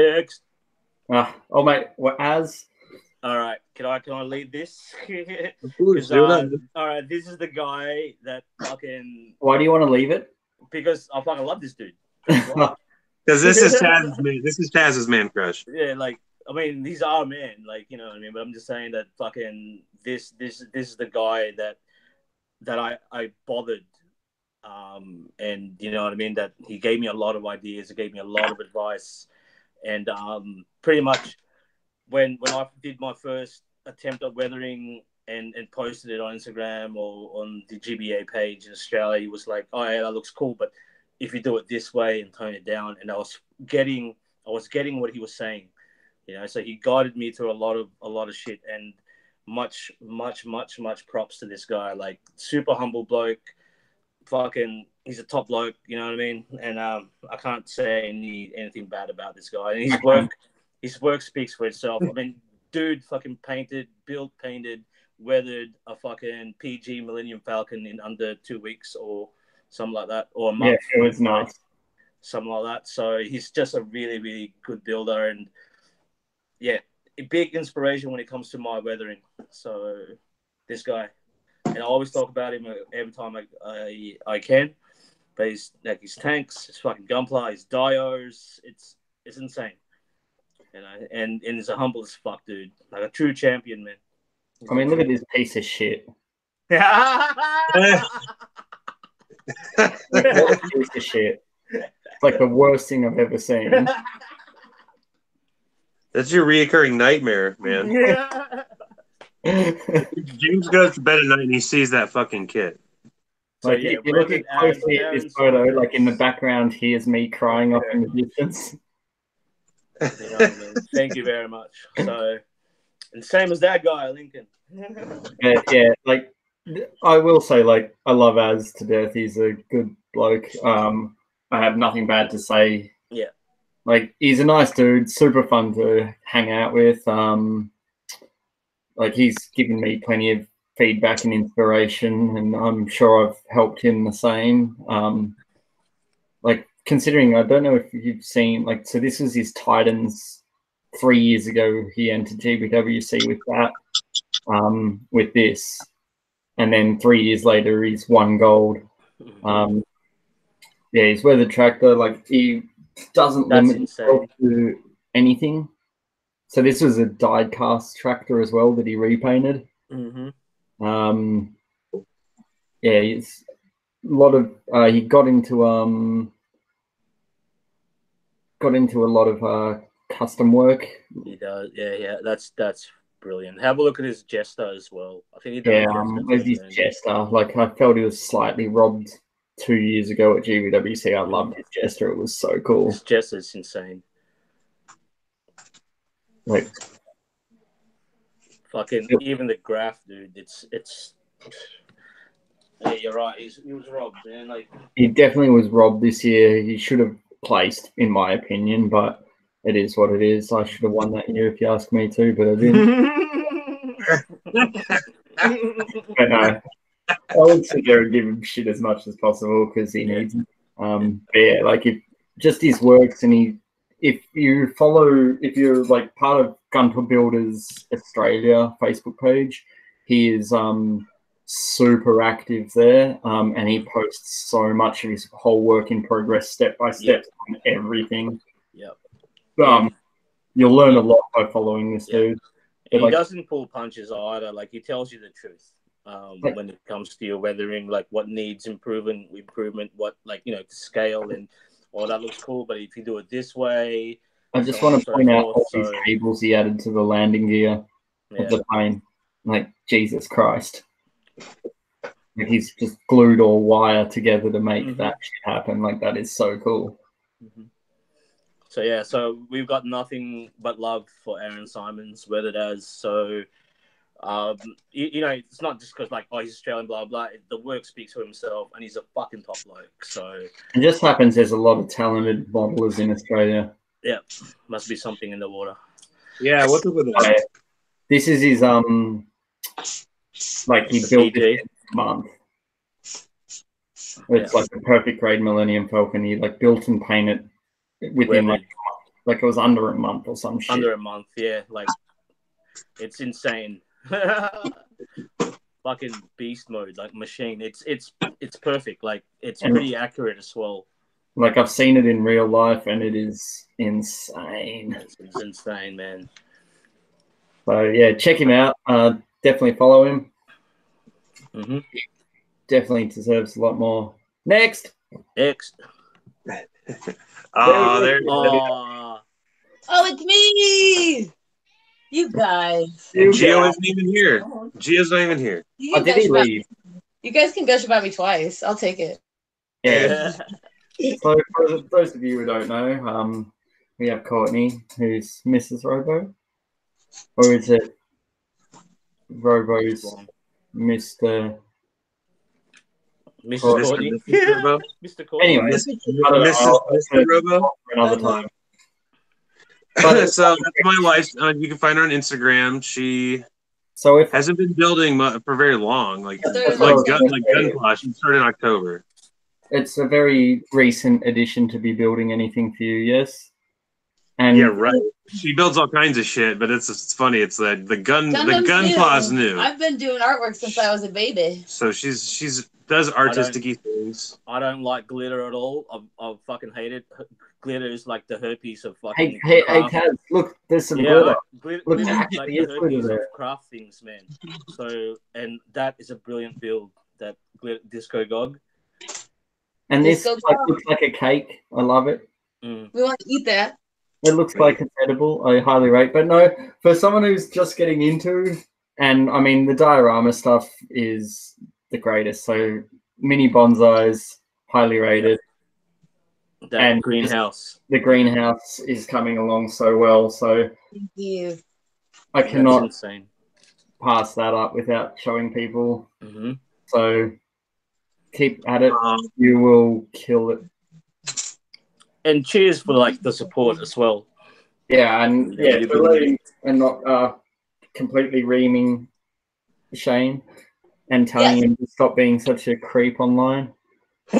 Oh mate, as. All right, can I lead this? All right, this is the guy that fucking. Why do you want to leave it? Because I fucking love this dude. Because this is Taz's man. This is Taz's man crush. Yeah, like I mean, these are men, like you know what I mean. But I'm just saying that fucking this is the guy that I bothered, and you know what I mean. That he gave me a lot of ideas. He gave me a lot of advice, and pretty much. When I did my first attempt at weathering and posted it on Instagram or on the GBA page in Australia, he was like, "Oh yeah, that looks cool, but if you do it this way and tone it down," and I was getting what he was saying, you know. So he guided me through a lot of shit, and much props to this guy. Like super humble bloke, fucking, he's a top bloke, you know what I mean. And I can't say anything bad about this guy. And his work speaks for itself. I mean, dude fucking built, painted, weathered a fucking PG Millennium Falcon in under 2 weeks or something like that, or a month. Yeah, it was nice. Something like that. So he's just a really, really good builder, and yeah, a big inspiration when it comes to my weathering. So this guy, and I always talk about him every time I can. But he's like his tanks, his fucking Gunpla, his dios, it's insane. You know, and he's a humble as fuck, dude. Like a true champion, man. I mean, look at this piece of shit. Piece of shit. It's like the worst thing I've ever seen. That's your reoccurring nightmare, man. James goes to bed at night and he sees that fucking kid. Like, if you look closely at this photo, like in the background, here's me crying off in the distance. You know what I mean? Thank you very much. So, and same as that guy, Lincoln. Yeah, like I will say, like I love Az to death. He's a good bloke. I have nothing bad to say. Yeah, like he's a nice dude, super fun to hang out with. Like he's given me plenty of feedback and inspiration, and I'm sure I've helped him the same. Like, considering, I don't know if you've seen, like, so this was his Titans 3 years ago. He entered GBWC with that, with this, and then 3 years later he's won gold. Yeah, he's weathered tractor. Like, he doesn't limit himself to anything. So this was a die cast tractor as well that he repainted. Yeah, he's a lot of he got into a lot of custom work. He does, yeah. That's brilliant. Have a look at his Jester as well. I think he does. Yeah, where's his Jester? Like, I felt he was slightly robbed 2 years ago at GBWC. I loved his Jester. It was so cool. His Jester's insane. Like, fucking even the graph, dude. It's. Yeah, you're right. He was robbed, man. Like, he definitely was robbed this year. He should have placed, in my opinion, but it is what it is. I should have won that year if you ask me to, but I didn't. But no, I would sit there and give him shit as much as possible because he needs it. But yeah, like, if just his works, and if you're like part of Gunpla Builders Australia Facebook page, he is super active there, and he posts so much of his whole work in progress, step by step, on everything. You'll learn a lot by following this dude. And he doesn't pull punches either. Like, he tells you the truth when it comes to your weathering, like what needs improvement, what, like, you know, scale and all that looks cool, but if you do it this way. I just want to point out all these cables he added to the landing gear of the plane. Like, Jesus Christ. Like, he's just glued all wire together to make that shit happen. Like, that is so cool. So yeah, so we've got nothing but love for Aaron Simons, weathered as. So you know, it's not just because, like, oh, he's Australian, blah blah. The work speaks for himself, and he's a fucking top bloke. So it just happens there's a lot of talented modelers in Australia. Yeah, must be something in the water. Yeah, what's up with that? This is his like, he built it in a month. It's like the perfect grade Millennium Falcon. He like built and painted within like it was under a month or some shit. Under a month, yeah. Like, it's insane. Fucking beast mode, like machine. It's perfect. Like, it's pretty accurate as well. Like, I've seen it in real life, and it is insane. It's insane, man. So yeah, check him out. Definitely follow him. Definitely deserves a lot more. Next. Oh, it's me. You guys. Geo isn't even here. Geo's not even here. Oh, did he leave? You guys can gush about me twice. I'll take it. Yeah. So for those of you who don't know, we have Courtney, who's Mrs. Robo. Or is it Robo's Mr. Courtney? Mr. Courtney. Anyway, Mr. Robo. Another time. So that's my wife. You can find her on Instagram. She hasn't been building for very long. Gunpla. She started in October. It's a very recent addition to be building anything for you, yes? And yeah, right. She builds all kinds of shit, but it's funny. It's the Gunpla's new. I've been doing artwork since I was a baby. So she's does artistic-y things. I don't like glitter at all. I fucking hate it. Glitter is like the herpes of fucking. Hey, Taz, look, there's some glitter. Glitter look, is like the herpes of craft things, man. So, and that is a brilliant build. That glitter, Disco Gog. And this looks like a cake. I love it. We want to eat that. It looks like it's edible. I highly rate. But no, for someone who's just getting into, and I mean, the diorama stuff is the greatest. So mini bonsais, highly rated. And greenhouse. The greenhouse is coming along so well. So thank you. I cannot pass that up without showing people. So keep at it. You will kill it. And cheers for like the support as well. Yeah, and for letting and not completely reaming Shane. and telling him to stop being such a creep online. He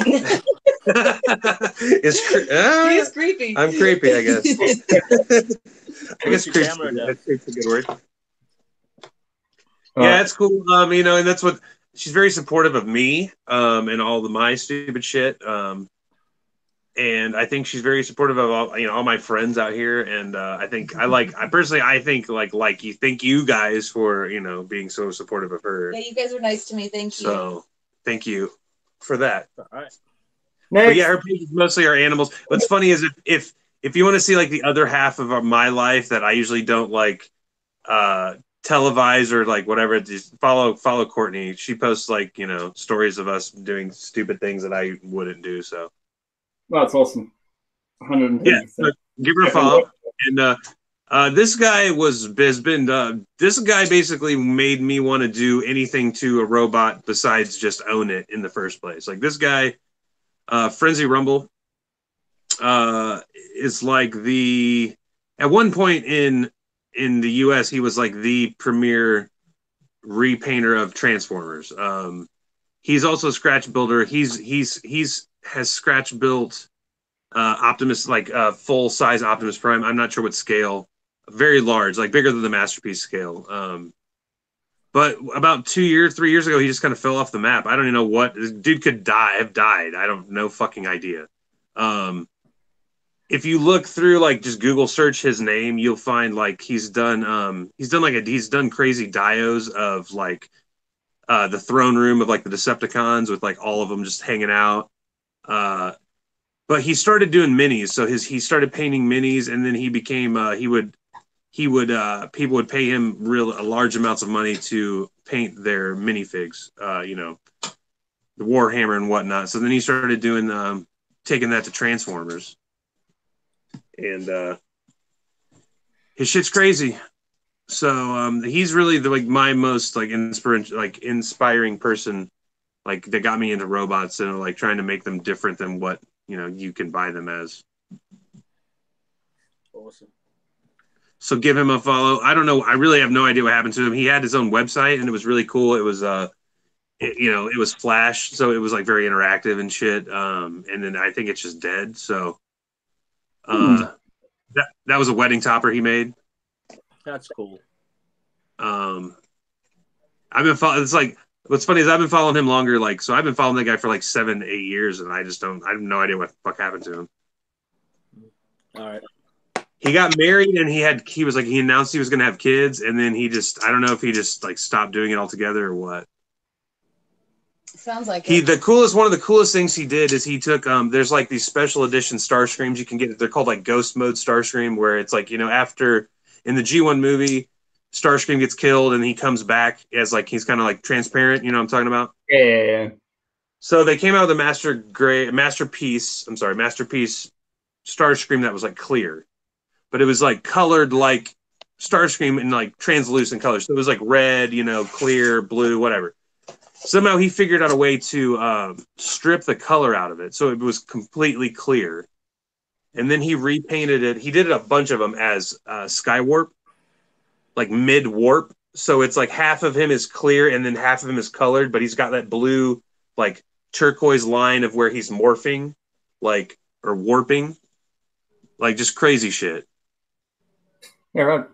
is creepy. I'm creepy, I guess. I guess Your creep's camera down. a good word. Yeah, it's cool. You know, and that's what she's very supportive of me, and all my stupid shit. And I think she's very supportive of all my friends out here. And I think I personally think you thank you guys for being so supportive of her. Yeah, you guys were nice to me. Thank you. So thank you for that. All right. Next. But yeah, her page is mostly our animals. What's funny is if you want to see like the other half of my life that I usually don't televise or like whatever, just follow Courtney. She posts stories of us doing stupid things that I wouldn't do. So that's awesome. 110%. yeah, give her a follow. And this guy this guy basically made me want to do anything to a robot besides just own it in the first place. Like this guy, Frenzy Rumble, is like at one point in the US he was like the premier repainter of Transformers. He's also a scratch builder. He's has scratch built Optimus, like full size Optimus Prime. I'm not sure what scale, very large, like bigger than the Masterpiece scale. But about 3 years ago, he just kind of fell off the map. I don't even know what this dude could have died. I don't know fucking idea. If you look through just Google search his name, you'll find he's done crazy dios of the throne room of the Decepticons with all of them just hanging out. But he started doing minis, so he started painting minis, and then he became people would pay him large amounts of money to paint their minifigs, the Warhammer and whatnot. So then he started doing taking that to Transformers, and his shit's crazy. So he's really my most inspiring person, that got me into robots and trying to make them different than what you can buy them as. Awesome. So give him a follow. I don't know. I really have no idea what happened to him. He had his own website and it was really cool. It was it was Flash, so it was very interactive and shit. And then I think it's just dead. So that was a wedding topper he made. That's cool. I've been following. It's what's funny is I've been following him longer. So I've been following that guy for 7-8 years, and I have no idea what the fuck happened to him. All right. He got married and he announced he was going to have kids, and then I don't know if he just stopped doing it altogether or what. Sounds like one of the coolest things he did is he took there's these special edition Starscreams you can get. They're called Ghost Mode Starscream, where it's after in the G1 movie Starscream gets killed and he comes back as he's kind of transparent, you know what I'm talking about? Yeah. So they came out with a Masterpiece Starscream that was clear. But it was colored like Starscream in translucent colors. So it was red, clear, blue, whatever. Somehow he figured out a way to strip the color out of it, so it was completely clear. And then he repainted it. He did a bunch of them as Skywarp, mid warp. So it's half of him is clear and then half of him is colored, but he's got that blue turquoise line of where he's morphing, or warping, just crazy shit. Yeah, right.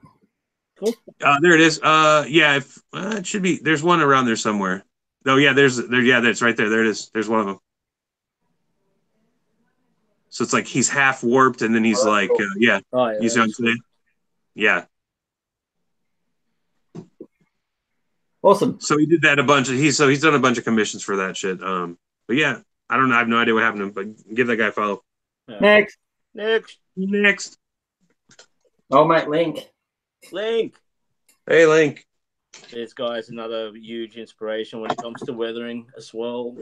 Cool. There it is. Yeah, it should be. There's one around there somewhere. Oh yeah, that's right there. There it is. There's one of them. So it's he's half warped, and then he's cool. yeah. Oh, yeah, you see what I'm saying? Yeah. Awesome. So he did that a bunch. He's done a bunch of commissions for that shit. But yeah, I don't know. I have no idea what happened to him. But give that guy a follow. Yeah. Next. Oh, mate, Link. Hey, Link. This guy's another huge inspiration when it comes to weathering as well.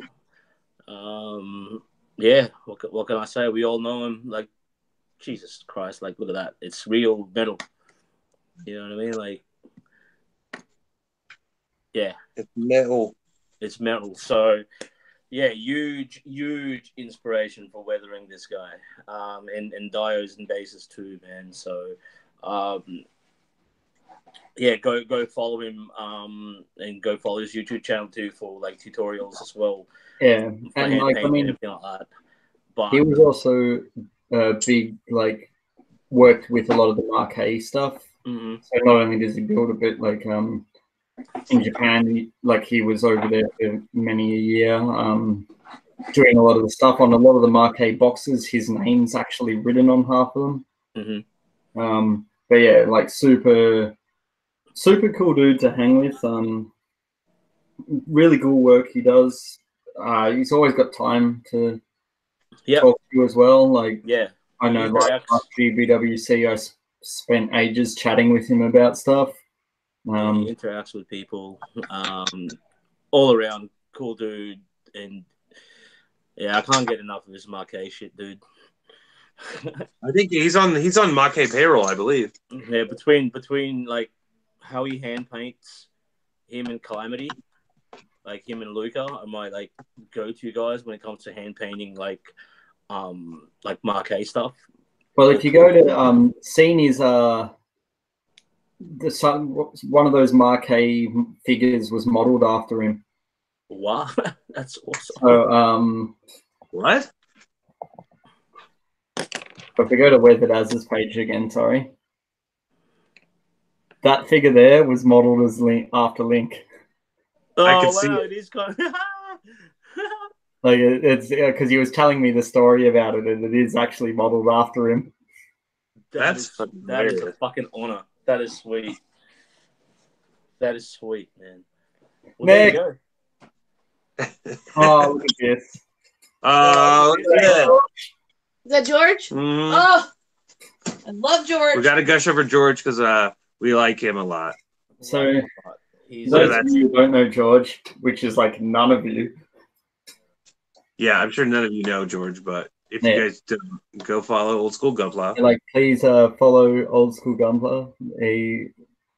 Yeah, what can I say? We all know him. Jesus Christ, look at that. It's real metal. You know what I mean? Yeah. It's metal. It's metal. So, yeah, huge inspiration for weathering this guy. And dios and bases too, man. So, yeah, go follow him, and go follow his YouTube channel too for like tutorials as well. Yeah, For and hand like painting and everything like that. But he was also big, like worked with a lot of the marquee stuff. Mhm. So not only does he build a bit, like in Japan, he was over there for many a year, doing a lot of the stuff on a lot of the marquee boxes. His name's actually written on half of them. Mhm. But yeah, like super cool dude to hang with. Really cool work he does. He's always got time to talk to you as well. Like, yeah, I know, like last GBWC, I spent ages chatting with him about stuff. He interacts with people, all around cool dude, and yeah, I can't get enough of his marquee shit, dude. I think he's on marquee payroll, I believe. Yeah, between like how he hand paints, him and Calamity, like him and Luca are my like go-to guys when it comes to hand painting, like marquee stuff. Well, if you go to Scene is one of those marquee figures was modeled after him. Wow, that's awesome. So what? If we go to Weathered As's page again, sorry. That figure there was modeled as after Link. Oh, I can wow, see it is kind of... Like, it's because he was telling me the story about it, and it is actually modeled after him. that is a fucking honor. That is sweet. That is sweet, man. Well, there you go. Oh, look at this. Oh, look at that. Is that George? Mhm. Oh, I love George. We got to gush over George because we like him a lot. So, He's those of you who don't know George, which is like none of you. Yeah, I'm sure none of you know George, but if you guys don't, go follow Old School Gunpla. Like, please follow Old School Gunpla,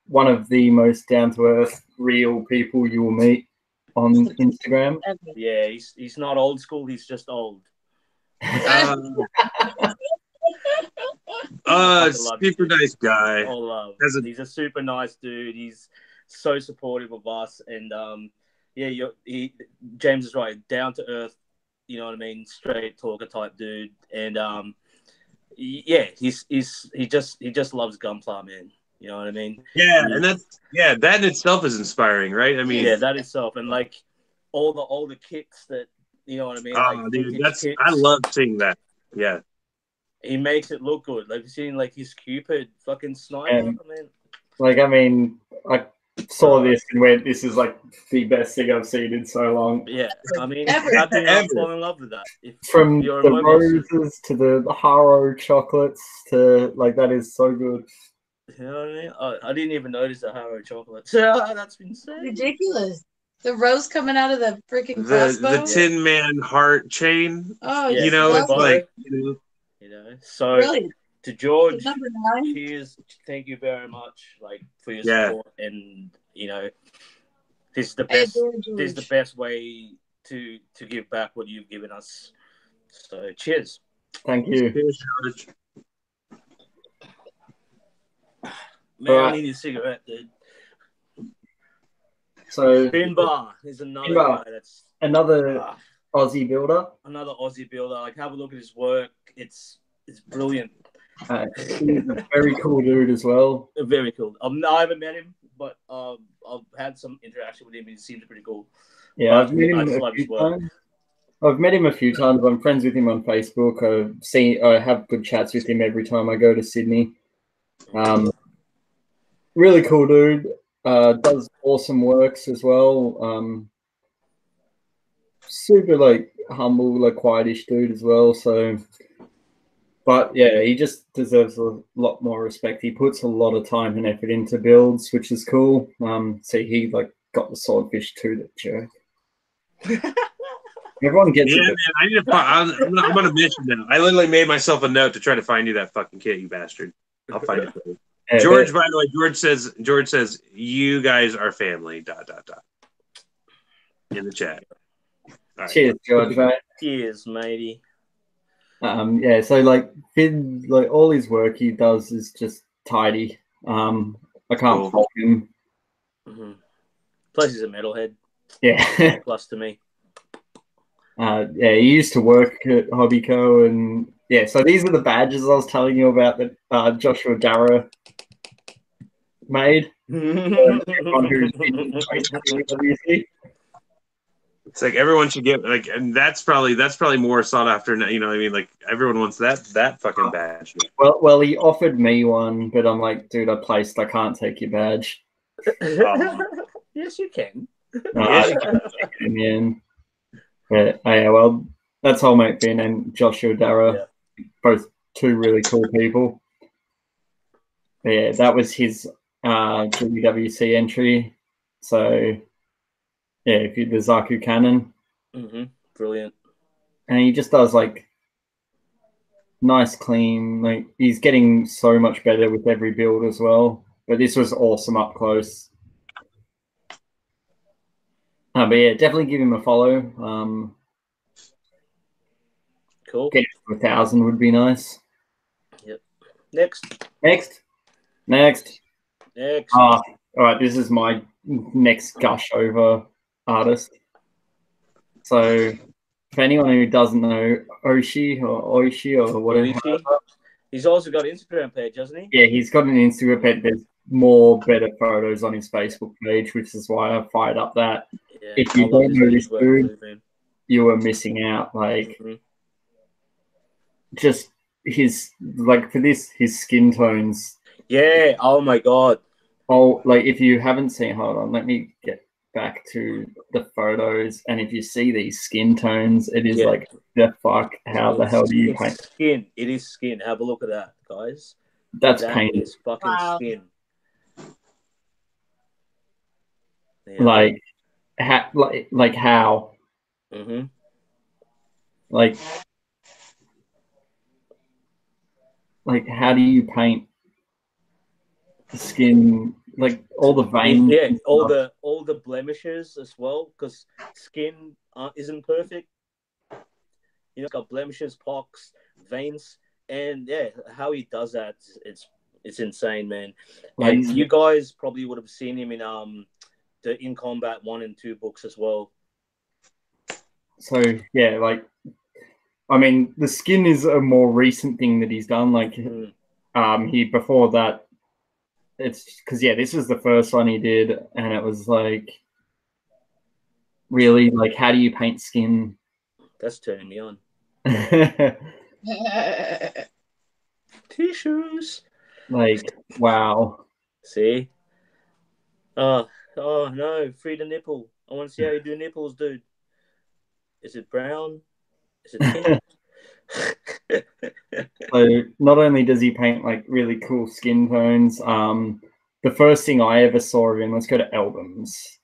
one of the most down-to-earth, real people you will meet on Instagram. Yeah, he's not old school. He's just old. Super nice guy. All love. He's a super nice dude. He's so supportive of us, and James is right. Down to earth, you know what I mean? Straight talker type dude, and he just loves Gunpla, man. You know what I mean? Yeah, and that in itself is inspiring, right? I mean, yeah, that itself, and like all the kicks that, you know what I mean? Oh, dude, I love seeing that. Yeah, he makes it look good. Like, you've seen like his Cupid fucking sniper, And, man. like, I mean, I saw this and went, "This is like the best thing I've seen in so long." Yeah, I mean, how can you not fall in love with that? From the roses to the Haro chocolates to like, that is so good. You know what I mean? I didn't even notice the Haro chocolates. That's insane. Ridiculous. The rose coming out of the freaking crossbow. The Tin Man heart chain. Oh, you know, it's like So brilliant. To George, Number 9. cheers. Thank you very much, like, for your support, and you know, this is the best. This is the best way to give back what you've given us. So cheers. Thank you. Cheers, George. Man, I need a cigarette, dude. So Finbar is another guy that's another Aussie builder. Another Aussie builder. Like, have a look at his work. It's brilliant. He's a very cool dude as well. Very cool. I haven't met him, but I've had some interaction with him. He seems pretty cool. Yeah, I've met him a few times. I've met him a few times. I'm friends with him on Facebook. I have good chats with him every time I go to Sydney. Really cool dude. Does awesome works as well. Super like humble, like quietish dude as well. So, but yeah, he just deserves a lot more respect. He puts a lot of time and effort into builds, which is cool. So he like got the swordfish too, that jerk. Everyone gets it. Man, I need to. I'm gonna miss you now. I literally made myself a note to try to find you that fucking kit, you bastard. I'll find it for you. George, by the way, George says you guys are family. ... In the chat. Right. Cheers, George. Mate. Cheers, matey. Yeah. So like Finn, like all his work he does is just tidy. I can't Cool. fault him. Mm-hmm. Plus, he's a metalhead. Yeah. Plus to me. Yeah, he used to work at Hobbyco, and yeah, so these are the badges I was telling you about that Joshua Dara made. Everyone who's in WC. It's like everyone should get like, and that's probably more sought after now. You know what I mean? Like everyone wants that fucking badge. Well, he offered me one, but I'm like, dude, I can't take your badge. Yes, you can. Yes, you can take it in the end. But yeah, well, that's old mate Ben and Joshua Dara, both two really cool people. But yeah, that was his GWC entry. So yeah, if you the Zaku Cannon. Brilliant. And he just does like nice, clean. Like he's getting so much better with every build as well. But this was awesome up close. But yeah, definitely give him a follow. Cool. Get to 1,000 would be nice. Yep. Next. All right, this is my next gush over artist. So, for anyone who doesn't know Oishi or whatever, he's also got an Instagram page, hasn't he? Yeah, he's got an Instagram page. There's more better photos on his Facebook page, which is why I fired up that. Yeah, if you don't know this dude, you are missing out. Like, just his, like, for this, his skin tones. Yeah, oh my God. Oh, like, if you haven't seen, hold on, let me get back to the photos. And if you see these skin tones, it is like, the fuck, how the hell do you paint? Skin, it is skin. Have a look at that, guys. That's paint. That is fucking skin. Yeah. Like how? Like how do you paint the skin? Like all the veins, all the blemishes as well, because skin isn't perfect. You know, it's got blemishes, pox, veins, and yeah, how he does that, it's insane, man. And you guys probably would have seen him in the In Combat 1 and 2 books as well. So yeah, like I mean, the skin is a more recent thing that he's done. Like he before that, it's because this was the first one he did, and it was like really like how do you paint skin? That's turning me on. Tissues. Like wow. See? Oh no, free the nipple. I want to see how you do nipples, dude. Is it brown? Is it pink? So not only does he paint like really cool skin tones, the first thing I ever saw of him, let's go to albums.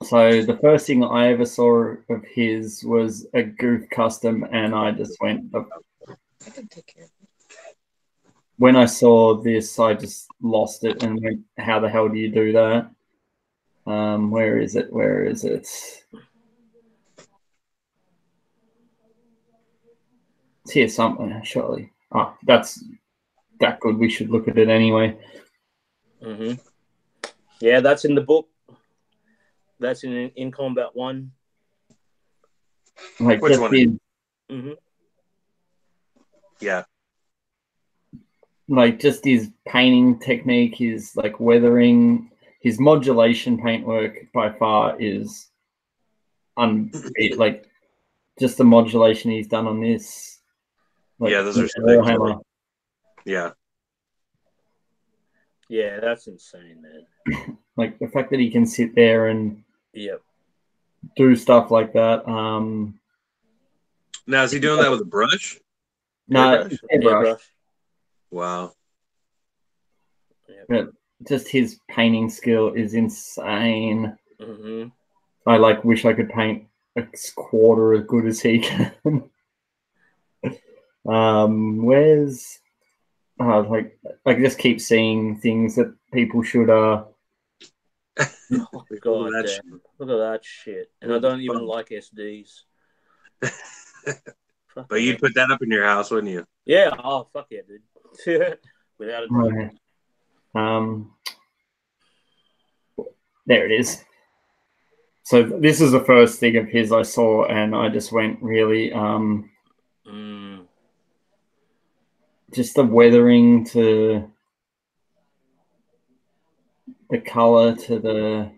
So the first thing I ever saw of his was a Goof custom, and I just went. I can take care of it. When I saw this, I just lost it and went, "How the hell do you do that?" Where is it? Where is it? It's here somewhere, surely. Oh, that's that good. We should look at it anyway. Yeah, that's in the book. That's in Combat 1. Like which one? Yeah. Like just his painting technique, his like weathering, his modulation paintwork by far is like just the modulation he's done on this. Like, yeah, those are Warhammer. Yeah. Yeah, that's insane, man. Like the fact that he can sit there and do stuff like that. Now is he doing that with a brush? No, airbrush. Wow. But just his painting skill is insane. I like wish I could paint a quarter as good as he can. Where's like I just keep seeing things that people should God damn. Look at that shit. And I don't even like SDs. But you'd put that up in your house, wouldn't you? Yeah. Oh fuck yeah, dude. Without a doubt. Right. There it is. So this is the first thing of his I saw, and I just went really just the weathering to the color to the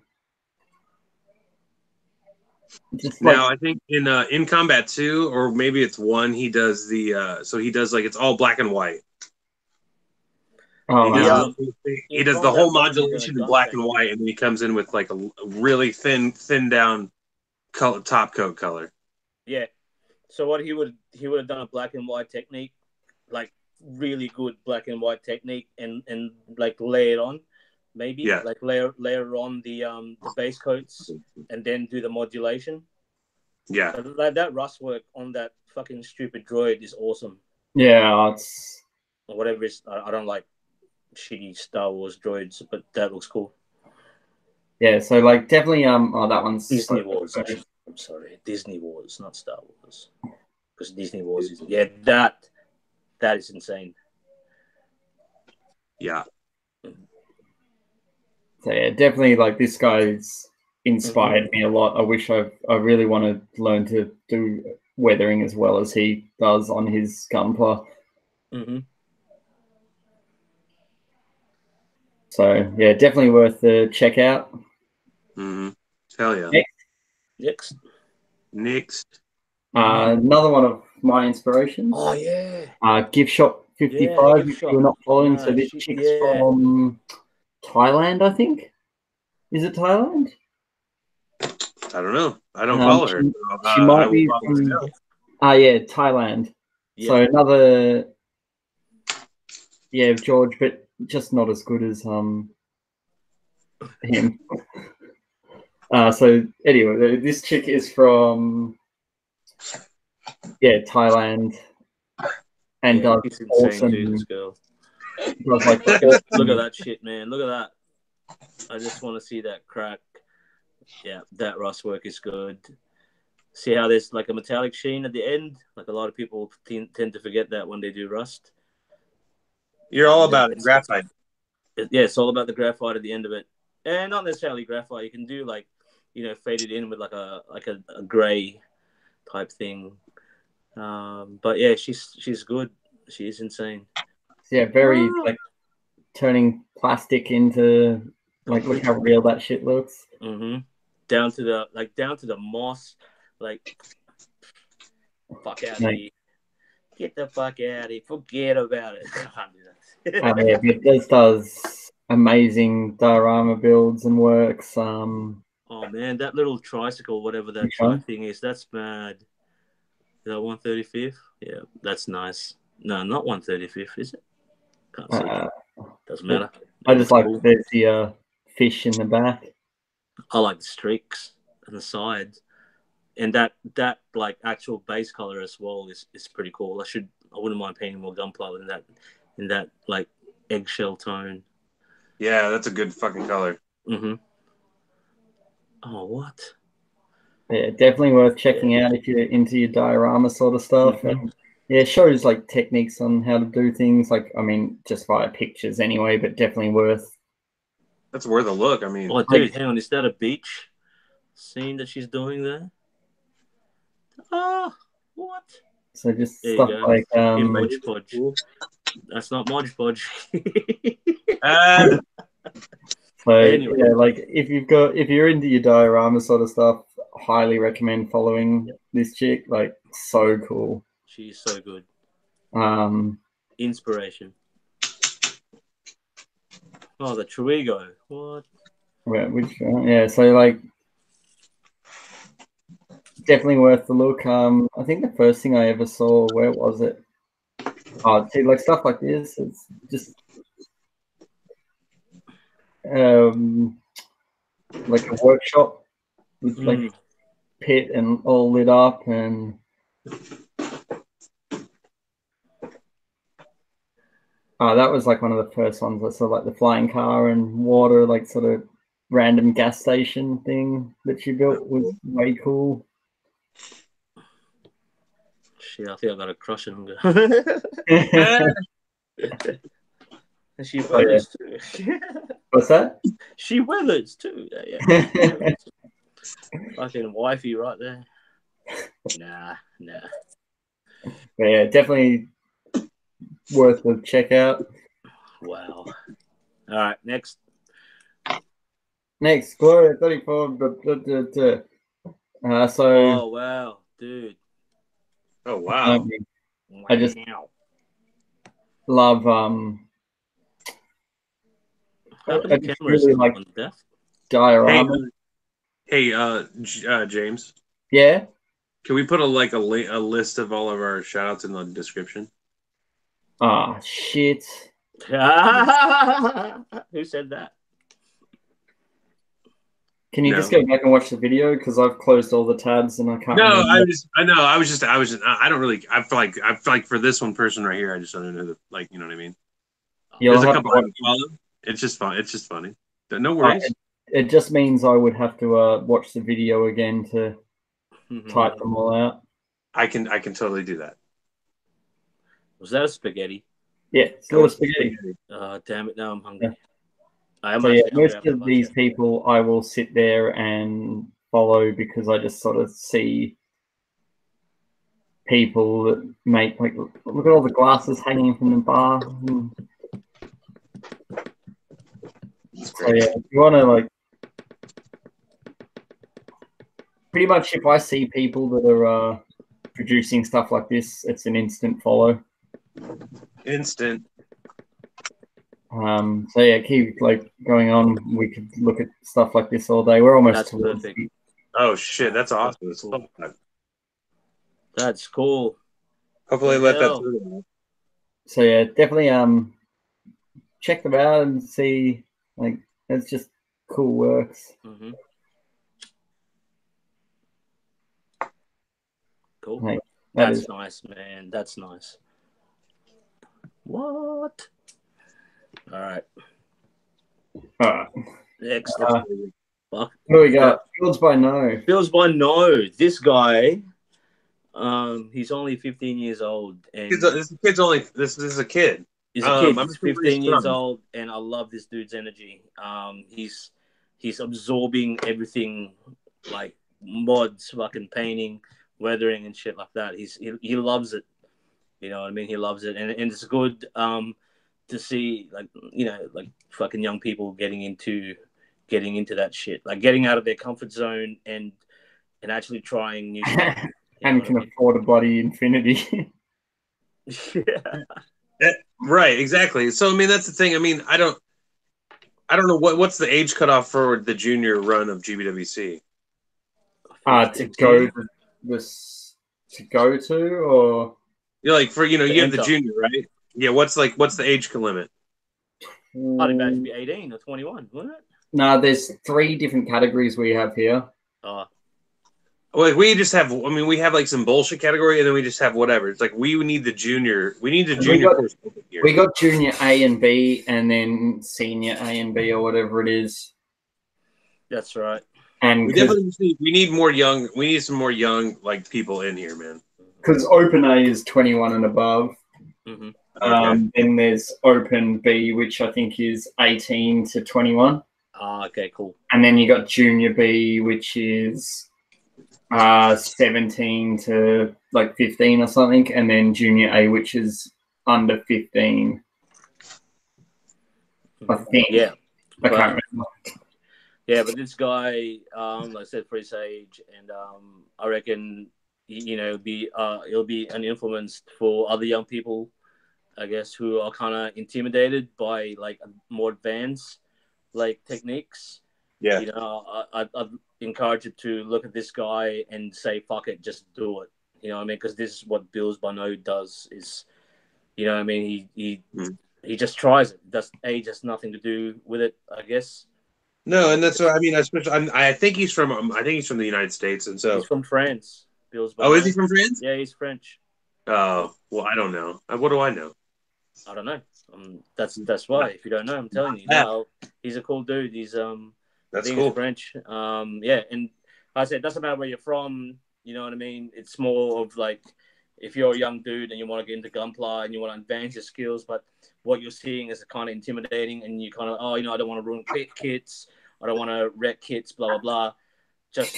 just like Now I think in Combat 2, or maybe it's 1, he does the so he does like it's all black and white. oh He does, wow. he does the whole modulation in black and white, and then he comes in with like a really thin down color, top coat color. Yeah. So what he would have done a black and white technique, like really good black and white technique, and like lay it on, maybe like layer on the base coats, and then do the modulation. Yeah, but like that rust work on that fucking stupid droid is awesome. Yeah, it's Or whatever it is. I don't like shitty Star Wars droids, but that looks cool. yeah. So like definitely oh that one's Disney Wars. I'm sorry, Disney Wars, not Star Wars. Because Disney Wars is that is insane. Yeah. So yeah, definitely like this guy's inspired me a lot. I wish I really want to learn to do weathering as well as he does on his Gunpla. So yeah, definitely worth the check out. Hell yeah. Next. Another one of my inspirations. Oh yeah. Gift Shop 55. If you're not following, so this chick's from Thailand, I think. Is it Thailand? I don't know. I don't follow her. She might be from. Yeah, Thailand. Yeah. So another. Yeah, George, but just not as good as him. So anyway, this chick is from Thailand, and does awesome. Dude, this girl. Look at that shit, man. Look at that. I just want to see that crack. Yeah, that rust work is good. See how there's like a metallic sheen at the end? Like a lot of people tend to forget that when they do rust. You're all about it. Graphite. Yeah, it's all about the graphite at the end of it. And not necessarily graphite. You can do like, fade it in with like a gray type thing. But yeah, she's good. She's insane. Yeah, very like turning plastic into like look how real that shit looks. Down to the moss, like fuck out of here. Get the fuck out of here. Forget about it. Yeah, but this does amazing diorama builds and works. Oh man, that little tricycle, whatever that truck thing is, that's mad. Is that 135th? Yeah, that's nice. No, not 135th, is it? Can't see. Doesn't matter. I just like there's the fish in the back. I like the streaks and the sides, and that like actual base color as well is pretty cool. I wouldn't mind painting more Gunpla in that like eggshell tone. Yeah, that's a good fucking color. Oh, what? Yeah, definitely worth checking out if you're into your diorama sort of stuff. And yeah, shows like techniques on how to do things. Like, I mean, just via pictures anyway, but definitely worth. That's worth a look. I mean, oh, dude, hang on, is that a beach scene that she's doing there? Oh, what? So just there stuff like Mod Podge. That's not Mod Podge. So anyway. Yeah, like if you're into your diorama sort of stuff, highly recommend following this chick. Like so cool. She's so good. Inspiration. Oh, the Trigo. What? Which yeah, so like definitely worth the look. I think the first thing I ever saw, where was it? Oh, see, like stuff like this, it's just like a workshop with like pit and all lit up, and that was like one of the first ones I saw, like the flying car and water, like sort of random gas station thing that she built was way cool. Shit, I think I got a crush on her. And she weathers too. What's that? She weathers too. Yeah. Fucking wifey right there. Nah. But yeah, definitely worth a check out. Wow. All right, next. Gloria 34. Oh wow, dude. Oh wow. I just love How come I the just camera's really not like on death? diorama. Hey, James, Yeah. can we put a list of all of our shout outs in the description? Ah, shit. Who said that? Can you just go back and watch the video? Because I've closed all the tabs and I can't. No, remember. I don't really. I feel like for this one person right here, I just don't know who you know what I mean. You'll There's a have couple to I watch. follow. It's just fun. It's just funny. No worries. It just means I would have to watch the video again to type them all out. I can totally do that. Was that a spaghetti? Yeah, it's a little spaghetti. Damn it! Now I'm hungry. So yeah, most of these people I will sit there and follow because I just sort of see people that make like look at all the glasses hanging from the bar. So yeah, if you want to like pretty much if I see people that are producing stuff like this, it's an instant follow. Instant. So yeah, keep like going on. We could look at stuff like this all day. We're almost towards perfect. Oh shit, that's awesome. That's cool. That's cool. Hopefully let that through. So yeah, definitely check them out and see like it's just cool works. Mm-hmm. Cool. Like, that's nice, man. That's nice. What? All right. Next. What do we got? Fields by No. Fields by No. This guy, he's only 15 years old, and this is a kid. He's a kid. He's 15 years old, and I love this dude's energy. He's absorbing everything, like mods, fucking painting, weathering, and shit like that. He loves it. You know what I mean? He loves it, and it's good to see, like, you know, like fucking young people getting into that shit, like getting out of their comfort zone and actually trying new stuff. And can afford a bloody Infinity. Yeah. Right, exactly. So I mean, that's the thing. I mean, I don't know what's the age cutoff for the junior run of GBWC. To go to, or you're like for you have the junior, right? Yeah. What's the age limit? I'd imagine it'd be 18 or 21, wouldn't it? No, there's 3 different categories we have here. Well, we just have. I mean, we have like some bullshit category, and then we just have whatever. It's like we need the junior. We need the junior course here. We got junior A and B, and then senior A and B, or whatever it is. That's right. And we need more young. We need some more young like people in here, man. Because Open A is 21 and above. Mm-hmm. Then there's Open B, which I think is 18 to 21. Okay, cool. And then you got Junior B, which is 17 to like 15 or something, and then Junior A, which is under 15. I think. Yeah. I can't remember. Yeah, but this guy, like I said, for his age, and I reckon, it'll be an influence for other young people, I guess, who are kind of intimidated by like more advanced like techniques. Yeah. I'd encourage you to look at this guy and say, fuck it, just do it. You know what I mean? Because this is what Bills by No does is, you know what I mean? He just tries it. Age has nothing to do with it, I guess. No, and that's what I mean. I think he's from the United States, and so he's from France. Bills by No. is he from France? Yeah, he's French. Oh, well, I don't know. What do I know? I don't know. That's why. If you don't know, I'm telling you. No, he's a cool dude. He's that's cool. He's French. Yeah, and I said it doesn't matter where you're from. You know what I mean? It's more of like if you're a young dude and you want to get into Gunpla and you want to advance your skills, but what you're seeing is kind of intimidating, and you kind of, I don't want to ruin kits, I don't want to wreck kits, blah blah blah. Just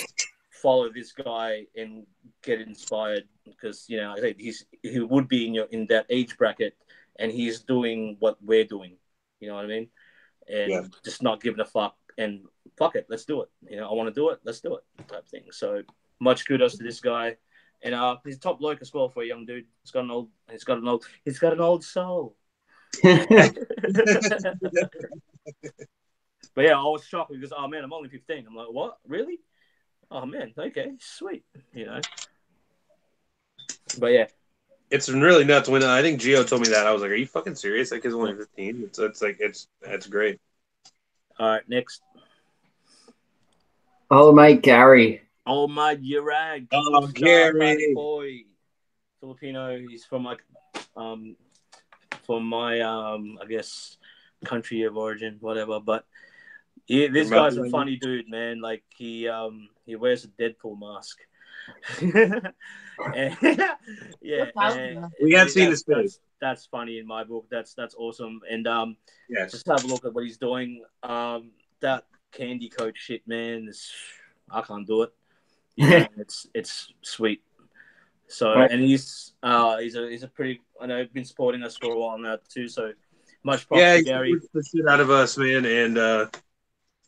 follow this guy and get inspired, because I think he would be in that age bracket, and he's doing what we're doing. You know what I mean? And just not giving a fuck, and fuck it, let's do it. I want to do it, let's do it, type thing. So much kudos to this guy, and he's a top bloke as well for a young dude. He's got an old soul. But yeah, I was shocked because, oh man, I'm only 15. I'm like, what? Really? Oh man, okay, sweet. But yeah, it's really nuts. When I think Geo told me that, I was like, "Are you fucking serious? That kid's only 15." It's great. All right, next. Oh mate, Gary. Oh my Urag. Oh, Gary boy, Filipino. He's from my I guess country of origin, whatever. But this guy's a funny dude, man. Like he wears a Deadpool mask. And, we have seen his face. That's funny in my book. That's awesome. And just have a look at what he's doing. That candy coat shit, man. I can't do it. It's sweet. So and he's a pretty. I know been supporting us for a while now too. So much props to Gary. The shit out of us, man, and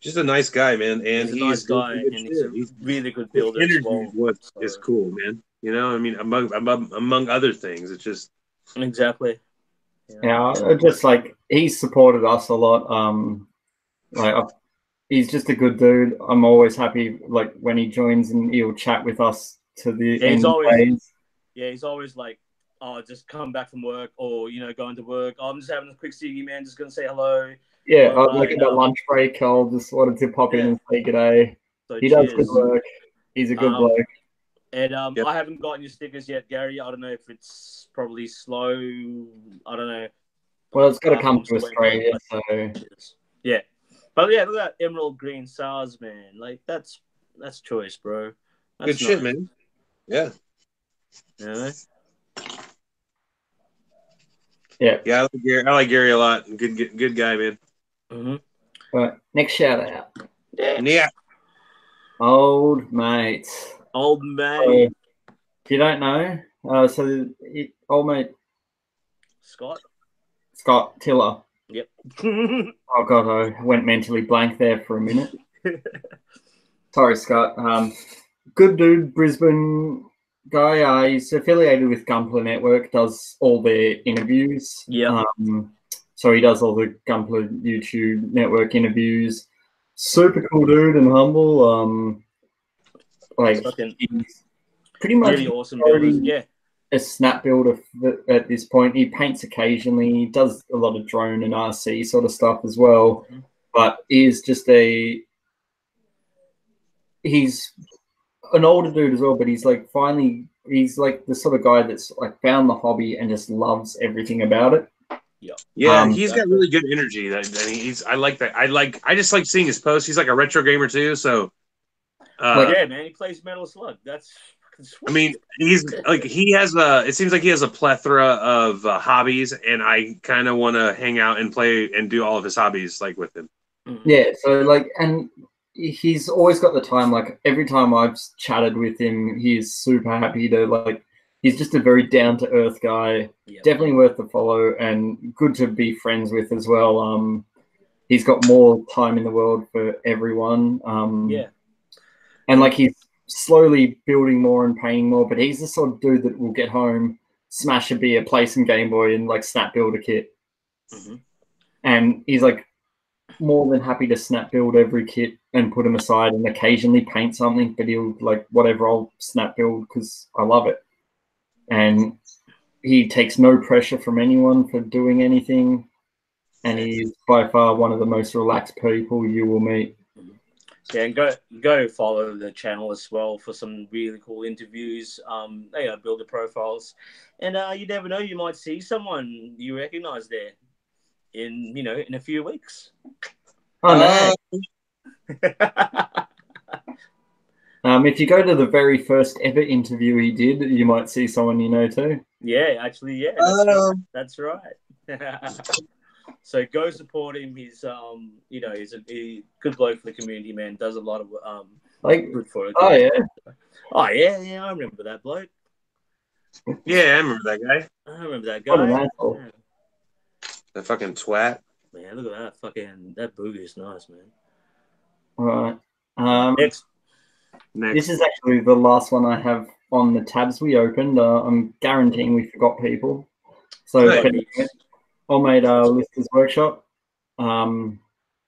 just a nice guy, man. And he's a nice guy, and he's a really good builder. Energy as well. What is cool, man. I mean, among other things, it's just exactly. Just like he's supported us a lot. He's just a good dude. I'm always happy, like when he joins and he'll chat with us to the end. He's always like, oh, just come back from work, or going to work. Oh, I'm just having a quick ciggy, man. Just gonna say hello. Yeah, like at the lunch break, I'll just wanted to pop in and say good day. So he does good work. He's a good bloke. And I haven't gotten your stickers yet, Gary. I don't know if it's probably slow. I don't know. Well, it's got to come to Australia, so yeah. But yeah, look at that emerald green SARS, man. Like that's choice, bro. That's good shit, man. Yeah. Yeah, I like Gary a lot. Good guy, man. Mm-hmm. Right, next shout out. Yeah. Old mate. Old mate. So, if you don't know, old mate Scott Tiller. Yep. Oh god, I went mentally blank there for a minute. Sorry, Scott. Good dude, Brisbane guy. He's affiliated with Gunpla Network, does all their interviews. Yeah. So he does all the Gunpla YouTube network interviews. Super cool dude and humble. He's pretty much really awesome builders. Yeah. A snap builder at this point. He paints occasionally. He does a lot of drone and RC sort of stuff as well. Mm-hmm. But he's an older dude as well, but he's like the sort of guy that's like found the hobby and just loves everything about it. Yeah, he's got really good energy. I like that. I just like seeing his posts. He's like a retro gamer too, so man, he plays Metal Slug. That's sweet. I mean, it seems like he has a plethora of hobbies, and I kind of want to hang out and play and do all of his hobbies like with him. Yeah, so and he's always got the time. Like every time I've chatted with him, he's super happy to he's just a very down to earth guy. Yep. Definitely worth the follow and good to be friends with as well. He's got more time in the world for everyone. And he's slowly building more and paying more, but he's the sort of dude that will get home, smash a beer, play some Game Boy, and snap build a kit. Mm-hmm. And he's more than happy to snap build every kit and put them aside and occasionally paint something, but he'll whatever, I'll snap build because I love it. And he takes no pressure from anyone for doing anything, and he's by far one of the most relaxed people you will meet. Yeah, and go follow the channel as well for some really cool interviews. Builder profiles, and you never know, you might see someone you recognize there in a few weeks. Oh no! If you go to the very first ever interview he did, you might see someone you know too. Yeah, actually, yeah, that's right. So go support him. He's he's a good bloke for the community, man. Does a lot of good for it. Oh yeah. Oh yeah, I remember that bloke. Yeah, I remember that guy. I remember that What an guy. asshole. Yeah. That fucking twat. Man, look at that that boogie is nice, man. Right. Next. This is actually the last one I have on the tabs we opened. I'm guaranteeing we forgot people. So Olmade Lister's Workshop.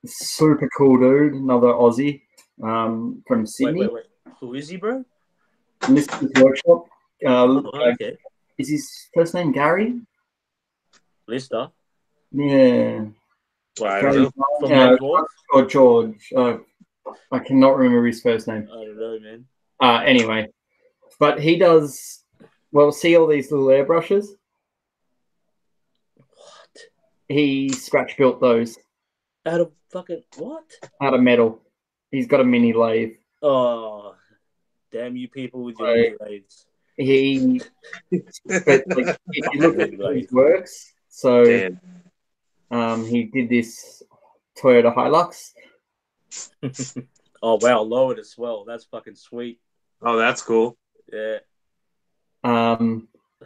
Super cool dude, another Aussie from Sydney. Wait. Who is he, bro? Lister's Workshop. Okay. Is his first name Gary? Lister? Yeah. Well, I don't know. Or George. I cannot remember his first name. I don't know, man. Anyway, but he does, well, see all these little airbrushes? What? He scratch built those. Out of fucking what? Out of metal. He's got a mini lathe. Oh, damn you people with your mini lathes. But like, if you look at his works, so he did this Toyota Hilux. Oh wow, lowered as well. That's fucking sweet. Oh, that's cool. Yeah.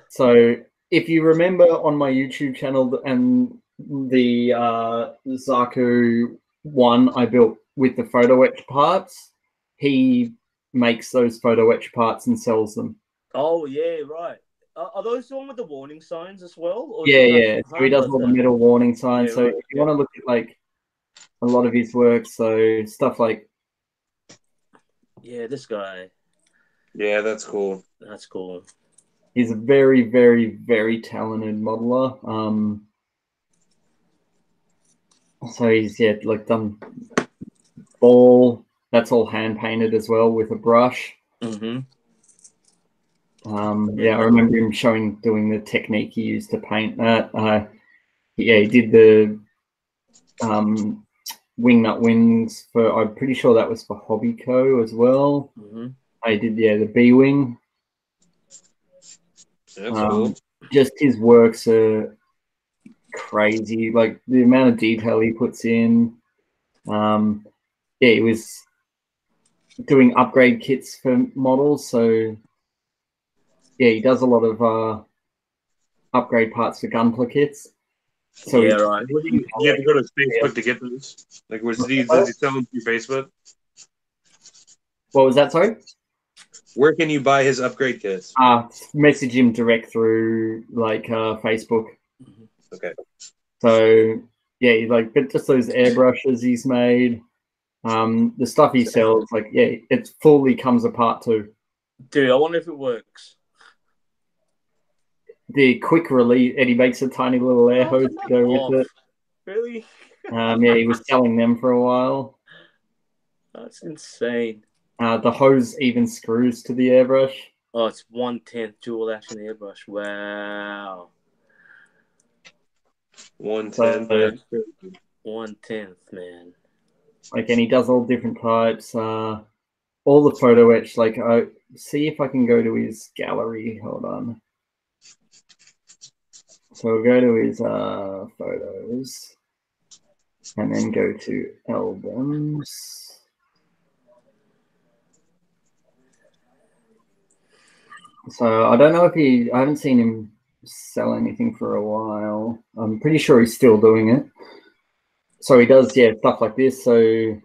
So if you remember on my YouTube channel and the Zaku one I built with the photo etch parts, he makes those photo etch parts and sells them. Oh yeah, right. Are those the one with the warning signs as well? Or yeah. So he does all the metal warning signs. Yeah, so right. If you want to look at like a lot of his work, so stuff like this guy. Yeah, that's cool. That's cool. He's a very, very, very talented modeler. So he's like done ball. That's all hand painted as well with a brush. Mm-hmm. I remember him doing the technique he used to paint that. He did the wingnut wings for. I'm pretty sure that was for Hobbyco as well. Mm-hmm. I did the B-wing. That's cool. Just his works are crazy. Like the amount of detail he puts in. He was doing upgrade kits for models, so he does a lot of upgrade parts for Gunpla kits. So right. You have to go to Facebook to get those. Like, does he sell them through Facebook? What was that? Sorry. Where can you buy his upgrade kits? Message him direct through like Facebook. Okay. So but just those airbrushes he's made. The stuff he sells, it fully comes apart too. Dude, I wonder if it works. The quick release, and he makes a tiny little air hose to go with it. Really? He was selling them for a while. That's insane. The hose even screws to the airbrush. Oh, it's 1/10 dual action airbrush. Wow. 1/10. 1/10, man. And he does all different types. All the photo etch. See if I can go to his gallery. Hold on. So we'll go to his photos, and then go to albums. So I don't know if I haven't seen him sell anything for a while. I'm pretty sure he's still doing it. So he does, stuff like this. So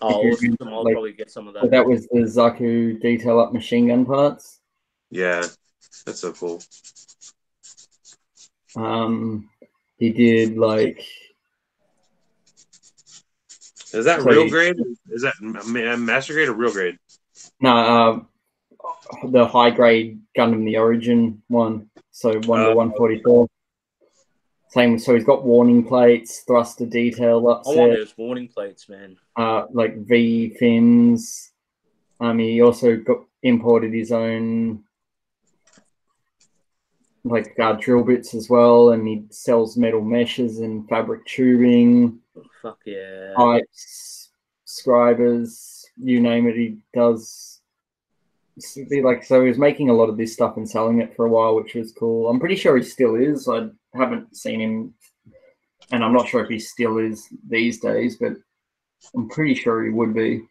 awesome. I'll probably get some of that. That was the Zaku detail up machine gun parts. Yeah, that's so cool. He did Is that real grade? Is that master grade or real grade? No, the high grade Gundam the Origin one. So 1 to 144. Same. So he's got warning plates, thruster detail upset. I want those warning plates, man. V fins. He also imported his own drill bits as well, and he sells metal meshes and fabric tubing. Fuck yeah. Pipes, scribers, you name it, he does. Like, so he was making a lot of this stuff and selling it for a while, which was cool. I'm pretty sure he still is. I haven't seen him, and I'm not sure if he still is these days, but I'm pretty sure he would be.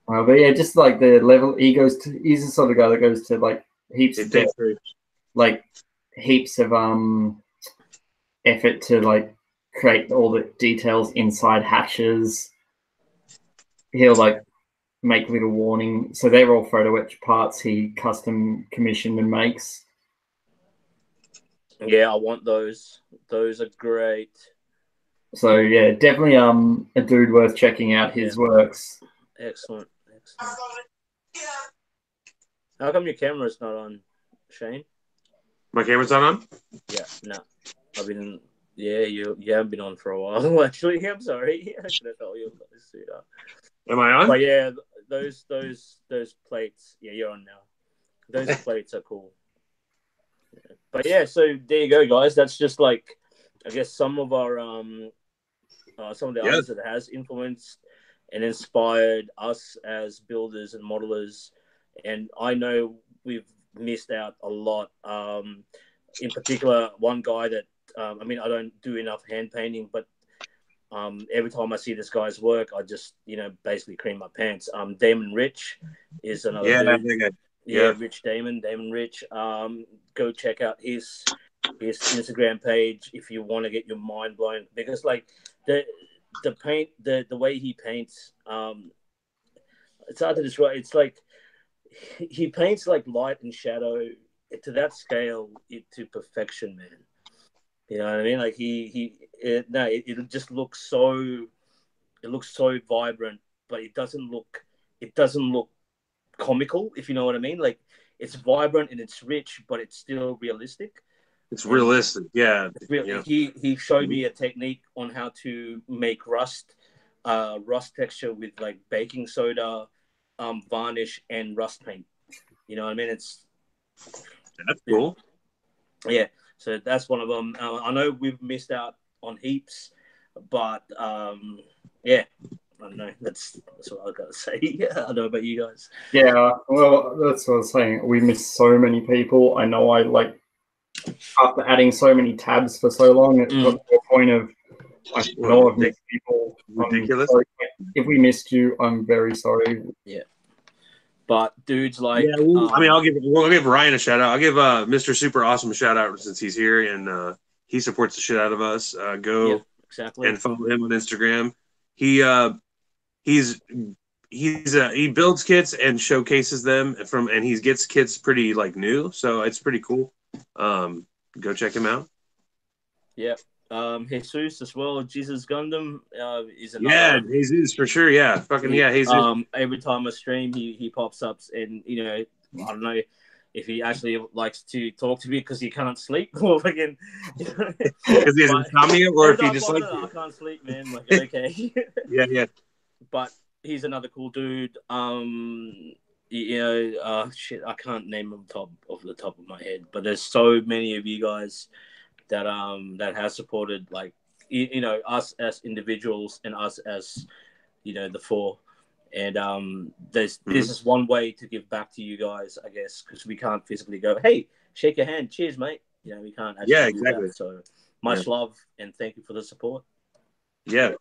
But yeah, just like the level he goes to, he's the sort of guy that goes to like heaps of depth, like heaps of effort to like create all the details inside hatches. He'll like make little warning. So they're all photo etch parts he custom commissioned and makes. Yeah, I want those. Those are great. So yeah, definitely a dude worth checking out his works. Excellent. How come your camera's not on, Shane? My camera's not on? Yeah, no. I've been you haven't been on for a while actually. I'm sorry. I should have told you. Am I on? But yeah, those plates, yeah, you're on now. Those plates are cool. Yeah. But yeah, so there you go, guys. That's just like I guess some of our some of the artists that has influenced and inspired us as builders and modelers. And I know we've missed out a lot. In particular, one guy that I mean, I don't do enough hand painting, but every time I see this guy's work, I just basically cream my pants. Damon Rich is another dude. Yeah, Rich Damon Rich. Go check out his Instagram page if you want to get your mind blown, because like the paint, the way he paints, it's hard to describe. It's like he paints like light and shadow to that scale, to perfection, man. You know what I mean? Like it just looks so vibrant, but it doesn't look comical, if you know what I mean. Like it's vibrant and it's rich, but it's still realistic. It's realistic, yeah. He showed me a technique on how to make rust texture with like baking soda, varnish, and rust paint. You know what I mean? That's cool. Yeah. So that's one of them. I know we've missed out on heaps, but yeah, I don't know. That's what I've got to say. I don't know about you guys. Yeah, well, that's what I was saying. We missed so many people. I know after adding so many tabs for so long, it got to a point of I know I've missed people. Ridiculous. If we missed you, I'm very sorry. Yeah. But dudes like, I mean, we'll give Ryan a shout out. I'll give Mr. Super Awesome a shout out since he's here and he supports the shit out of us. Go and follow him on Instagram. He builds kits and showcases them and he gets kits pretty like new, so it's pretty cool. Go check him out. Yeah. Jesus as well. Jesus Gundam is another. Yeah, Jesus for sure. Yeah, fucking yeah. Jesus. Every time I stream, he pops up, and I don't know if he actually likes to talk to me because he can't sleep, or fucking because he has insomnia, or if he just like I can't sleep, man. Like okay. Yeah. But he's another cool dude. Shit, I can't name him off the top of my head, but there's so many of you guys that has supported, like us as individuals and us as the four, and this is one way to give back to you guys, I guess, because we can't physically go, hey, shake your hand, cheers, mate. We can't actually do that. So much love and thank you for the support. 100%.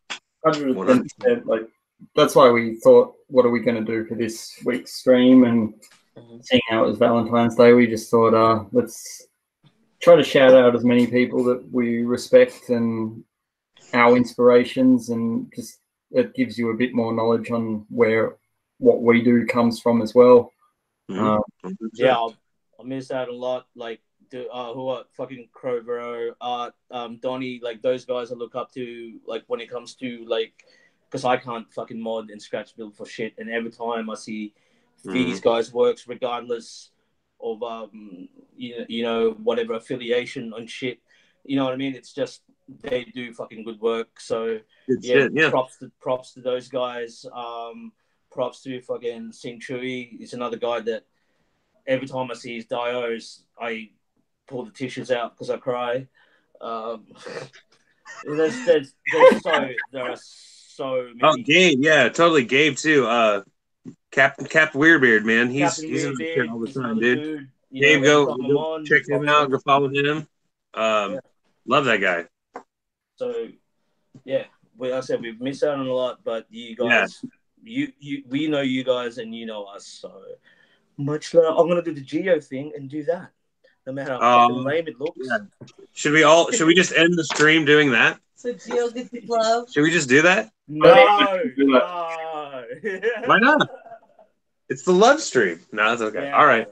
Like that's why we thought, what are we going to do for this week's stream? And seeing how it was Valentine's Day, we just thought, let's try to shout out as many people that we respect and our inspirations, and just it gives you a bit more knowledge on where what we do comes from as well. I miss out a lot. Like who are fucking Crowbro, Donnie, like those guys I look up to. Like when it comes to like, because I can't fucking mod and scratch build for shit, and every time I see these guys' works, regardless of whatever affiliation and shit, you know what I mean? It's just they do fucking good work. So props to those guys. Props to fucking Sing Chui. He's another guy that every time I see his dios, I pull the tissues out because I cry. There are so maybe Oh, Gabe, yeah, totally. Gabe too. Cap Weirdbeard, man. He's Captain in the shit Weirdbeard, all the he's time, another dude. dude. You Gabe, know, every go time I'm on, check he him pops out. up. Go follow him. Love that guy. So yeah, like I said, we've missed out on a lot, but you Yeah. guys, we know you guys, and you know us. So much love. I'm gonna do the Geo thing and do that, no matter how fucking lame it looks. Yeah. Should we just end the stream doing that? So Geo gets his love. Should we just do that? No. Why not? It's the love stream. No, that's okay. Yeah, all right.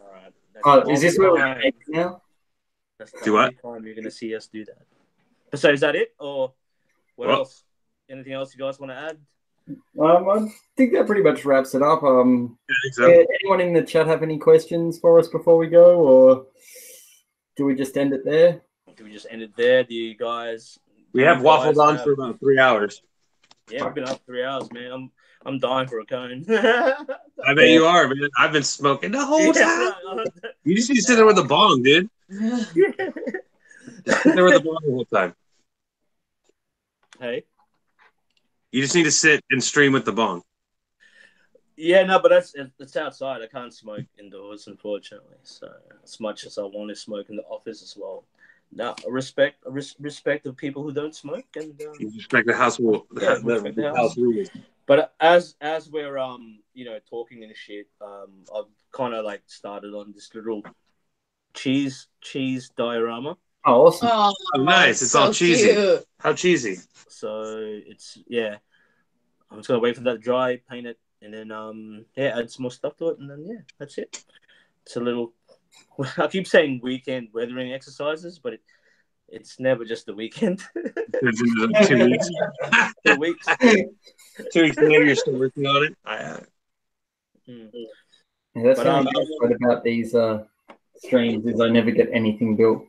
That's is this the where only we're time- at now? That's the Do what? only time you're gonna see us do that. So is that it, or what Well- else? Anything else you guys want to add? I think that pretty much wraps it up. I think so. Anyone in the chat have any questions for us before we go, or do we just end it there? Do we just end it there? Do you guys? We have you guys waffled on have- for about 3 hours. Yeah, we've been up 3 hours, man. I'm dying for a cone. I bet you are, man. I've been smoking the whole time. You just need to sit there with a bong, dude. Sit there with a bong the whole time. Hey. You just need to sit and stream with the bong. Yeah, no, but it's outside. I can't smoke indoors, unfortunately. So as much as I want to smoke in the office as well. No, respect of people who don't smoke, and You respect the house rule. Yeah, respect the house. rules. but as we're talking and shit, I've kind of like started on this little cheese diorama. Oh, awesome. Oh, Oh, nice. It's all cheesy. cute. How cheesy? So it's I'm just gonna wait for that to dry, paint it, and then add some more stuff to it, and then that's it. It's a little. I keep saying weekend weathering exercises, but it's never just the weekend. It's in like 2 weeks. 2 weeks. 2 weeks later, you're still working on it. Yeah, that's But, the only best part about these streams is I never get anything built.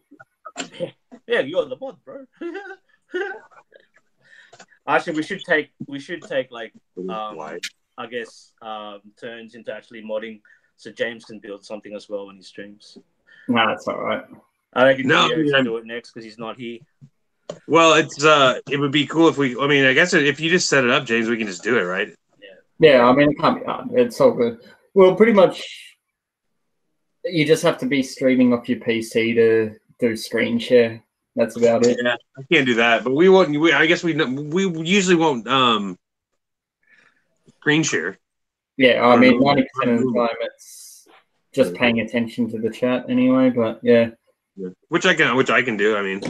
Yeah, you're the mod, bro. Actually, we should take like I guess turns into actually modding, so James can build something as well when he streams. Nah, that's all right. I reckon No, Geo yeah. should do it next because he's not here. Well, it would be cool if we. I mean, I guess if you just set it up, James, we can just do it, right? Yeah, I mean, it can't be hard. It's all good. Well, pretty much, you just have to be streaming off your PC to do screen share. That's about it. Yeah, I can't do that, but we won't. I guess we usually won't screen share. Yeah, I mean, 90% of the time it's just paying attention to the chat anyway. But yeah, Which I can do. I mean,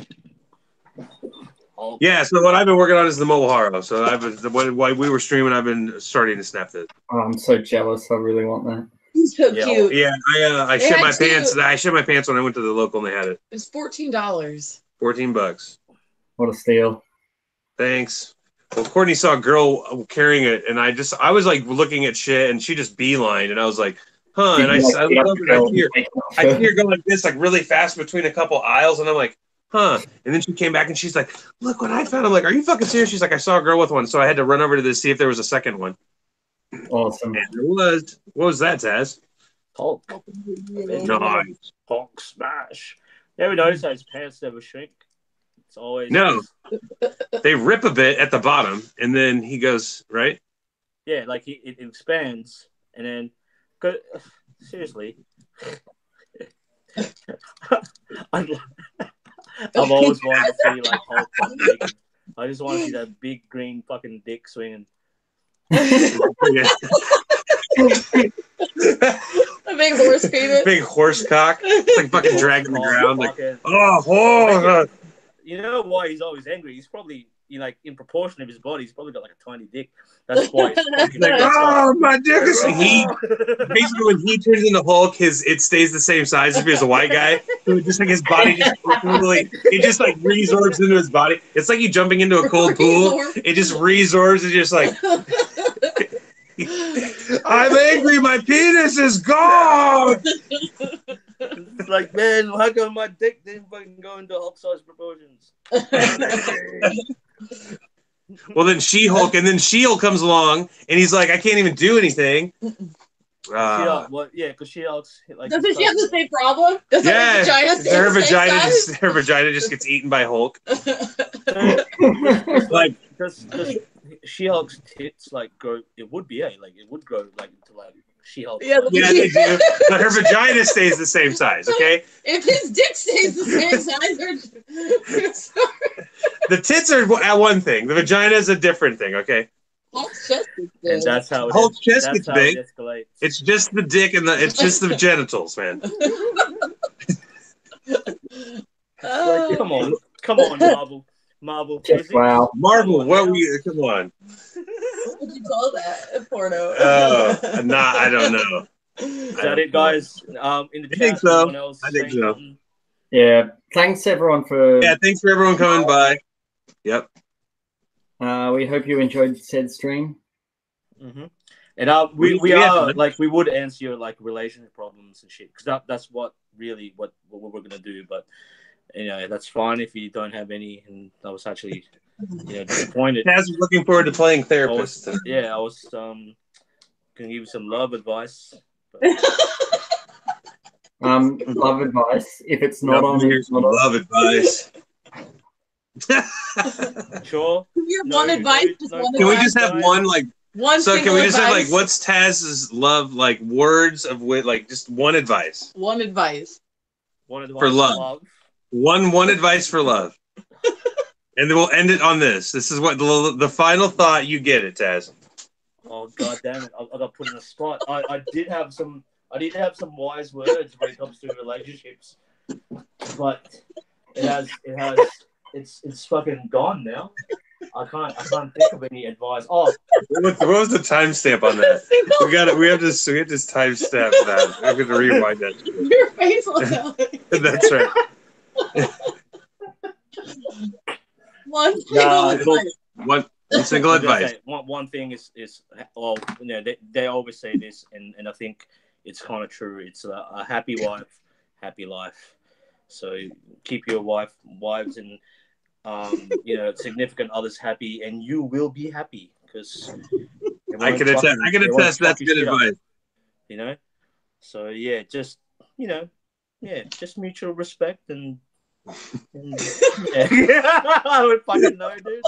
yeah. So what I've been working on is the mobile haro. So while we were streaming, I've been starting to snap it. oh, I'm so jealous. I really want that. He's so Yeah. cute. Yeah, I They shit had my two- pants. I shit my pants when I went to the local and they had it. It was $14. $14. What a steal! Thanks. Well, Courtney saw a girl carrying it, and I was like looking at shit, and she just beelined, and I was like, huh. And I looked over and I see her going like this, like really fast between a couple aisles, and I'm like, huh. And then she came back and she's like, look what I found. I'm like, are you fucking serious? She's like, I saw a girl with one, so I had to run over to this see if there was a second one. Awesome. And there was. What was that, Taz? Hulk. Nice. Hulk smash. You ever notice how his pants never shrink? It's always No. They rip a bit at the bottom, and then he goes, right? Yeah, like it expands, and then seriously, I've always wanted to see like Hulk fucking naked. I just want to see that big green fucking dick swinging. A big horse penis. Big horse cock. It's like fucking dragging the ground. Like, Fucking- oh. You know why he's always angry? He's probably in proportion of his body, he's probably got like a tiny dick. That's why. He's Like, oh, my dick is basically when he turns into Hulk, it stays the same size if he was a white guy. So just like his body it just like resorbs into his body. It's like you jumping into a cold pool. It just resorbs and just like I'm angry, my penis is gone. It's like, man, how come my dick didn't fucking go into Hulk-sized proportions? Well, then She-Hulk, and then She-Hulk comes along, and he's like, I can't even do anything. What? Yeah, because She-Hulk's like. Doesn't she have the same problem? Doesn't Yeah, her vagina stay her the same vagina just gets eaten by Hulk. Like Because She-Hulk's tits like grow. It would be like it would grow like into like She-Hulk. Yeah, Yeah, they do. But her vagina stays the same size. Okay. if his dick stays the same size, The tits are one thing. The vagina is a different thing. Okay. Hulk's chest is And big. that's how Hulk's chest that's gets how big. it escalates. It's just the dick and it's just the genitals, man. Like, come on, Marvel. Just wow. Marvel, what we? Come on. What would you call that? A porno. Nah, I don't know. Is that it, guys? In the I chat, think so. anyone else I think saying so. something? Yeah. Thanks everyone for. Yeah, thanks for everyone coming by. Yep. We hope you enjoyed said stream. Mm-hmm. And we had are fun. like we would answer your like relationship problems and shit because that's what really what we're gonna do. But you know that's fine if you don't have any. And I was actually disappointed. Taz was looking forward to playing I therapist. was gonna give you some love advice. But... love advice. If it's not on, here's some love advice. Sure. Give your one advice. Can we just have one like? One So can we just have like advice. what's Taz's love like words of like just one advice? One advice. One advice For love. One advice for love. And then we'll end it on this. This is what the final thought. You get it, Taz. Oh god damn it! I got put in a spot. I did have some wise words when it comes to relationships, but it's fucking gone now. I can't think of any advice. Oh, what was the timestamp on that? We have this timestamp that. I'm gonna rewind that. Your face was out. That's right. One single advice. One single advice. One thing is they always say this, and I think it's kind of true. It's a happy wife, happy life. So keep your wives and significant others happy, and you will be happy because I can attest that's good advice. So yeah, just just mutual respect and yeah. I would fucking know, dude.